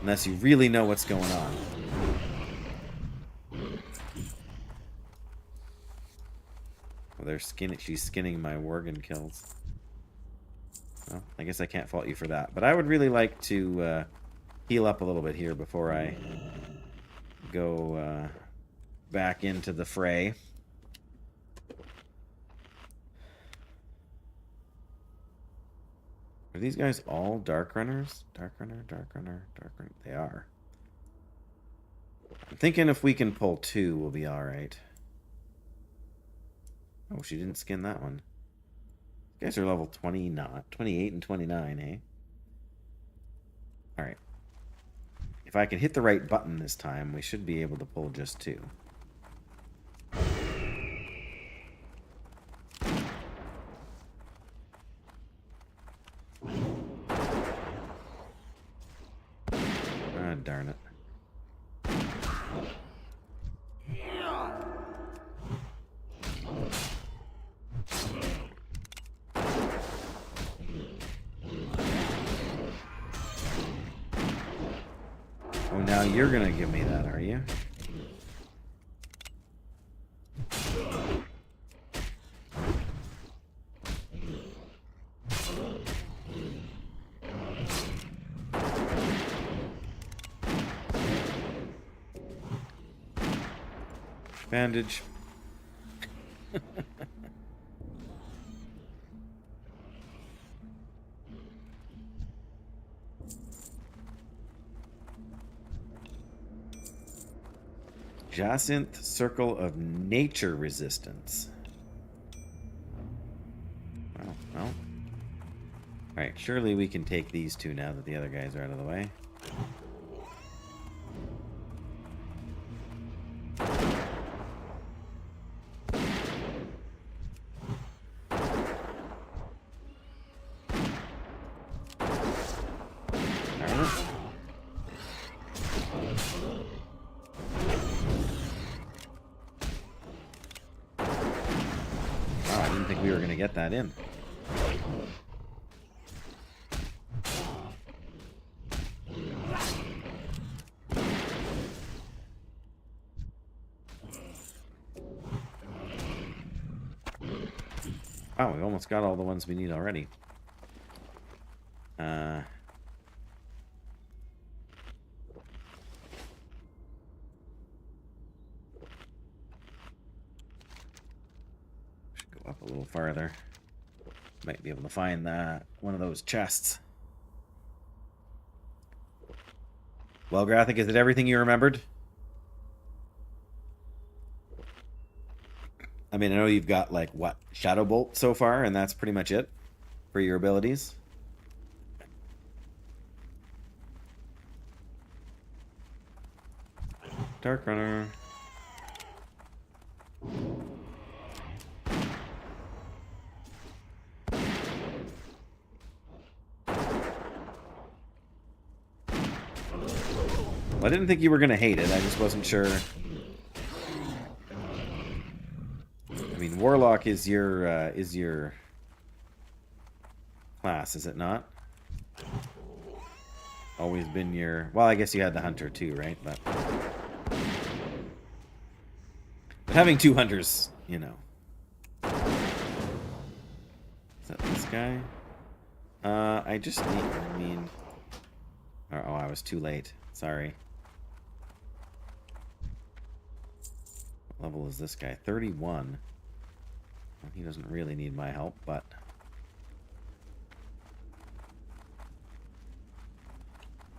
Unless you really know what's going on. Well, she's skinning my Worgen kills. Well, I guess I can't fault you for that. But I would really like to heal up a little bit here before I go back into the fray. Are these guys all Dark Runners? Dark Runner, Dark Runner, Dark Runner. They are. I'm thinking if we can pull 2, we'll be alright. Oh, she didn't skin that one. You guys are level 28 and 29, eh? Alright. If I can hit the right button this time, we should be able to pull just 2. Ah, darn it. Oh, now you're gonna give me that, are you? Bandage. Jacinth Circle of Nature Resistance. Well. Alright, surely we can take these 2 now that the other guys are out of the way. were going to get that in. Wow, we almost got all the ones we need already. Should go up a little farther. Might be able to find one of those chests. Well, Graphic, is it everything you remembered? I mean, I know you've got, like, what, Shadow Bolt so far, and that's pretty much it for your abilities? Dark Runner. Well, I didn't think you were going to hate it. I just wasn't sure. I mean, Warlock is your class, is it not? Always been your... Well, I guess you had the Hunter too, right? But having two Hunters, you know. Is that this guy? I just need... I mean... Oh, I was too late. Sorry. What level is this guy? 31. Well, he doesn't really need my help, but...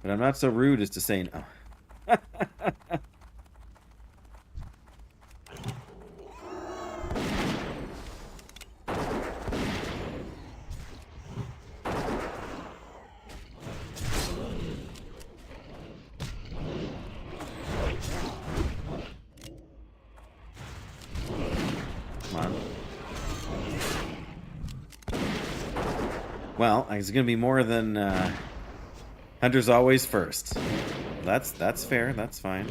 But I'm not so rude as to say no. Well, it's going to be more than Hunter's always first. That's fair. That's fine.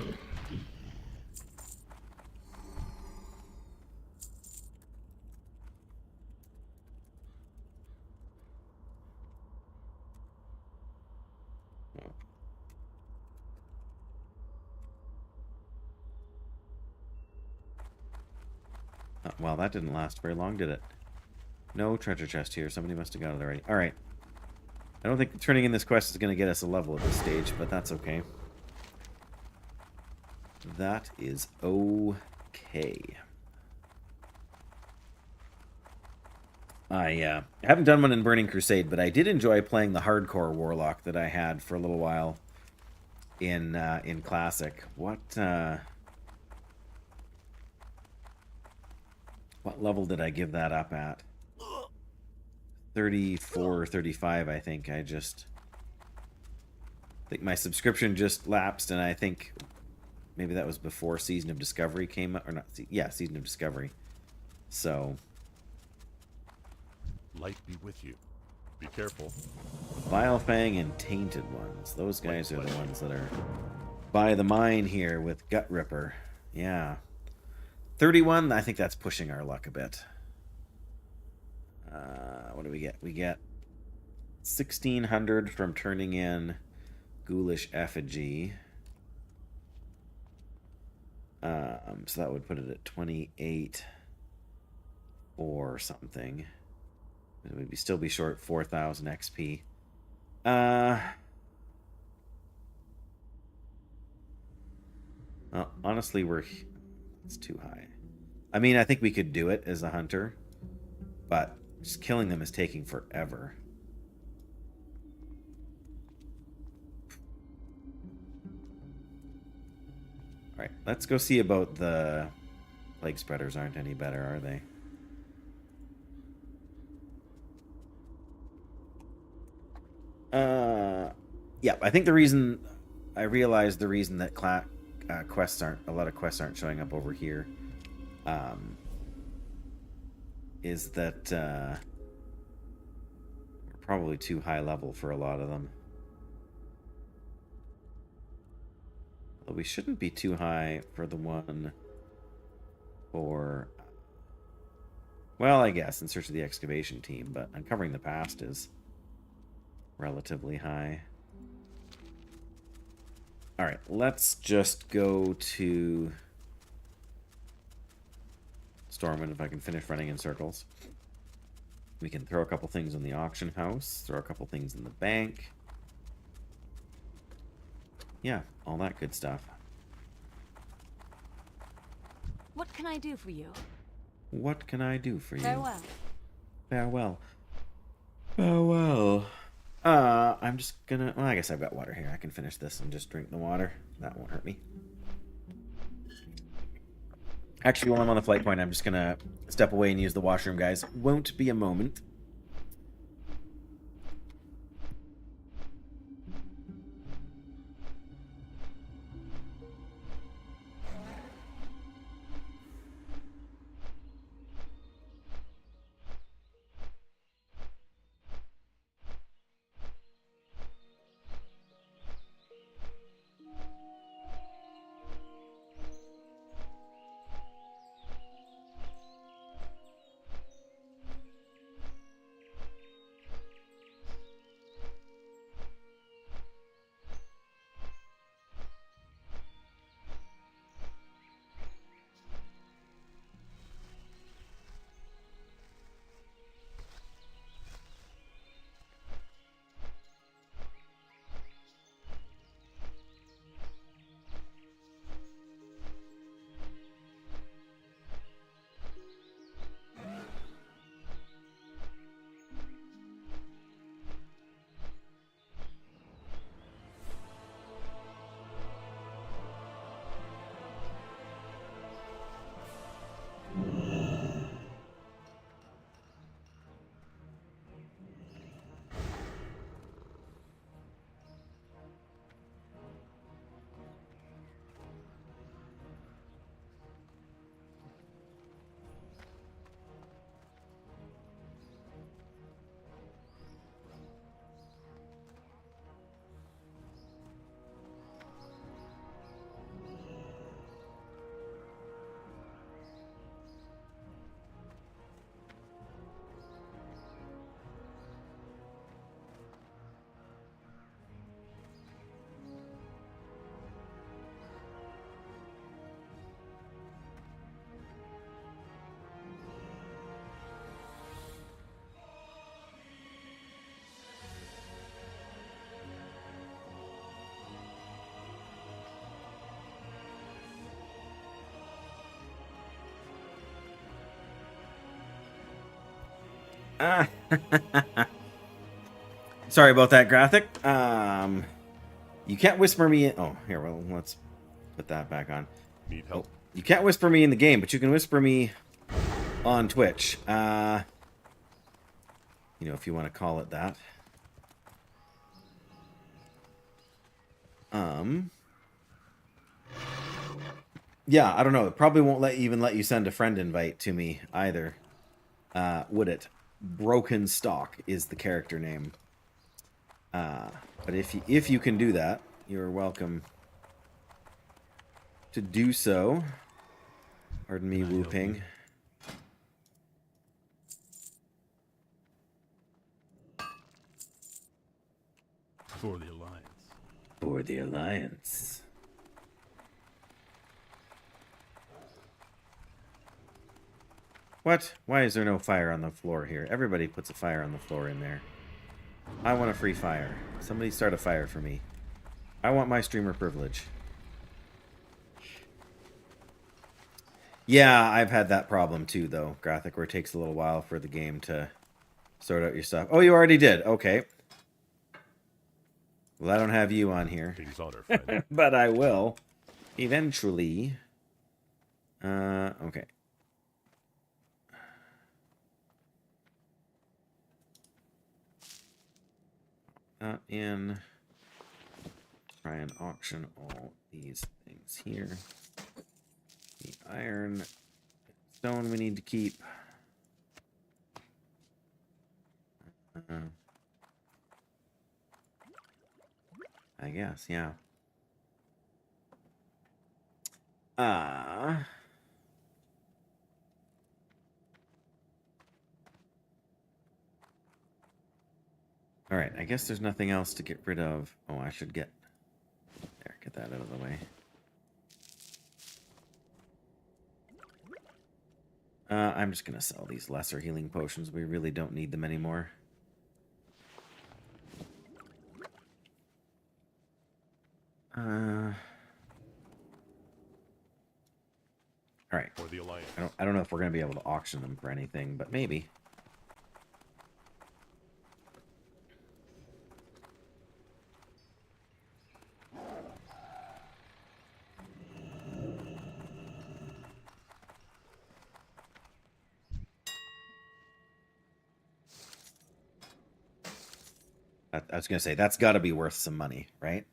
Well, that didn't last very long, did it? No treasure chest here. Somebody must have got it already. Alright. I don't think turning in this quest is going to get us a level at this stage, but that's okay. That is okay. I haven't done one in Burning Crusade, but I did enjoy playing the hardcore Warlock that I had for a little while in Classic. What level did I give that up at? 34 or 35, I think. I think my subscription just lapsed, and I think maybe that was before Season of Discovery came up, or not. Yeah, Season of Discovery. So, Light be with you. Be careful. Vilefang and Tainted Ones. Those guys are the ones that are by the mine here with Gut Ripper. Yeah. 31, I think that's pushing our luck a bit. What do we get? We get 1,600 from turning in Ghoulish Effigy. So that would put it at 28 or something. We'd still be short 4,000 XP. Well, honestly, it's too high. I mean, I think we could do it as a hunter, but just killing them is taking forever. Alright, let's go see about the plague spreaders. Aren't any better, are they? Yeah, I think I realized the reason that a lot of quests aren't showing up over here, is that we're probably too high level for a lot of them. Well, we shouldn't be too high for the one for Well, I guess, in search of the excavation team, but uncovering the past is relatively high. Alright, let's just go to Stormwind if I can finish running in circles. We can throw a couple things in the auction house, throw a couple things in the bank. Yeah, all that good stuff. What can I do for you? What can I do for you? Farewell. Farewell. Farewell. I'm just gonna... Well, I guess I've got water here. I can finish this and just drink the water. That won't hurt me. Actually, while I'm on the flight point, I'm just gonna step away and use the washroom, guys. Won't be a moment. Ah. Sorry about that graphic. You can't whisper me in... Oh, here, well, let's put that back on. Need help? You can't whisper me in the game, but you can whisper me on Twitch. You know, if you want to call it that. Yeah, I don't know. It probably won't even let you send a friend invite to me either. Would it? Broken Stock is the character name. But if you can do that, you're welcome to do so. Pardon me, whooping. For the Alliance. For the Alliance. What? Why is there no fire on the floor here? Everybody puts a fire on the floor in there. I want a free fire. Somebody start a fire for me. I want my streamer privilege. Yeah, I've had that problem too, though, Graphic, where it takes a little while for the game to sort out your stuff. Oh, you already did. Okay. Well, I don't have you on here. Things on our friend. But I will. Eventually. Okay. That in. Try and auction all these things here. The iron. Stone we need to keep. I guess, yeah. Alright, I guess there's nothing else to get rid of. Oh, I should get that out of the way. I'm just gonna sell these lesser healing potions. We really don't need them anymore. Alright. For the Alliance. I don't know if we're gonna be able to auction them for anything, but maybe. I was gonna say that's got to be worth some money, right?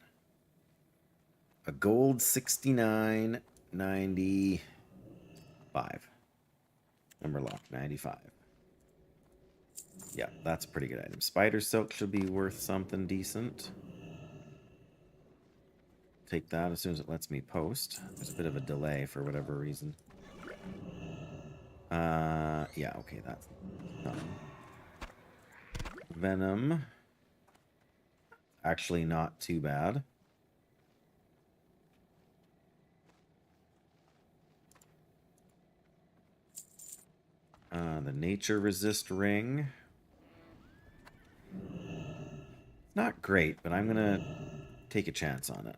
A gold 69.95. Number lock 95. Yeah, that's a pretty good item. Spider silk should be worth something decent. Take that as soon as it lets me post. There's a bit of a delay for whatever reason. Yeah, okay, that's done. Venom. Actually not too bad. The nature resist ring. Not great, but I'm gonna take a chance on it.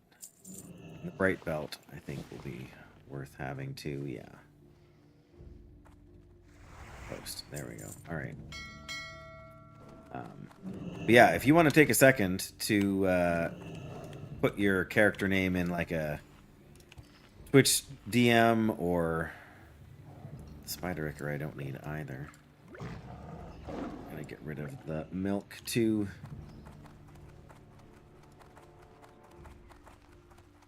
The bright belt, I think, will be worth having too. Yeah. Post. There we go. All right. But yeah, if you want to take a second to put your character name in like a Twitch DM or Spider Ichor, I don't need either. Gonna get rid of the milk too.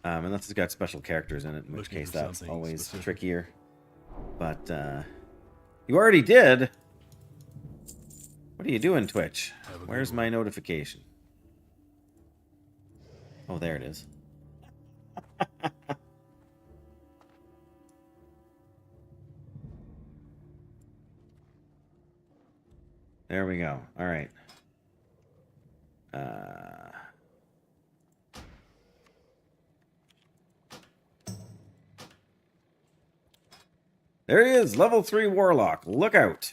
Unless it's got special characters in it, in which Looking case for that's something always specific. trickier. But you already did. What are you doing, Twitch? Have a good Where's one. my notification? Oh, there it is. There we go. All right. There he is, level 3 Warlock. Look out.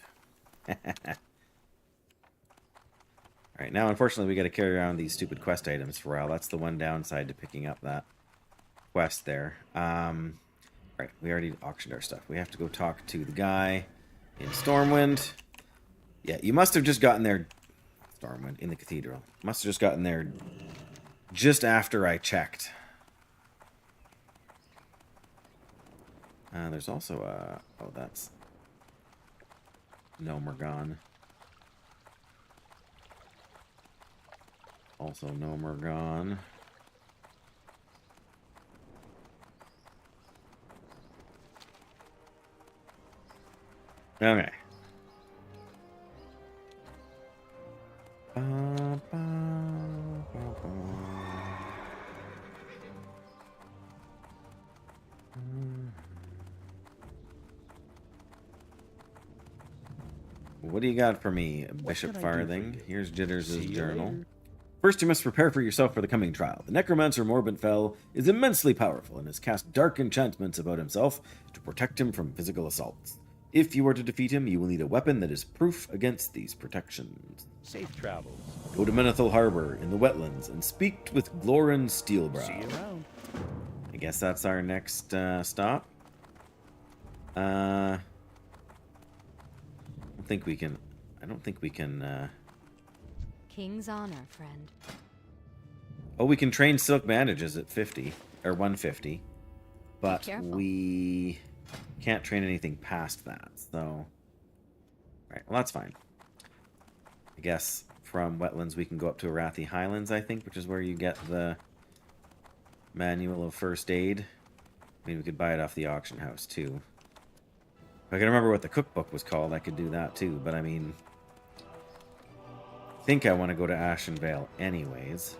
Alright, now unfortunately we got to carry around these stupid quest items for a while. That's the one downside to picking up that quest there. Right, we already auctioned our stuff. We have to go talk to the guy in Stormwind. Yeah, you must have just gotten there... Stormwind, in the Cathedral. Must have just gotten there just after I checked. There's also a... Oh, that's... No Morgan. Also no Morgan. Okay. What do you got for me, Bishop can I do for Farthing? you? Here's Jitters' See you journal. later. First, you must prepare for yourself for the coming trial. The necromancer Morbidfell is immensely powerful and has cast dark enchantments about himself to protect him from physical assaults. If you are to defeat him, you will need a weapon that is proof against these protections. Safe travels. Go to Menethil Harbor in the wetlands and speak with Glorin Steelbrow. See you around. I guess that's our next stop. I don't think we can. King's honor, friend. Oh, we can train silk bandages at 50 or 150, but careful. we can't train anything past that. So, right, well that's fine. I guess from wetlands we can go up to Arathi Highlands, I think, which is where you get the manual of first aid. I mean, we could buy it off the auction house too. If I can remember what the cookbook was called, I could do that too. But I mean, I think I want to go to Ashenvale anyways.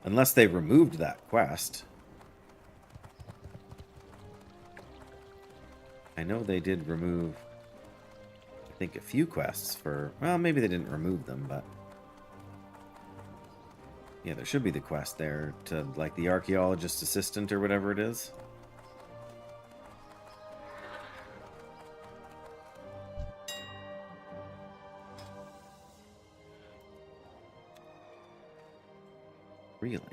Unless they removed that quest. I know they did remove the think a few quests for... Well, maybe they didn't remove them, but... Yeah, there should be the quest there to, like, the archaeologist assistant or whatever it is. Really?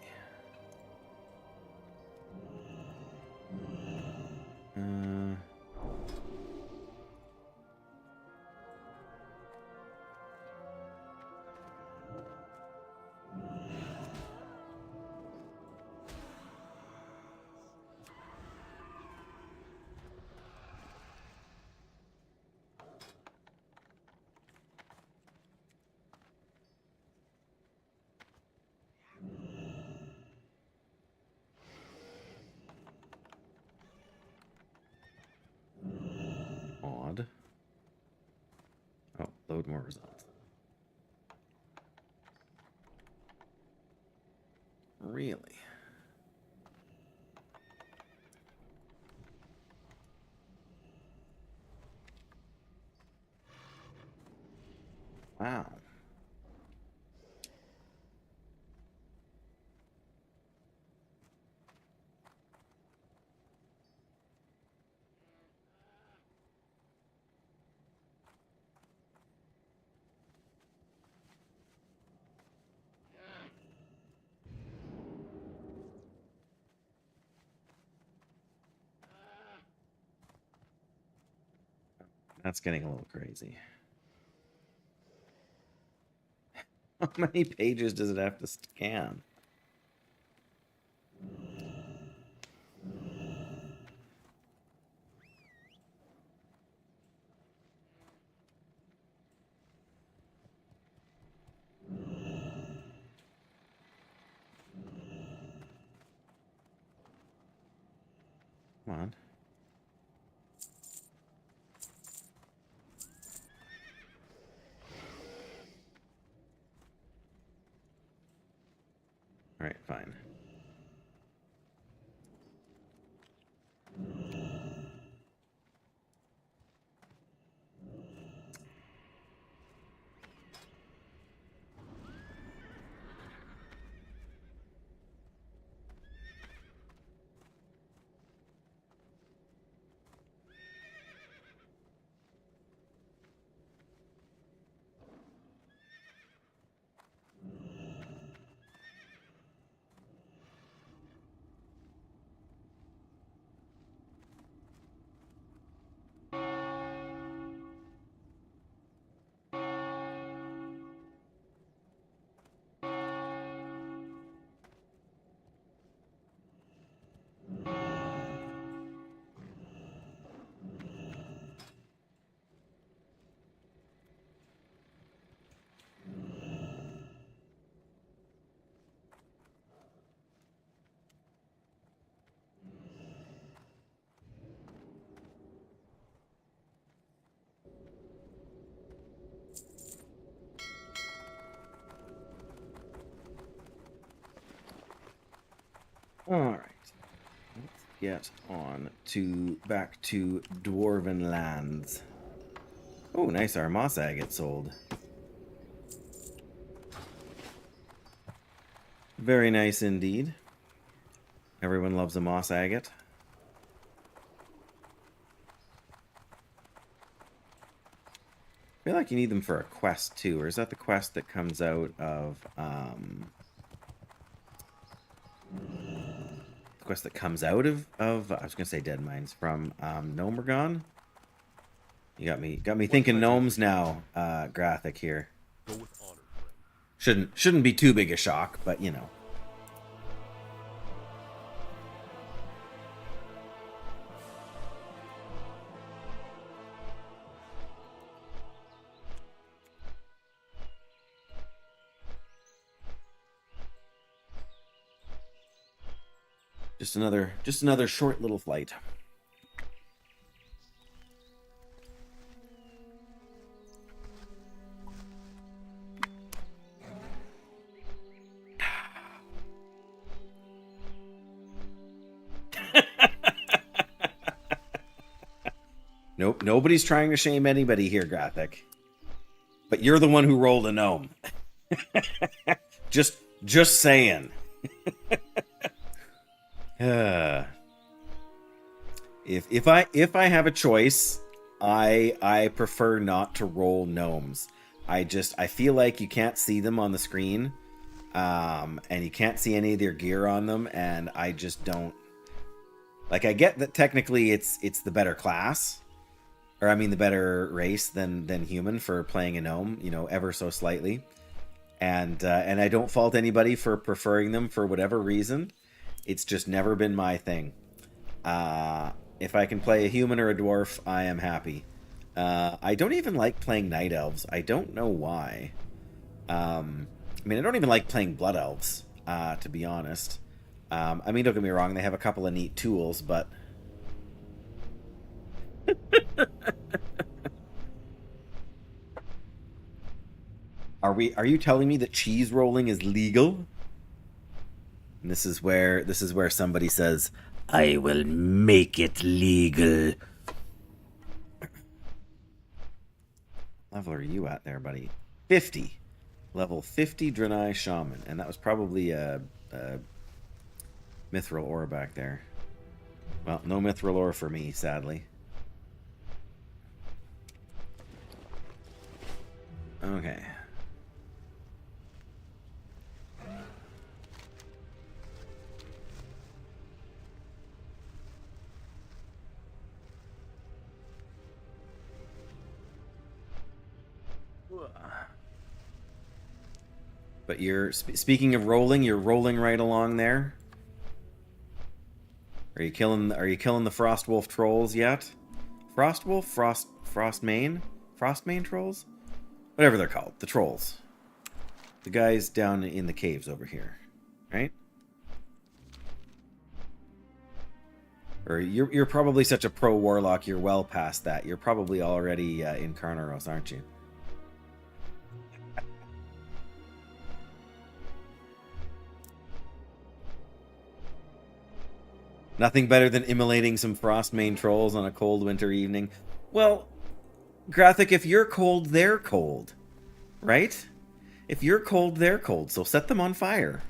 Odd. Oh, load more results. Really? Wow. That's getting a little crazy. How many pages does it have to scan? Come on. All right, fine. All right. Let's get on to back to Dwarven lands. Oh, nice. Our moss agate sold. Very nice indeed. Everyone loves a moss agate. I feel like you need them for a quest too, or is that the quest that comes out of the quest that comes out of I was gonna say Dead Mines from Gnomergon? You got me thinking gnomes now, Graphic here. Go with honor, friend. Shouldn't be too big a shock, but you know. Just another short little flight. Nope, nobody's trying to shame anybody here, Graphic. But you're the one who rolled a gnome. just saying. If I have a choice, I prefer not to roll gnomes. I feel like you can't see them on the screen, and you can't see any of their gear on them, and I just don't like. I get that technically it's the better class, or I mean the better race than human for playing a gnome, you know, ever so slightly, and I don't fault anybody for preferring them for whatever reason. It's just never been my thing. If I can play a human or a dwarf, I am happy. I don't even like playing night elves. I don't know why. I mean, I don't even like playing blood elves, to be honest. I mean, don't get me wrong, they have a couple of neat tools, but... Are you telling me that cheese rolling is legal? And this is where somebody says, I will make it legal. Level are you at there, buddy? 50. Level 50 Draenei Shaman. And that was probably a Mithril ore back there. Well, no Mithril ore for me, sadly. Okay. But you're speaking of rolling, you're rolling right along there. Are you killing the Frostwolf trolls yet? Frostwolf, Frostmane trolls, whatever they're called, the trolls, the guys down in the caves over here, right? Or you're probably such a pro warlock, you're well past that. You're probably already in Carnaros, aren't you? Nothing better than immolating some Frostmane trolls on a cold winter evening. Well, Graphic, if you're cold, they're cold. Right? If you're cold, they're cold. So set them on fire.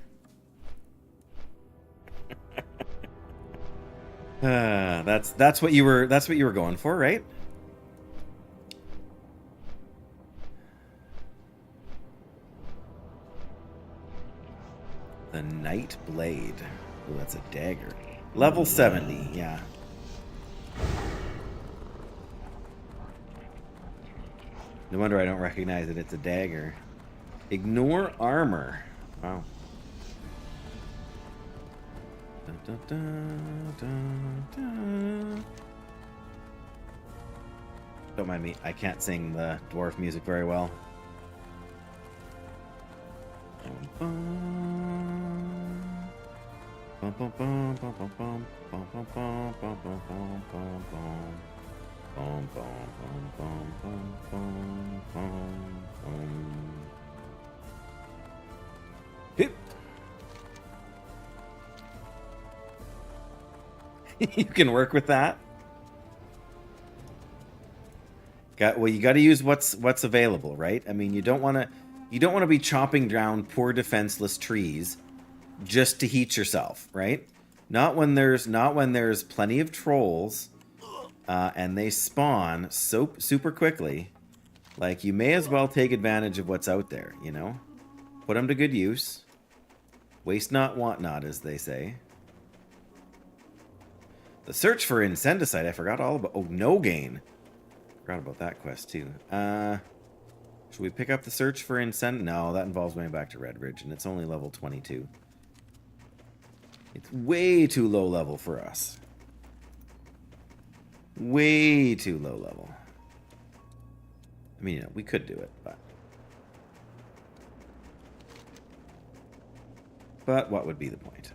That's what you were going for, right? The Night Blade. Oh, that's a dagger. Level 70, yeah. No wonder I don't recognize it. It's a dagger. Ignore armor. Wow. Dun, dun, dun, dun, dun. Don't mind me. I can't sing the dwarf music very well. You can work with that. Well, you got to use what's available, right? I mean, you don't want to be chopping down poor defenseless trees just to heat yourself, right? Not when there's plenty of trolls, and they spawn so super quickly. Like, you may as well take advantage of what's out there, you know? Put them to good use. Waste not, want not, as they say. The search for Incendicite, I forgot all about. Oh, no gain. Forgot about that quest, too. Should we pick up the search for Incend? No, that involves going back to Redridge, and it's only level 22. It's way too low level for us. Way too low level. I mean, you know, we could do it, but what would be the point?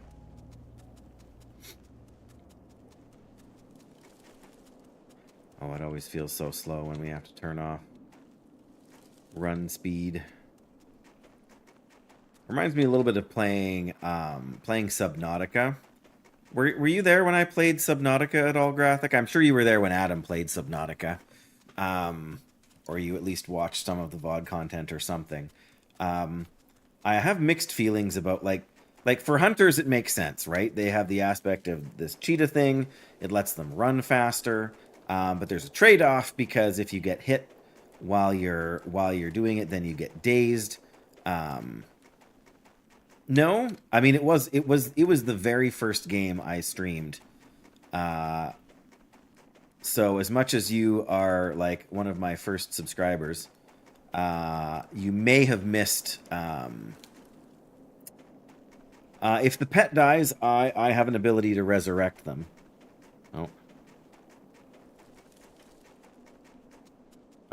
Oh, it always feels so slow when we have to turn off run speed. Reminds me a little bit of playing Subnautica, Were you there when I played Subnautica at all, Graphic? I'm sure you were there when Adam played Subnautica. Or you at least watched some of the VOD content or something. I have mixed feelings about, like for hunters, it makes sense, right? They have the aspect of this cheetah thing. It lets them run faster. But there's a trade-off because if you get hit while you're doing it, then you get dazed. No, I mean it was the very first game I streamed. So as much as you are like one of my first subscribers, you may have missed. If the pet dies, I have an ability to resurrect them. Oh.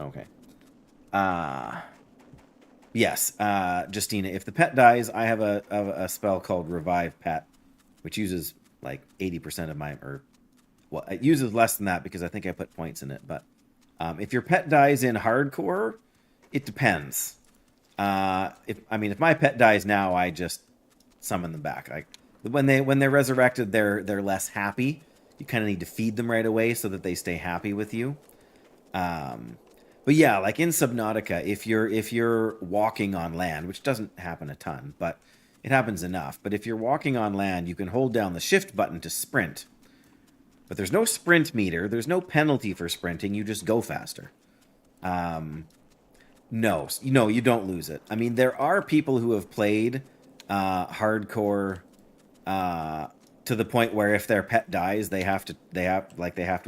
Okay. Yes, Justina, if the pet dies, I have a spell called Revive Pet, which uses like 80% of my, or well, it uses less than that because I think I put points in it. But if your pet dies in hardcore, it depends. If my pet dies now, I just summon them back. When they're resurrected, they're less happy. You kind of need to feed them right away so that they stay happy with you. But yeah, like in Subnautica, if you're walking on land, which doesn't happen a ton, but it happens enough. But if you're walking on land, you can hold down the shift button to sprint. But there's no sprint meter. There's no penalty for sprinting. You just go faster. No, you don't lose it. I mean, there are people who have played hardcore to the point where if their pet dies, they have to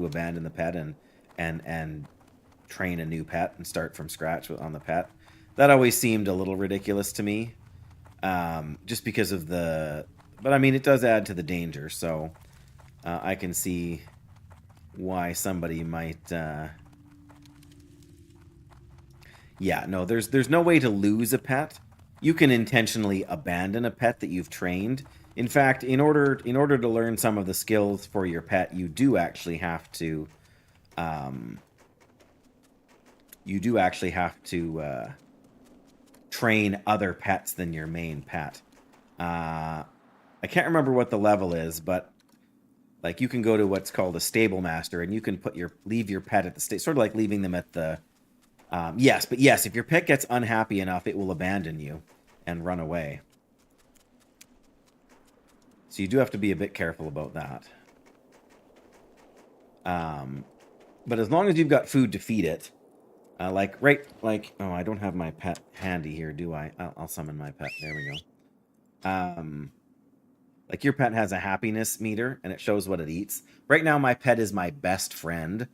abandon the pet and train a new pet and start from scratch on the pet. That always seemed a little ridiculous to me, just because of but I mean, it does add to the danger, so I can see why somebody might. Yeah, no, there's no way to lose a pet. You can intentionally abandon a pet that you've trained. In fact, in order to learn some of the skills for your pet, you do actually have to. Train other pets than your main pet. I can't remember what the level is, but like you can go to what's called a stable master, and you can leave your pet at the sort of like leaving them at the. Yes, if your pet gets unhappy enough, it will abandon you and run away. So you do have to be a bit careful about that. But as long as you've got food to feed it. Oh, I don't have my pet handy here, do I? I'll summon my pet. There we go. Like your pet has a happiness meter, and it shows what it eats. Right now, my pet is my best friend,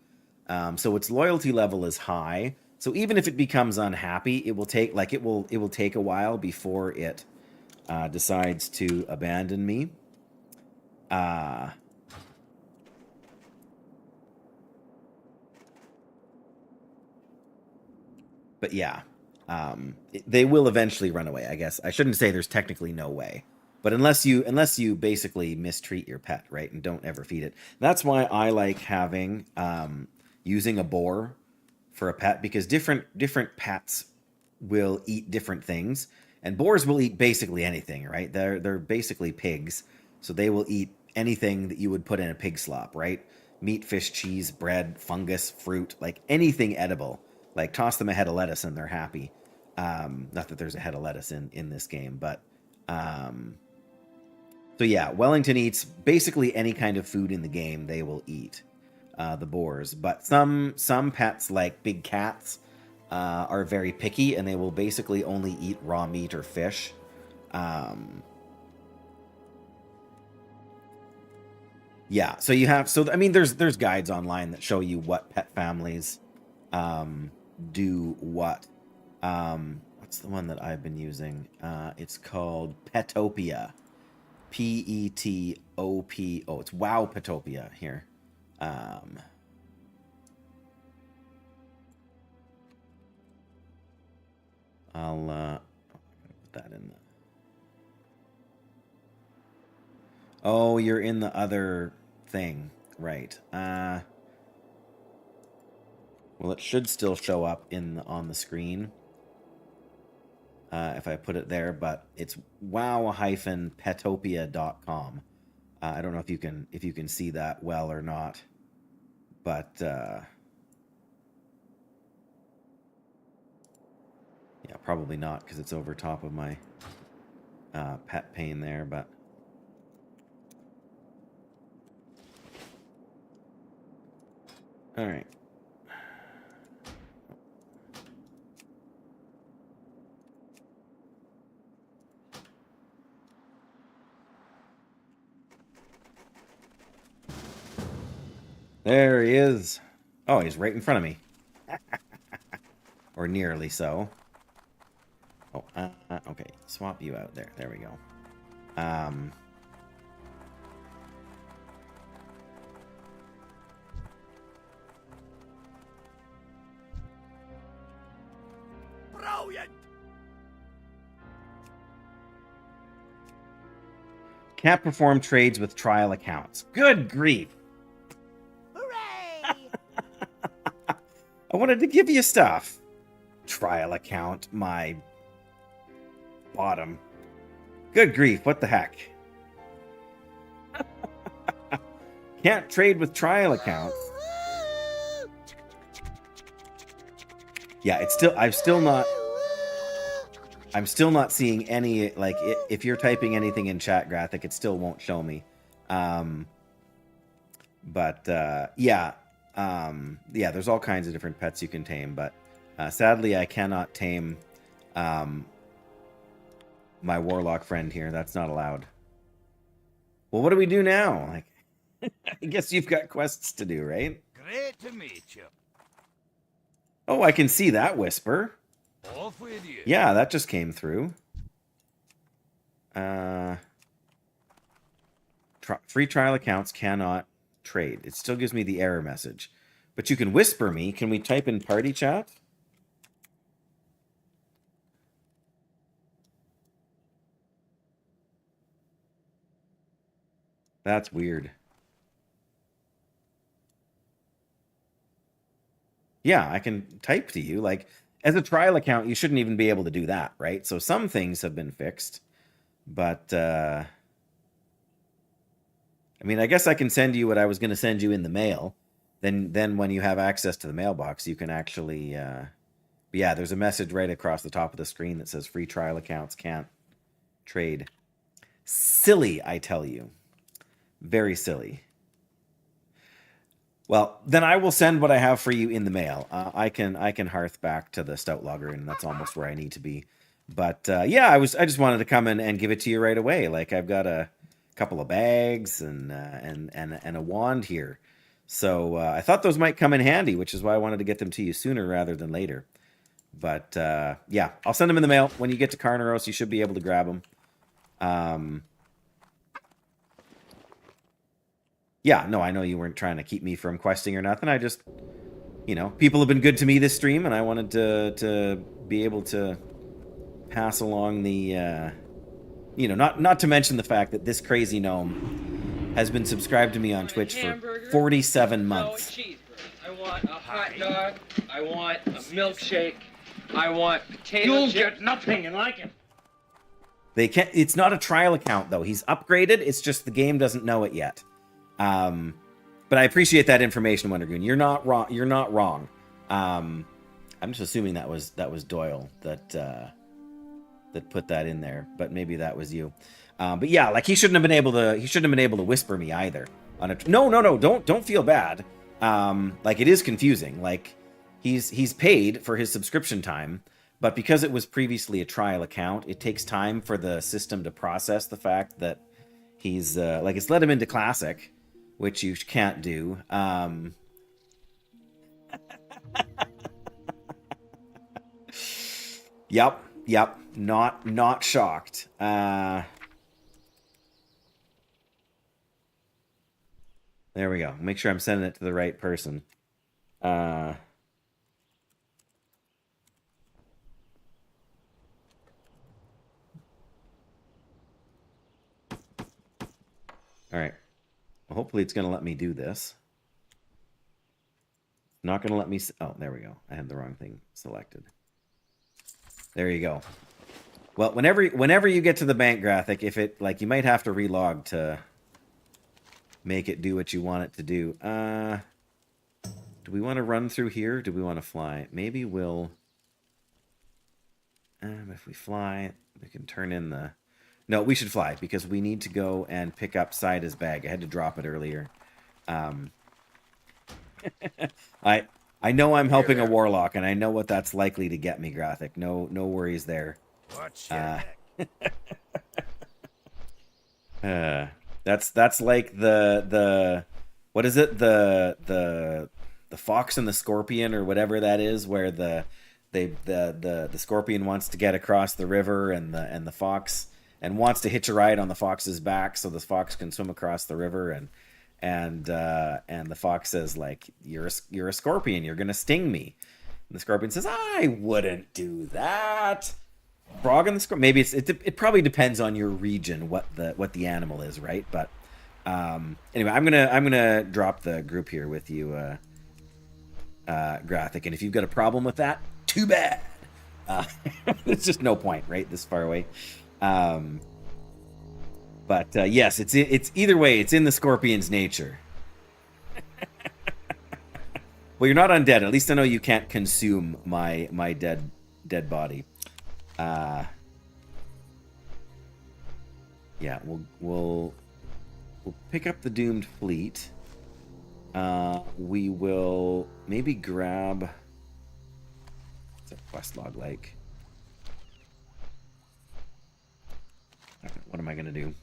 so its loyalty level is high. So even if it becomes unhappy, it will take a while before it decides to abandon me. But yeah, they will eventually run away, I guess. I shouldn't say there's technically no way. But unless you basically mistreat your pet, right, and don't ever feed it. That's why I like having using a boar for a pet, because different pets will eat different things, and boars will eat basically anything, right? They're basically pigs, so they will eat anything that you would put in a pig slop, right? Meat, fish, cheese, bread, fungus, fruit, like anything edible. Like toss them a head of lettuce and they're happy. Not that there's a head of lettuce in this game, but so yeah, Wellington eats basically any kind of food in the game. They will eat the boars, but some pets like big cats are very picky, and they will basically only eat raw meat or fish. Yeah, so I mean, there's guides online that show you what pet families do what. What's the one that I've been using? It's called Petopia. Petop. Oh, it's Wow Petopia here. I'm gonna put that in the. Oh, you're in the other thing, right? Well, it should still show up on the screen if I put it there, but it's wow-petopia.com. I don't know if you can see that well or not, but yeah, probably not because it's over top of my pet pane there, but all right. There he is. Oh, he's right in front of me. Or nearly so. Oh, okay. Swap you out there. There we go. Brilliant! Can't perform trades with trial accounts. Good grief. Hooray! I wanted to give you stuff. Trial account, my bottom. Good grief, what the heck? Can't trade with trial accounts. Yeah, I'm still not seeing any, like, if you're typing anything in chat graphic, it still won't show me. Yeah, there's all kinds of different pets you can tame, but sadly I cannot tame my warlock friend here. That's not allowed. Well, what do we do now? Like, I guess you've got quests to do, right? Great to meet you. Oh, I can see that whisper. Off with you. Yeah, that just came through. Free trial accounts cannot trade. It still gives me the error message. But you can whisper me. Can we type in party chat? That's weird. Yeah, I can type to you. Like, as a trial account, you shouldn't even be able to do that, right? So some things have been fixed. But, I mean, I guess I can send you what I was going to send you in the mail. Then when you have access to the mailbox, you can actually... yeah, there's a message right across the top of the screen that says free trial accounts can't trade. Silly, I tell you. Very silly. Well, then I will send what I have for you in the mail. I can hearth back to the Stout Lager, and that's almost where I need to be. But yeah, I just wanted to come in and give it to you right away. Like, I've got a couple of bags and a wand here, so I thought those might come in handy, which is why I wanted to get them to you sooner rather than later. But yeah, I'll send them in the mail. When you get to Carneros, you should be able to grab them. Yeah, no, I know you weren't trying to keep me from questing or nothing. I just, people have been good to me this stream, and I wanted to be able to pass along the, not to mention the fact that this crazy gnome has been subscribed to me on Twitch for 47 months. I want a hot dog. I want a milkshake. I want potato chips. You'll get nothing and like it. They can't. It's not a trial account though. He's upgraded. It's just the game doesn't know it yet. But I appreciate that information, Wondergoon. You're not wrong. You're not wrong. I'm just assuming that was Doyle that put that in there, but maybe that was you. But yeah, like he shouldn't have been able to whisper me either. No, don't feel bad. Like, it is confusing. Like, he's paid for his subscription time, but because it was previously a trial account, it takes time for the system to process the fact that he's like, it's let him into Classic, which you can't do. Yep. Not shocked. There we go. Make sure I'm sending it to the right person. All right. Well, hopefully it's going to let me do this. Not going to let me... Oh, there we go. I had the wrong thing selected. There you go. Well, whenever you get to the bank graphic, if it... Like, you might have to relog to make it do what you want it to do. Do we want to run through here? Do we want to fly? Maybe we'll... if we fly, we can turn in the... No, we should fly, because we need to go and pick up Sida's bag. I had to drop it earlier. I know I'm helping a warlock, and I know what that's likely to get me, Graphic. No worries there. Watch your neck. That's like the what is it, the fox and the scorpion, or whatever that is, where the scorpion wants to get across the river, and the fox wants to hitch a ride on the fox's back so the fox can swim across the river, and the fox says, like, you're a scorpion, you're gonna sting me. And the scorpion says, I wouldn't do that. Frog and the scorpion. Maybe it probably depends on your region what the animal is, right? But anyway, I'm gonna drop the group here with you, Graphic, and if you've got a problem with that, too bad. There's just no point, right? This far away. But yes, it's either way. It's in the scorpion's nature. Well, you're not undead. At least I know you can't consume my dead body. Yeah, we'll pick up the doomed fleet. We will maybe grab... What's that quest log like? What am I gonna do?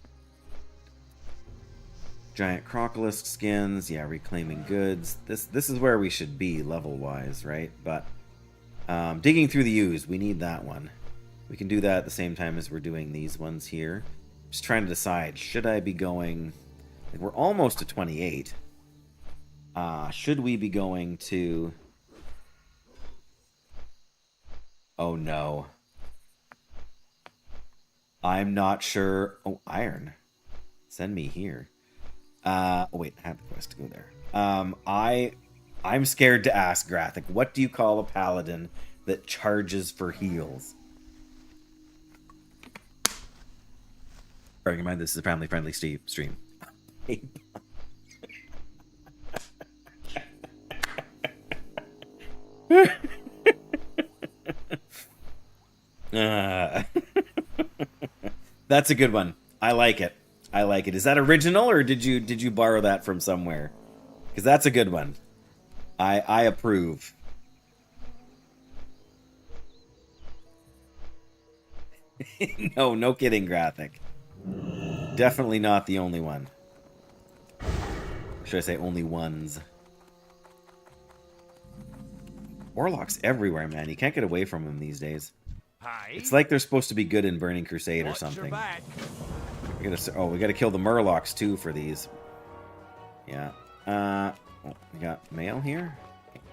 Giant crocolisk skins, yeah, reclaiming goods. This is where we should be level-wise, right? But digging through the ooze, we need that one. We can do that at the same time as we're doing these ones here. Just trying to decide, should I be going... Like, we're almost to 28. Should we be going to... Oh, no. I'm not sure... Oh, iron. Send me here. Oh, wait, I have the quest to go there. I'm scared to ask, Graphic. What do you call a paladin that charges for heals? Bearing in mind, this is a family-friendly stream. That's a good one. I like it. I like it. Is that original, or did you borrow that from somewhere? Because that's a good one. I approve. No kidding, Graphic. Definitely not the only one. Or should I say only ones? Warlocks everywhere, man. You can't get away from them these days. It's like they're supposed to be good in Burning Crusade or something. We gotta kill the Murlocs too for these. Yeah. Oh, we got mail here.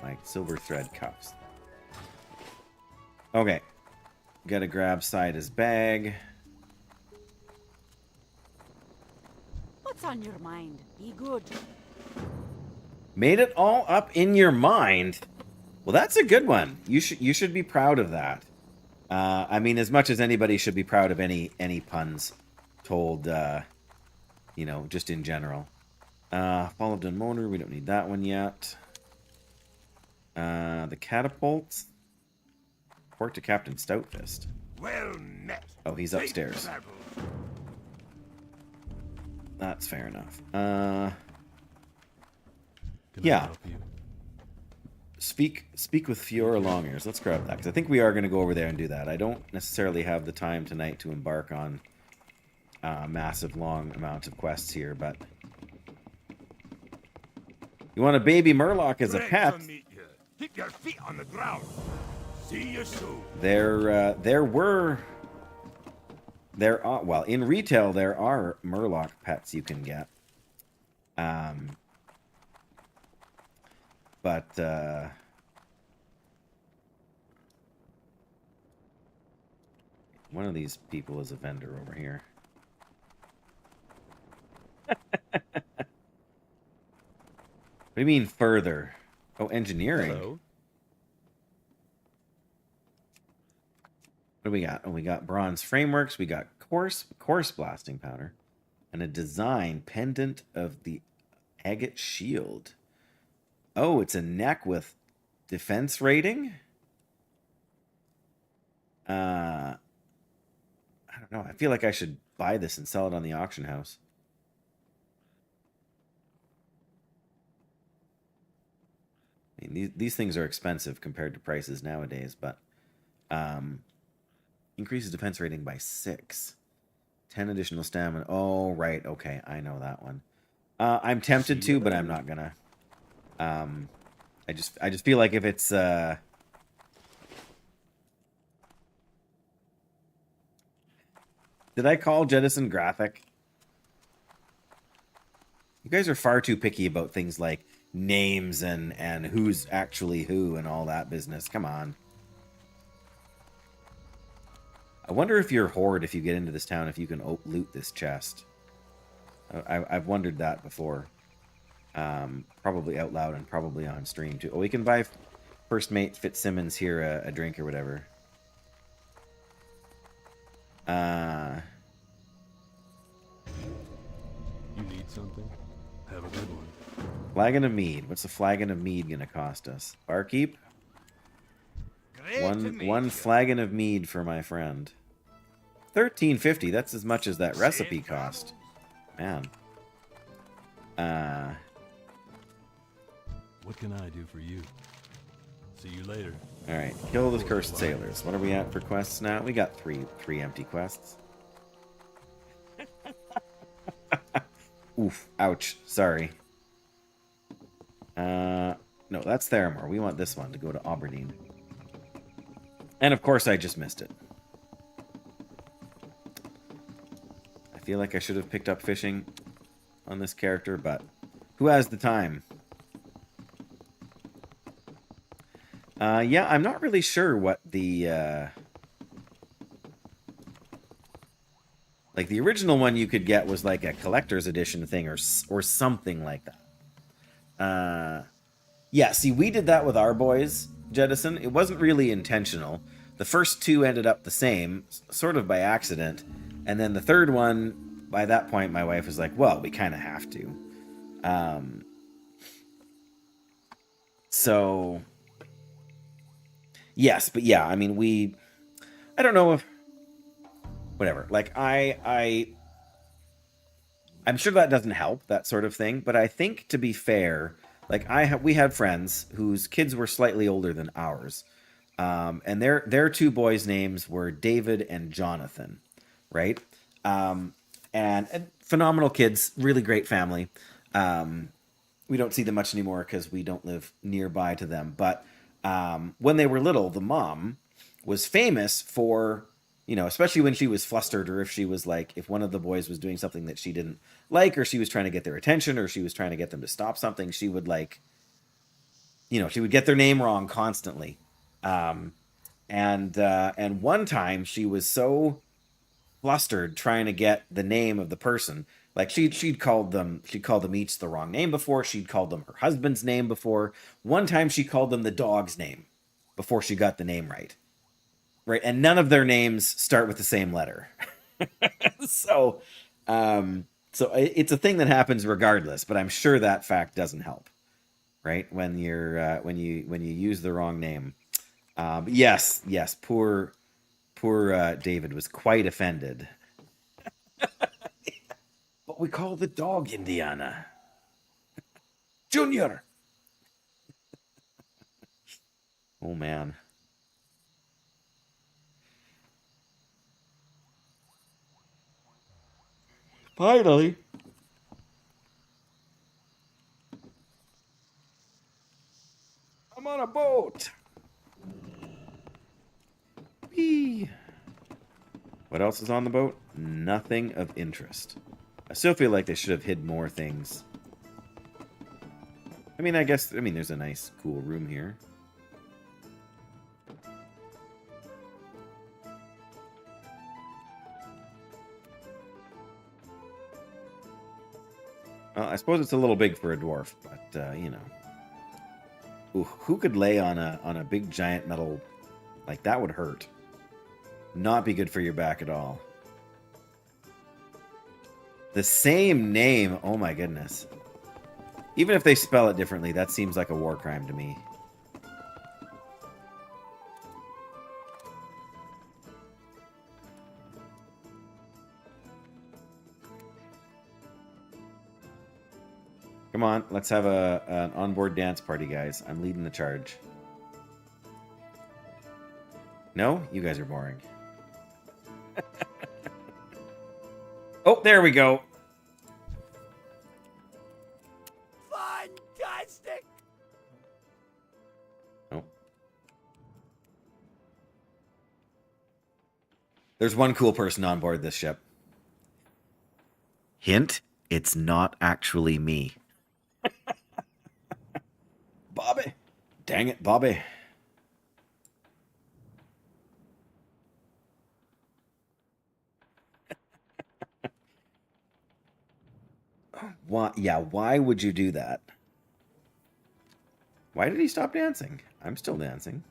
Like silver thread cuffs. Okay. Gotta grab Sida's bag. What's on your mind? Be good. Made it all up in your mind. Well, that's a good one. You should be proud of that. I mean, as much as anybody should be proud of any puns told, you know, just in general. Fall of Dunmoner, we don't need that one yet. The catapults. Report to Captain Stoutfist. Well met. Oh, he's upstairs. That's fair enough. Can I Yeah. help you? Speak with Fiora Longears. Let's grab that, because I think we are going to go over there and do that. I don't necessarily have the time tonight to embark on a massive, long amount of quests here, but... You want a baby Murloc as a pet? Keep your feet on the ground. See you soon. Well, in retail, there are Murloc pets you can get. But, one of these people is a vendor over here. What do you mean further? Oh, engineering. Hello. What do we got? Oh, we got bronze frameworks. We got coarse blasting powder. And a design pendant of the Agate shield. Oh, it's a neck with defense rating? I don't know. I feel like I should buy this and sell it on the auction house. I mean, these things are expensive compared to prices nowadays, but increases defense rating by 6. 10 additional stamina. Oh, right. Okay, I know that one. I'm tempted to, but I'm not gonna. I just feel like if it's did I call Jettison graphic? You guys are far too picky about things like names and who's actually who and all that business. Come on. I wonder if you're Horde, if you get into this town, if you can loot this chest. I've wondered that before. Probably out loud and probably on stream too. Oh, we can buy First Mate Fitzsimmons here a drink or whatever. You need something? Have a good one. Flagon of mead. What's a flagon of mead gonna cost us? Barkeep? One flagon of mead for my friend. $13.50. That's as much as that recipe cost. Man. What can I do for you? See you later. Alright, kill the cursed sailors. What are we at for quests now? We got three empty quests. Oof, ouch, sorry. No, that's Theramore. We want this one to go to Aberdeen. And of course I just missed it. I feel like I should have picked up fishing on this character, but who has the time? Yeah, I'm not really sure what the like the original one you could get was like a collector's edition thing or something like that. Yeah, see, we did that with our boys, Jettison. It wasn't really intentional. The first two ended up the same, sort of by accident, and then the third one, by that point, my wife was like, "Well, we kind of have to." So. Yes, but yeah, I mean, I don't know if, whatever, like, I'm sure that doesn't help, that sort of thing, but I think, to be fair, like, we had friends whose kids were slightly older than ours, and their two boys' names were David and Jonathan, right? And phenomenal kids, really great family. We don't see them much anymore because we don't live nearby to them, but when they were little, the mom was famous for, you know, especially when she was flustered or if she was like, if one of the boys was doing something that she didn't like, or she was trying to get their attention, or she was trying to get them to stop something, she would like, you know, she would get their name wrong constantly. And one time she was so flustered trying to get the name of the person. Like she'd called them each the wrong name before. She'd called them her husband's name before. One time she called them the dog's name before she got the name right. Right. And none of their names start with the same letter. So it's a thing that happens regardless, but I'm sure that fact doesn't help. Right. When you use the wrong name. Yes. Poor David was quite offended. But we call the dog Indiana. Junior. Oh, man. Finally. I'm on a boat. Whee. What else is on the boat? Nothing of interest. I still feel like they should have hid more things. I mean, there's a nice, cool room here. Well, I suppose it's a little big for a dwarf, but, you know. Ooh, who could lay on a big, giant metal... Like, that would hurt. Not be good for your back at all. The same name. Oh my goodness. Even if they spell it differently, that seems like a war crime to me. Come on, let's have an onboard dance party, guys. I'm leading the charge. No? You guys are boring. Oh, there we go. Fantastic! Oh. There's one cool person on board this ship. Hint, it's not actually me. Bobby. Dang it, Bobby. Why? Yeah, why would you do that? Why did he stop dancing? I'm still dancing.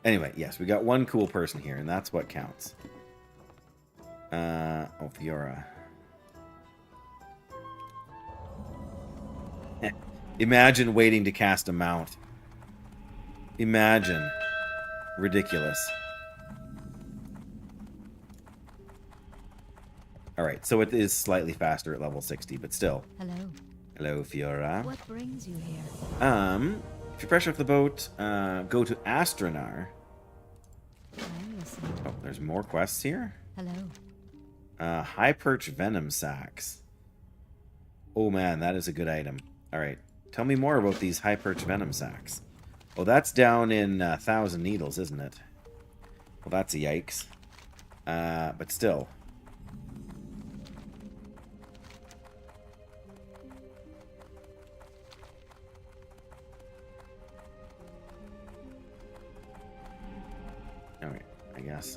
Anyway, yes, we got one cool person here, and that's what counts. Oh, Fiora. Imagine waiting to cast a mount. Imagine. Ridiculous. Alright, so it is slightly faster at level 60, but still. Hello. Hello, Fiora. What brings you here? If you're fresh off the boat, go to Astronar. I'm listening. Oh, there's more quests here? Hello. High Perch Venom Sacks. Oh man, that is a good item. Alright, tell me more about these High Perch Venom Sacks. Oh, that's down in 1,000 Needles, isn't it? Well, that's a yikes. But still. Alright, I guess.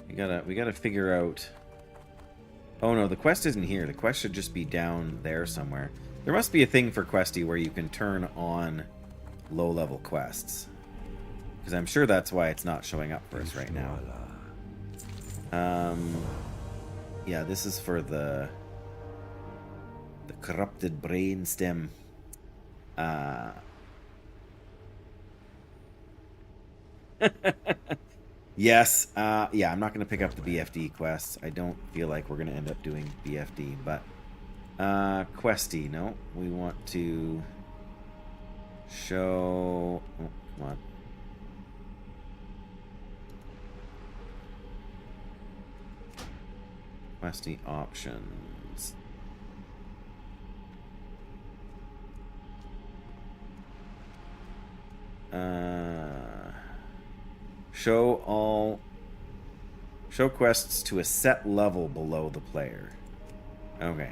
We gotta figure out... Oh no, the quest isn't here. The quest should just be down there somewhere. There must be a thing for Questy where you can turn on low-level quests. Because I'm sure that's why it's not showing up for us right now. Yeah, this is for the corrupted brain stem. Yes, yeah, I'm not going to pick up the BFD quests. I don't feel like we're going to end up doing BFD, but Questy, no. We want to show... Oh, come on. Questy options. Show quests to a set level below the player. Okay.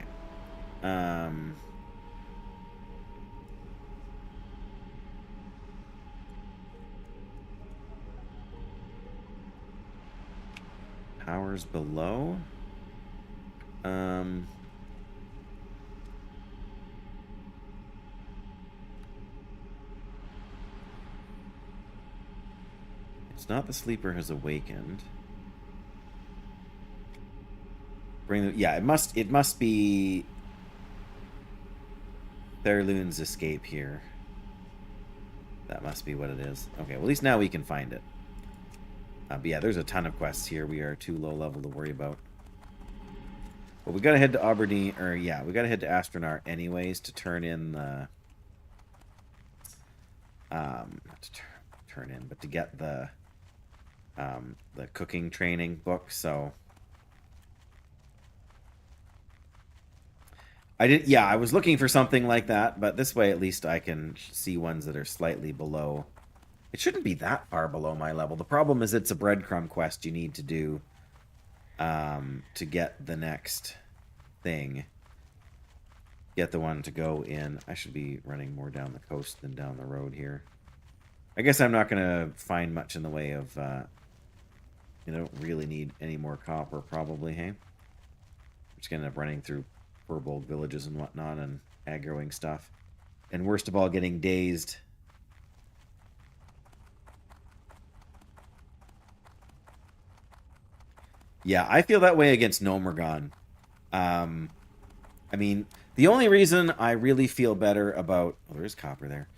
Powers below. It's not the sleeper has awakened. Bring the, yeah, it must be Theriloon's escape here. That must be what it is. Okay, well at least now we can find it. But yeah, there's a ton of quests here. We are too low level to worry about. Well, we gotta head to Aberdeen, or yeah, we gotta head to Astronar anyways to turn in the not to turn in, but to get the cooking training book. So I was looking for something like that, but this way at least I can see ones that are slightly below. It shouldn't be that far below my level. The problem is it's a breadcrumb quest you need to do to get the next thing. Get the one to go in. I should be running more down the coast than down the road here. I guess I'm not going to find much in the way of... you don't really need any more copper, probably, hey? I'm just going to end up running through Furbolg villages and whatnot and aggroing stuff. And worst of all, getting dazed. Yeah, I feel that way against Nomergon. I mean, the only reason I really feel better about... Oh, there is copper there.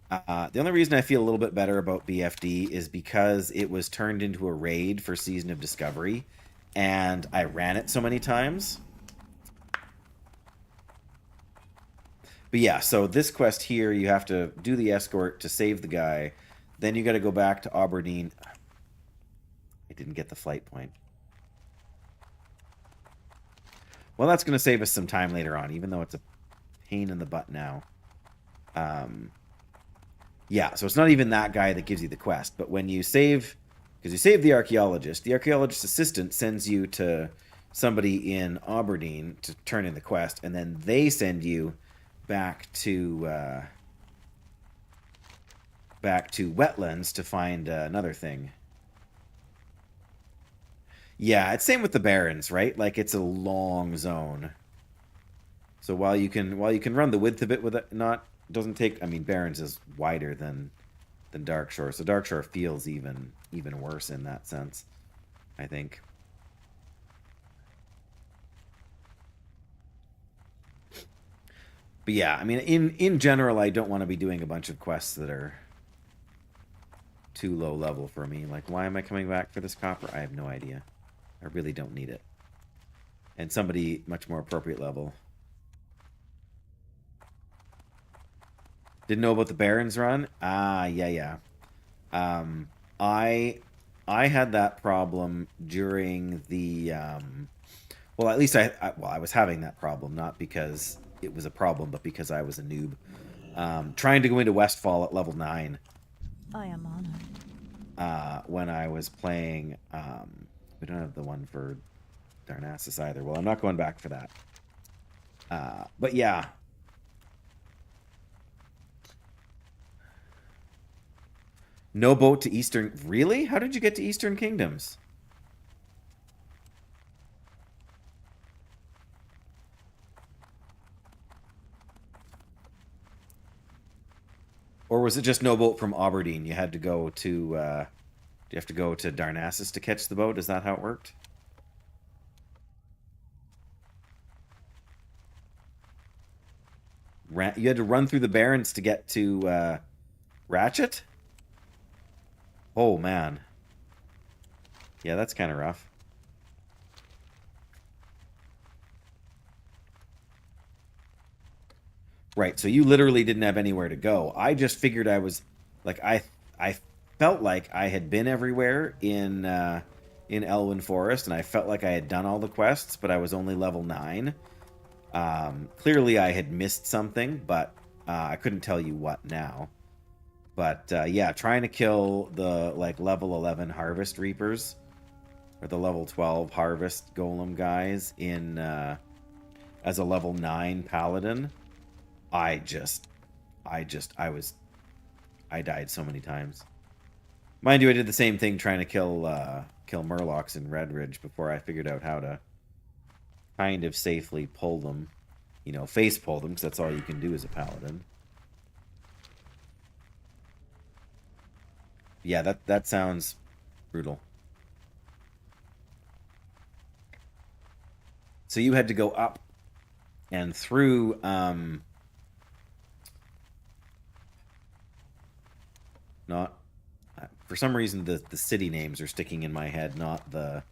The only reason I feel a little bit better about BFD is because it was turned into a raid for Season of Discovery, and I ran it so many times. But yeah, so this quest here, you have to do the escort to save the guy. Then you got to go back to Aberdeen. I didn't get the flight point. Well, that's going to save us some time later on, even though it's a pain in the butt now. Yeah, so it's not even that guy that gives you the quest. But when you save... Because you save the archaeologist assistant sends you to somebody in Aberdeen to turn in the quest, and then they send you back to Wetlands to find another thing. Yeah, it's same with the Barrens, right? Like, it's a long zone. So while you can run the width of it with it, doesn't take... I mean, Barrens is wider than Darkshore, so Darkshore feels even worse in that sense, I think. But yeah, I mean, in general, I don't want to be doing a bunch of quests that are too low level for me. Like, why am I coming back for this copper? I have no idea. I really don't need it. And somebody much more appropriate level. Didn't know about the Barrens run? Ah, yeah. I had that problem during the... well, at least I was having that problem, not because it was a problem, but because I was a noob. Trying to go into Westfall at level 9. I am honored. When I was playing... we don't have the one for Darnassus either. Well, I'm not going back for that. But yeah. No boat to Eastern... Really? How did you get to Eastern Kingdoms? Or was it just no boat from Aberdeen? You had to go to... do you have to go to Darnassus to catch the boat? Is that how it worked? You had to run through the Barrens to get to Ratchet? Oh, man. Yeah, that's kind of rough. Right, so you literally didn't have anywhere to go. I just figured I was... Like, I felt like I had been everywhere in Elwyn Forest, and I felt like I had done all the quests, but I was only level 9. Clearly I had missed something, but I couldn't tell you what now. But yeah, trying to kill the level 11 Harvest Reapers, or the level 12 Harvest Golem guys in as a level 9 Paladin, I died so many times. Mind you, I did the same thing trying to kill Murlocs in Redridge before I figured out how to kind of safely pull them. You know, face pull them, because that's all you can do as a Paladin. Yeah, that sounds brutal. So you had to go up and through... not... for some reason, the city names are sticking in my head, not the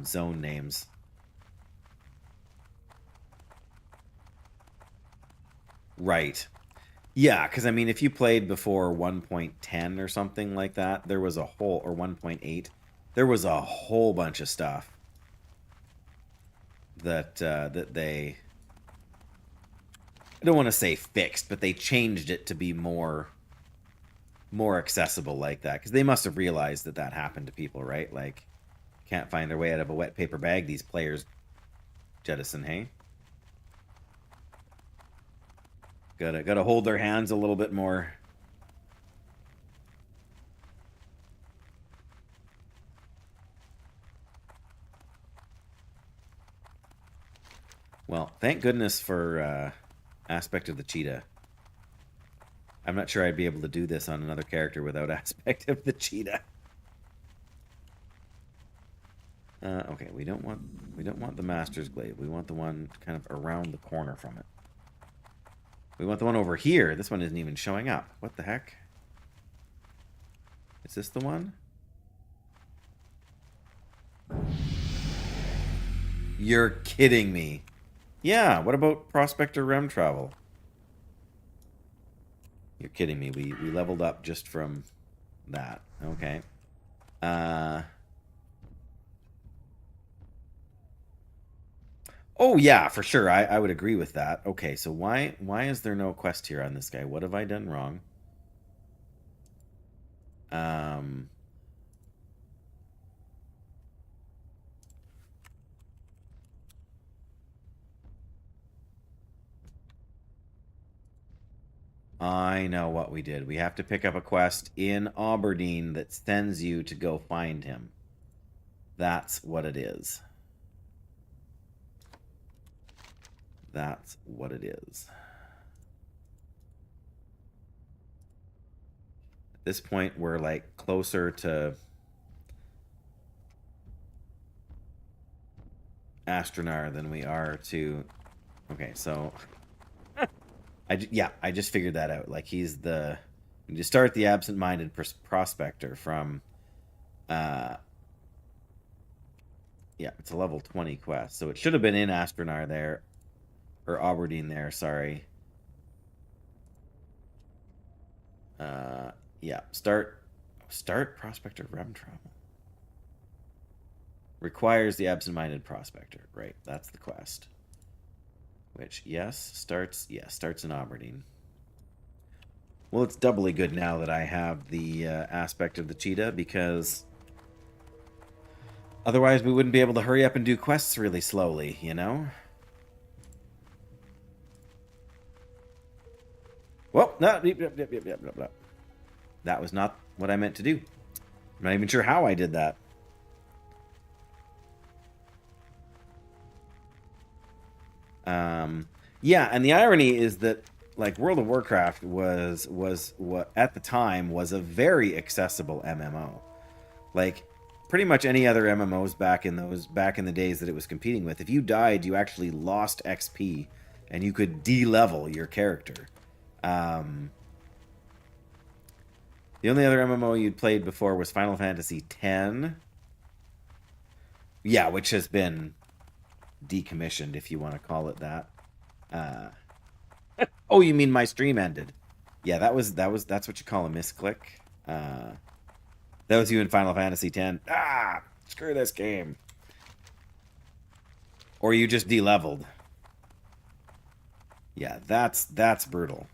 zone names. Right. Yeah, because, I mean, if you played before 1.10 or something like that, there was a whole... Or 1.8. There was a whole bunch of stuff that they... I don't want to say fixed, but they changed it to be more accessible like that, because they must have realized that happened to people, right? Like, can't find their way out of a wet paper bag, these players jettison, hey? Gotta hold their hands a little bit more. Well, thank goodness for Aspect of the Cheetah. I'm not sure I'd be able to do this on another character without Aspect of the Cheetah. Okay, we don't want the Master's Glaive. We want the one kind of around the corner from it. We want the one over here. This one isn't even showing up. What the heck? Is this the one? You're kidding me. Yeah, what about Prospector Rem Travel? You're kidding me. We leveled up just from that. Okay. Oh yeah, for sure. I would agree with that. Okay, so why is there no quest here on this guy? What have I done wrong? I know what we did. We have to pick up a quest in Aberdeen that sends you to go find him. That's what it is. That's what it is. At this point, we're like closer to Astronar than we are to... Okay, so... I just figured that out. Like, he's the... You start the absent-minded prospector from... yeah, it's a level 20 quest. So it should have been in Astronar there. Or Aberdeen there, sorry. Yeah, start Prospector Rem Travel. Requires the absent-minded prospector. Right, that's the quest. Which, starts in Aberdeen. Well, it's doubly good now that I have the aspect of the cheetah, because otherwise we wouldn't be able to hurry up and do quests really slowly, you know? Well, no, that was not what I meant to do. I'm not even sure how I did that. Yeah, and the irony is that, like, World of Warcraft was what at the time was a very accessible MMO. Like, pretty much any other MMOs back in the days that it was competing with, if you died, you actually lost XP, and you could de-level your character. The only other MMO you'd played before was Final Fantasy X. Yeah, which has been decommissioned, if you want to call it that. Oh, you mean my stream ended? Yeah, that's what you call a misclick. That was you in Final Fantasy X. Ah, screw this game. Or you just de-leveled. Yeah, that's brutal.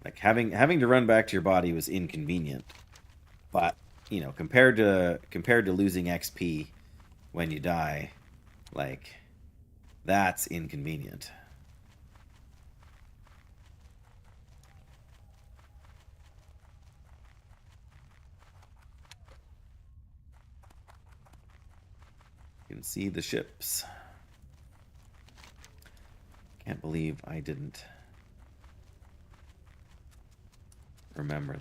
Like, having to run back to your body was inconvenient, but you know, compared to losing XP when you die, like, that's inconvenient. You can see the ships. Can't believe I didn't remember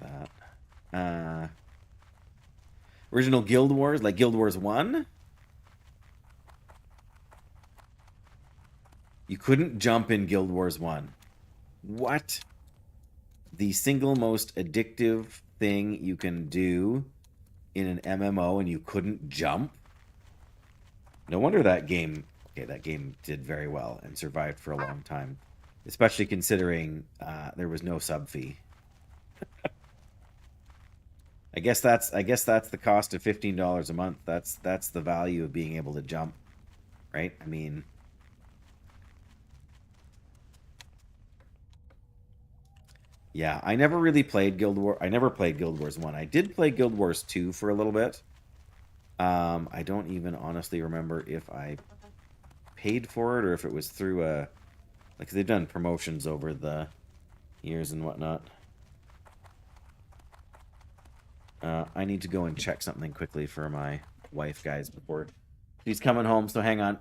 that. Original Guild Wars, like Guild Wars 1? You couldn't jump in Guild Wars 1. What? The single most addictive thing you can do in an MMO, and you couldn't jump? No wonder that game did very well and survived for a long time. Especially considering there was no sub fee. I guess that's the cost of $15 a month. That's the value of being able to jump, right? I mean, yeah, I never really played Guild Wars 1. I did play Guild Wars 2 for a little bit. I don't even honestly remember if I paid for it or if it was through like, they've done promotions over the years and whatnot. I need to go and check something quickly for my wife, guys, before she's coming home, so hang on.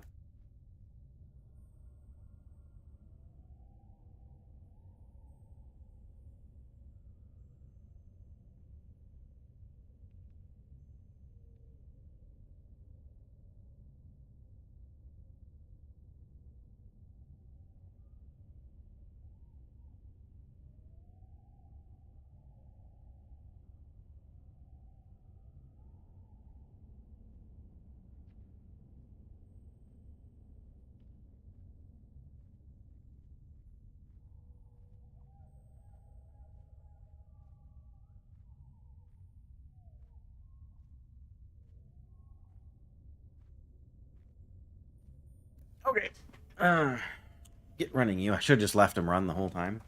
Okay. Get running, you. I should have just left him run the whole time.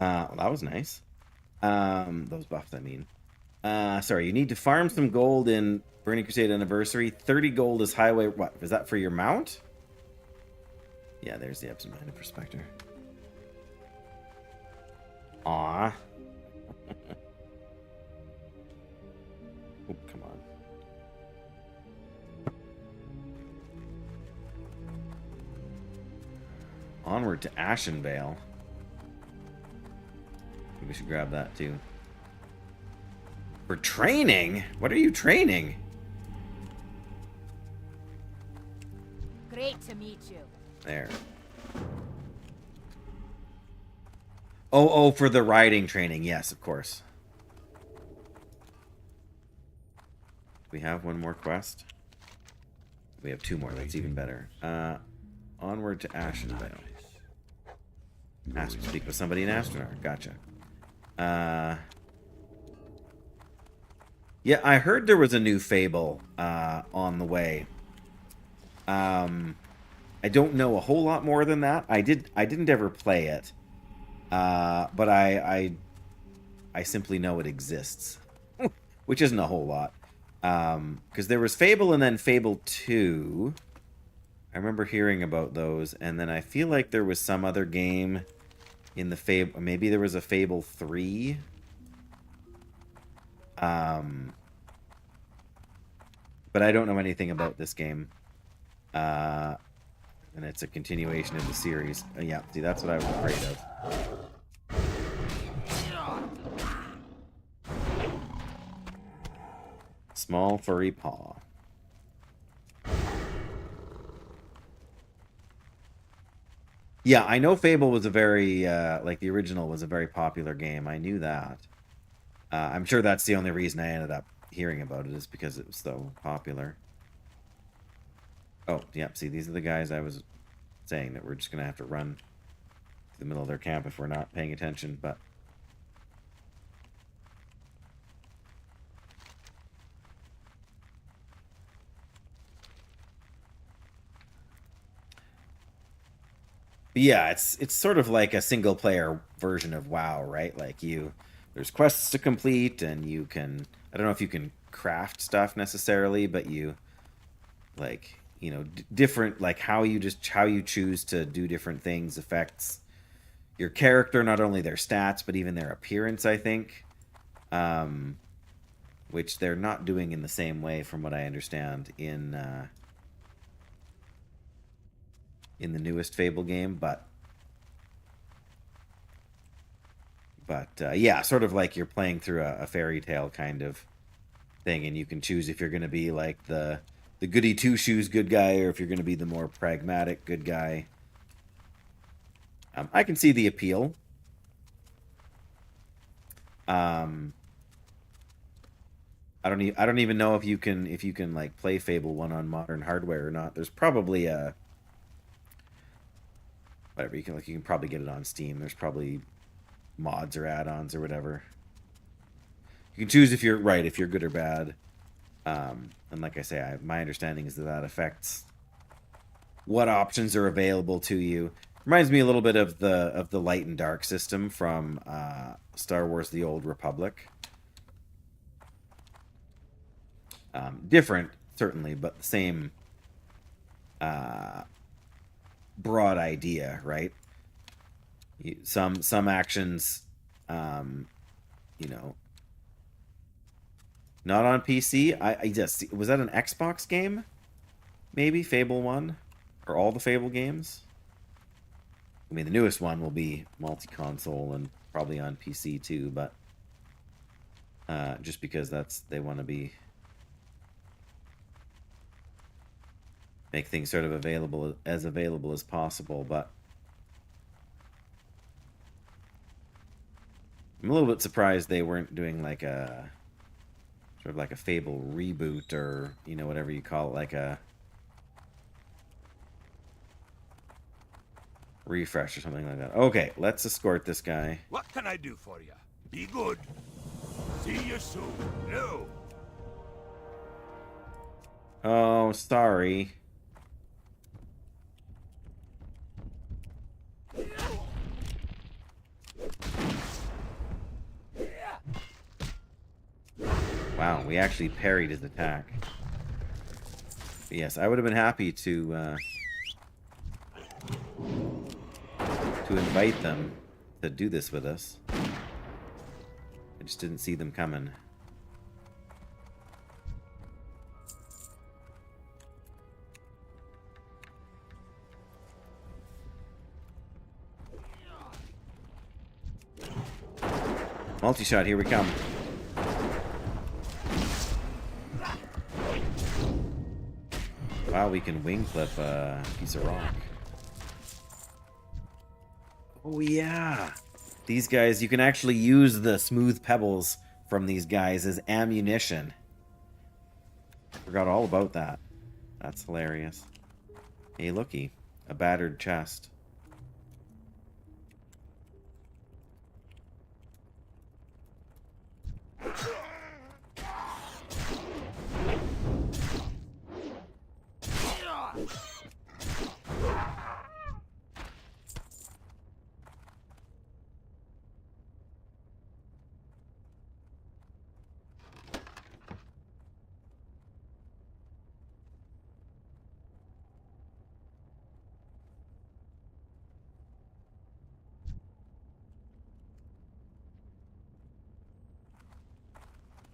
Well, that was nice. Those buffs, I mean. Sorry, you need to farm some gold in Burning Crusade Anniversary. 30 gold is highway... What? Is that for your mount? Yeah, there's the absent-minded prospector. Aw. Oh, come on. Onward to Ashenvale. Maybe we should grab that too. For training? What are you training? Great to meet you. There. Oh, for the riding training. Yes, of course. We have one more quest. We have two more. That's even better. Onward to Ashenvale. Speak with somebody in Astronar. Gotcha. Yeah, I heard there was a new Fable on the way. I don't know a whole lot more than that. I didn't ever play it. But I simply know it exists. Which isn't a whole lot. Because there was Fable and then Fable 2. I remember hearing about those, and then I feel like there was some other game in the Fable. Maybe there was a Fable 3. But I don't know anything about this game. And it's a continuation of the series. Yeah, see, that's what I was afraid of. Small furry paw. Yeah, I know Fable was a very, like the original was a very popular game. I knew that. I'm sure that's the only reason I ended up hearing about it is because it was so popular. Oh, yeah, see, these are the guys I was saying that we're just going to have to run to the middle of their camp if we're not paying attention, but... Yeah, it's sort of like a single player version of WoW, right? Like there's quests to complete, and you can, I don't know if you can craft stuff necessarily, but you, like, you know, different, like how you choose to do different things affects your character, not only their stats, but even their appearance, I think. Which they're not doing in the same way from what I understand in the newest Fable game, but yeah, sort of like you're playing through a fairy tale kind of thing, and you can choose if you're going to be like the goody two shoes good guy, or if you're going to be the more pragmatic good guy. I can see the appeal. I don't even know if you can like play Fable 1 on modern hardware or not. There's probably a whatever, you can probably get it on Steam. There's probably mods or add-ons or whatever. You can choose if you're good or bad. And like I say, my understanding is that affects what options are available to you. Reminds me a little bit of the light and dark system from Star Wars: The Old Republic. Different, certainly, but the same broad idea, right? Some actions, you know, not on PC. I just, was that an Xbox game? Maybe Fable 1 or all the Fable games. I mean, the newest one will be multi-console and probably on PC too, but just because they want to make things sort of available as possible, but I'm a little bit surprised they weren't doing like a sort of like a Fable reboot, or, you know, whatever you call it, like a refresh or something like that. Okay, let's escort this guy. What can I do for you? Be good. See you soon. No. Oh, sorry. Wow, we actually parried his attack. But yes, I would have been happy to invite them to do this with us. I just didn't see them coming. Multi-shot, here we come. Wow, we can wing clip a piece of rock. Oh yeah! These guys, you can actually use the smooth pebbles from these guys as ammunition. Forgot all about that. That's hilarious. Hey, looky. A battered chest.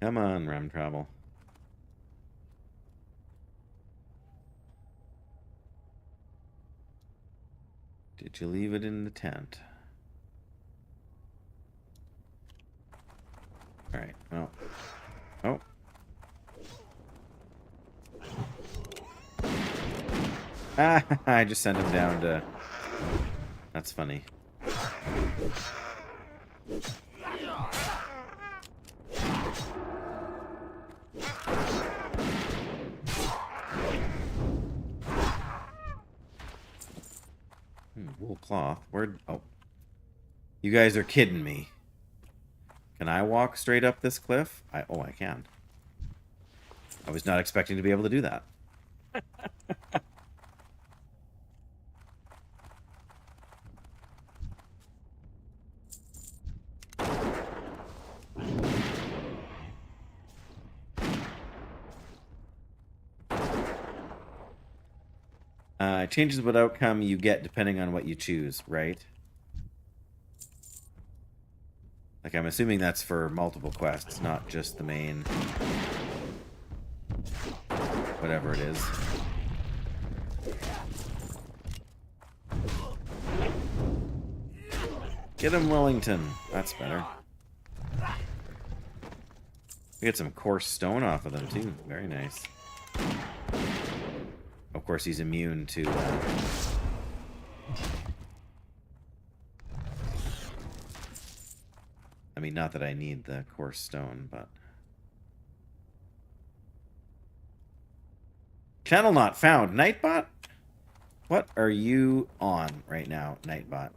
Come on, RAM travel. Did you leave it in the tent? Alright, well. Oh. Ah, I just sent him down to... That's funny. Wool cloth. Where? Oh. You guys are kidding me. Can I walk straight up this cliff? Oh, I can. I was not expecting to be able to do that. It changes what outcome you get depending on what you choose, right? Like, I'm assuming that's for multiple quests, not just the main... whatever it is. Get him, Wellington. That's better. We get some coarse stone off of them, too. Very nice. Of course, he's immune to... I mean, not that I need the coarse stone, but... Channel not found. Nightbot? What are you on right now, Nightbot?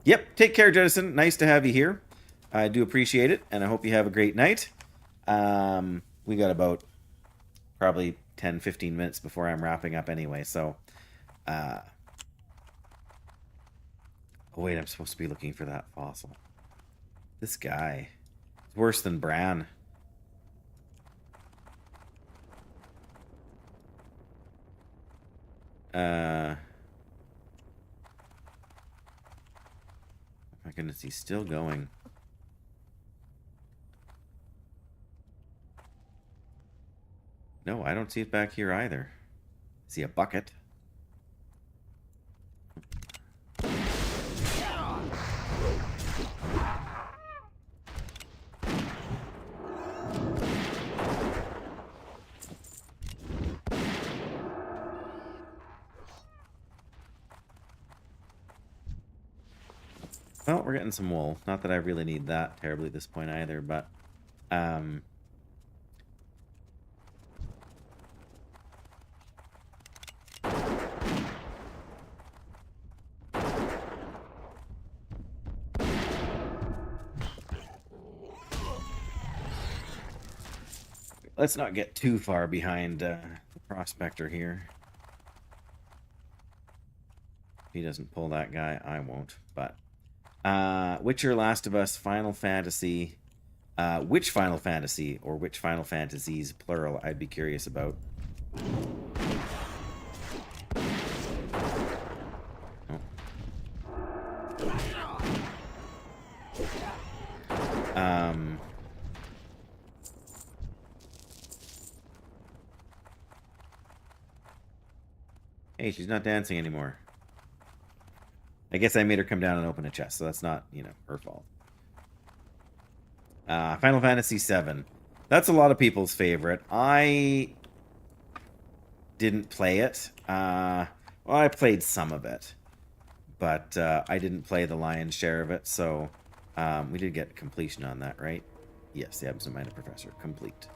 Yep, take care, Jettison. Nice to have you here. I do appreciate it, and I hope you have a great night. We got about probably 10-15 minutes before I'm wrapping up anyway, so... Oh, wait, I'm supposed to be looking for that fossil. This guy is worse than Bran. My goodness, he's still going. No, I don't see it back here either. I see a bucket. Well, we're getting some wool. Not that I really need that terribly at this point either, but... Let's not get too far behind the prospector here. If he doesn't pull that guy, I won't. But Witcher, Last of Us, Final Fantasy. Which Final Fantasy or which Final Fantasies, plural, I'd be curious about. Hey, she's not dancing anymore. I guess I made her come down and open a chest, so that's not, you know, her fault. Final Fantasy VII. That's a lot of people's favorite. I didn't play it. Well, I played some of it, but I didn't play the lion's share of it, so we did get completion on that, right? Yes, the Absent-Minded Professor. Complete.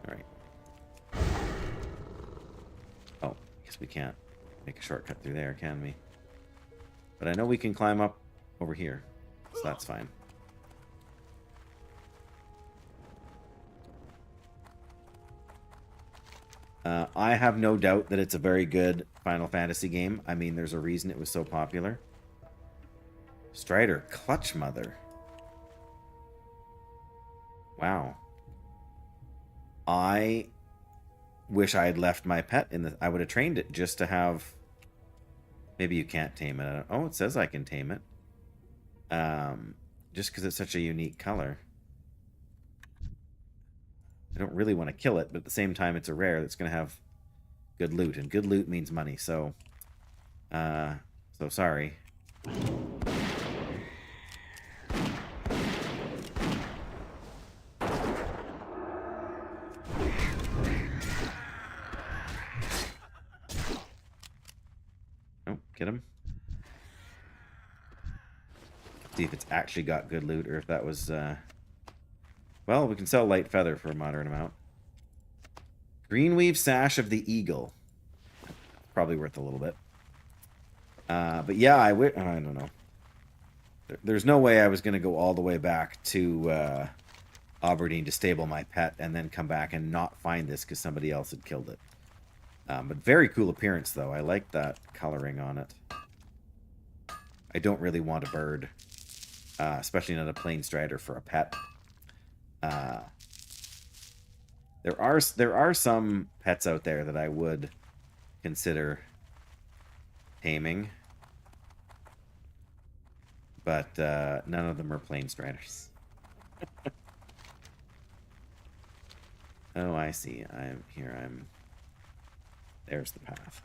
All right. Oh, I guess we can't make a shortcut through there, can we? But I know we can climb up over here, so that's fine. I have no doubt that it's a very good Final Fantasy game. I mean, there's a reason it was so popular. Strider, Clutch Mother. Wow. I wish I had left my pet in the... I would have trained it just to have... Maybe you can't tame it. Oh, it says I can tame it. Just because it's such a unique color. I don't really want to kill it, but at the same time, it's a rare that's going to have good loot, and good loot means money. So sorry. Oh, get him. See if it's actually got good loot, or if that was. Well, we can sell light feather for a moderate amount. Greenweave Sash of the Eagle. Probably worth a little bit. But yeah, I don't know. There's no way I was going to go all the way back to Aberdeen to stable my pet and then come back and not find this because somebody else had killed it. But very cool appearance, though. I like that coloring on it. I don't really want a bird, especially not a plain strider for a pet. There are some pets out there that I would consider taming, but none of them are plain striders. Oh, I see. There's the path.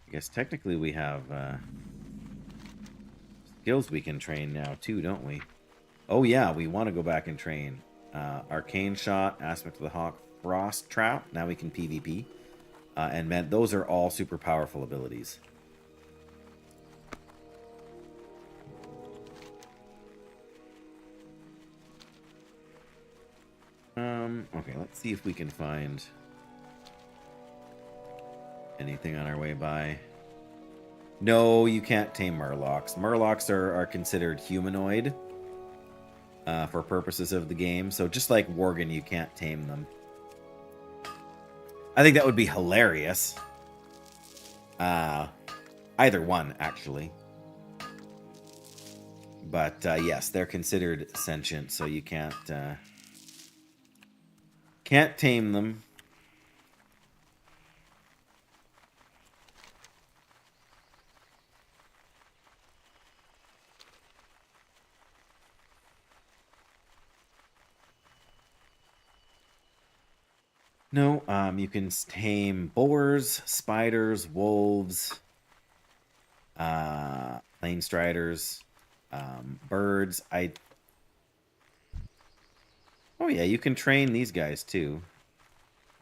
I guess technically we have skills we can train now too, don't we? Oh yeah, we want to go back and train. Arcane Shot, Aspect of the Hawk, Frost Trap. Now we can PvP. And man, those are all super powerful abilities. Okay, let's see if we can find anything on our way by. No, you can't tame Murlocs. Murlocs are considered humanoid for purposes of the game. So just like Worgen, you can't tame them. I think that would be hilarious. Either one, actually. But yes, they're considered sentient, so you can't tame them. No, you can tame boars, spiders, wolves, plain striders, birds. Oh yeah, you can train these guys too.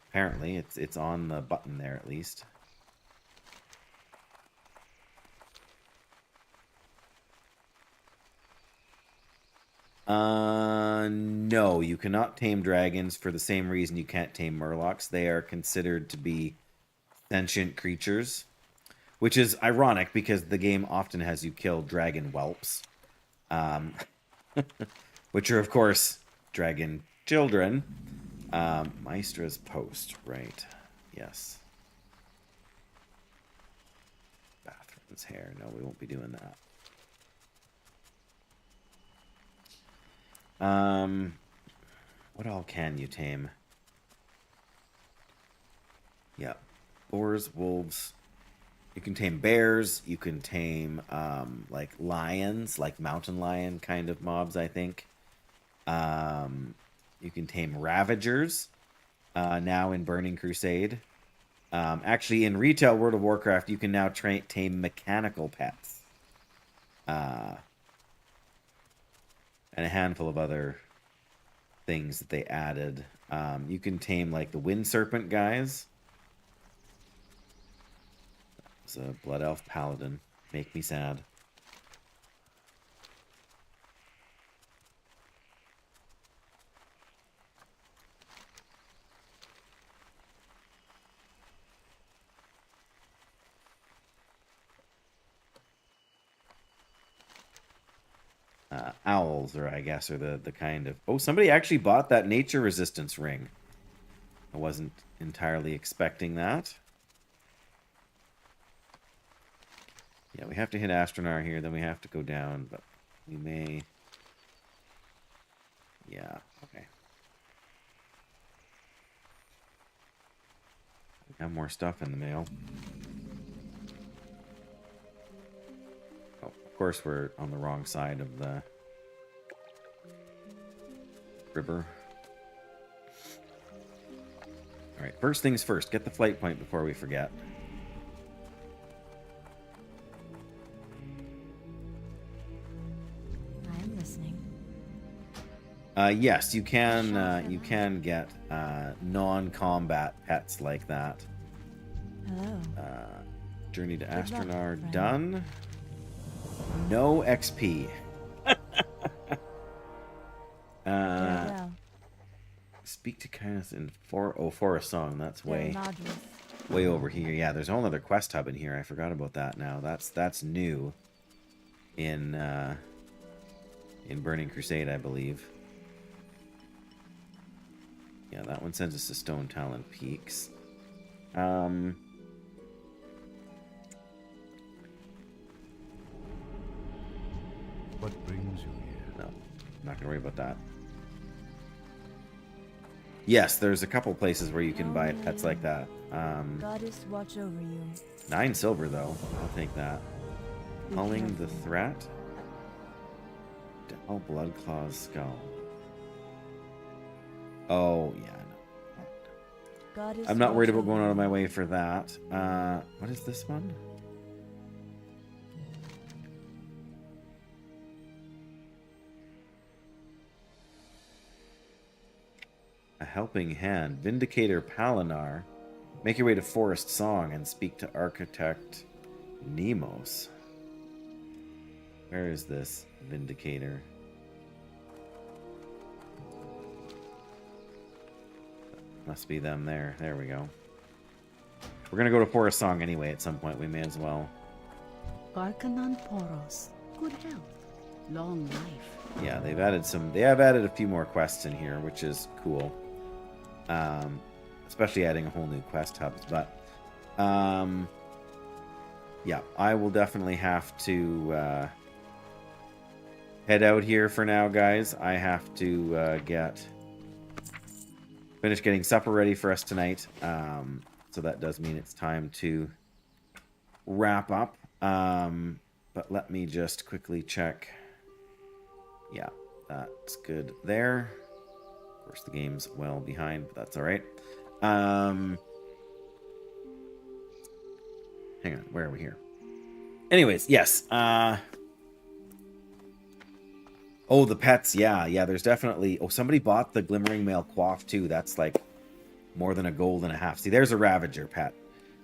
Apparently, it's on the button there at least. No, you cannot tame dragons for the same reason you can't tame murlocs. They are considered to be sentient creatures, which is ironic because the game often has you kill dragon whelps, which are, of course, dragon children. Maestra's post, right. Yes. Bathroom's hair. No, we won't be doing that. What all can you tame? Yeah. Boars, wolves. You can tame bears. You can tame, like, lions, like mountain lion kind of mobs, I think. You can tame ravagers, now in Burning Crusade. Actually, in retail World of Warcraft, you can now tame mechanical pets. And a handful of other things that they added. You can tame, like, the Wind Serpent guys. It's a Blood Elf Paladin. Make me sad. Owls, or I guess, are the kind of... Oh, somebody actually bought that nature resistance ring. I wasn't entirely expecting that. Yeah, we have to hit Astronar here, then we have to go down, but we may... Yeah, okay. We got more stuff in the mail. Oh, of course we're on the wrong side of the river. Alright, first things first, get the flight point before we forget. I'm listening. Yes, you can get non-combat pets like that. Hello. Journey to Good luck, Astronar friend. done. No XP. Farewell. Speak to kindness in Forest Song. That's way Nodules. way over here. Yeah, there's a whole other quest hub in here. I forgot about that now. That's new in Burning Crusade, I believe. Yeah, that one sends us to Stone Talon Peaks. What brings you here? No, I'm not gonna worry about that. Yes, there's a couple places where you can buy pets like that. Goddess watch over you. 9 silver though. I'll take that. Be Culling the careful. Threat. Del Bloodclaw's Skull. Oh, yeah, no. Goddess I'm not worried watch about going over out of my you. way for that. What is this one? A Helping Hand. Vindicator Palinar. Make your way to Forest Song and speak to Architect Nemos. Where is this Vindicator? Must be them there. There we go. We're gonna go to Forest Song anyway at some point. We may as well. Arcanon Poros. Good health. Long life. Yeah, they have added a few more quests in here, which is cool. Especially adding a whole new quest hubs, but yeah, I will definitely have to head out here for now, guys. I have to finish getting supper ready for us tonight. So that does mean it's time to wrap up. But let me just quickly check. Yeah, that's good there. Of course, the game's well behind, but that's all right. Hang on, where are we here? Anyways, yes. Oh, the pets. Yeah. There's definitely. Oh, somebody bought the Glimmering Male Quaff too. That's like more than a gold and a half. See, there's a Ravager pet,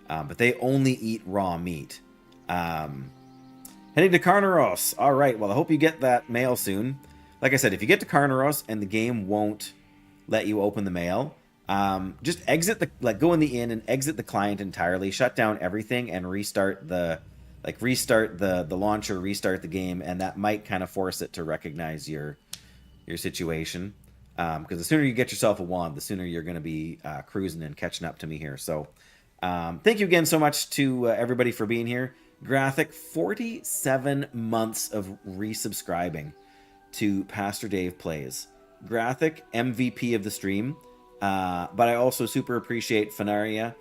but they only eat raw meat. Heading to Carnaros. All right. Well, I hope you get that mail soon. like I said, if you get to Carneros and the game won't let you open the mail, just exit the go in the inn and exit the client entirely, shut down everything, and restart the launcher, restart the game, and that might kind of force it to recognize your situation. Because the sooner you get yourself a wand, the sooner you're going to be cruising and catching up to me here. So thank you again so much to everybody for being here. Graphic, 47 months of resubscribing to Pastor Dave Plays. Graphic, MVP of the stream. But I also super appreciate Fenaria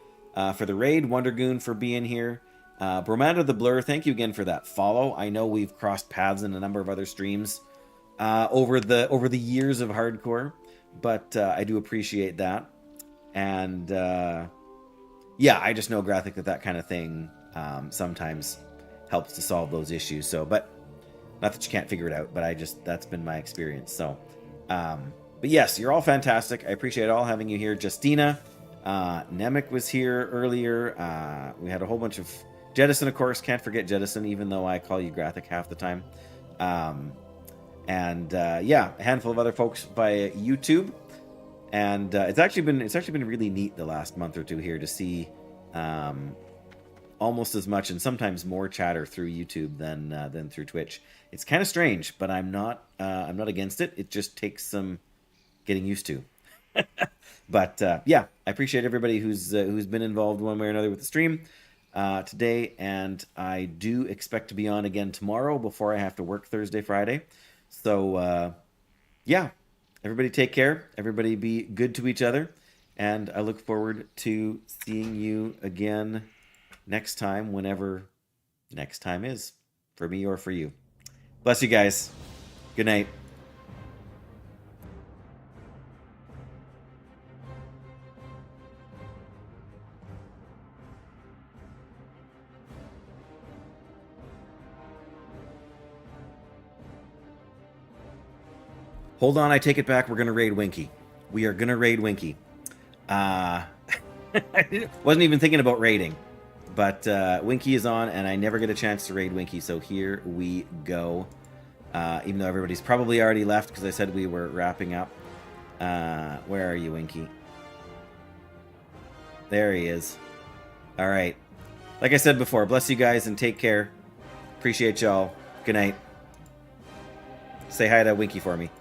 for the raid, Wondergoon for being here. Bromanda the Blur, thank you again for that follow. I know we've crossed paths in a number of other streams over the years of hardcore, but I do appreciate that. And yeah, I just know Graphic that kind of thing sometimes helps to solve those issues. So, but not that you can't figure it out, but that's been my experience. So, but yes, you're all fantastic. I appreciate all having you here. Justina, Nemec was here earlier. We had a whole bunch of Jettison, of course. Can't forget Jettison, even though I call you Graphic half the time. And yeah, a handful of other folks via YouTube. And it's actually been really neat the last month or two here to see almost as much and sometimes more chatter through YouTube than through Twitch. It's kind of strange, but I'm not against it. It just takes some getting used to. But yeah, I appreciate everybody who's been involved one way or another with the stream today, and I do expect to be on again tomorrow before I have to work Thursday, Friday. So yeah, everybody take care. Everybody be good to each other, and I look forward to seeing you again next time, whenever next time is, for me or for you. Bless you guys. Good night. Hold on, I take it back. We're going to raid Winky. We are going to raid Winky. I wasn't even thinking about raiding. But Winky is on, and I never get a chance to raid Winky, so here we go. Even though everybody's probably already left, because I said we were wrapping up. Where are you, Winky? There he is. All right. Like I said before, bless you guys and take care. Appreciate y'all. Good night. Say hi to Winky for me.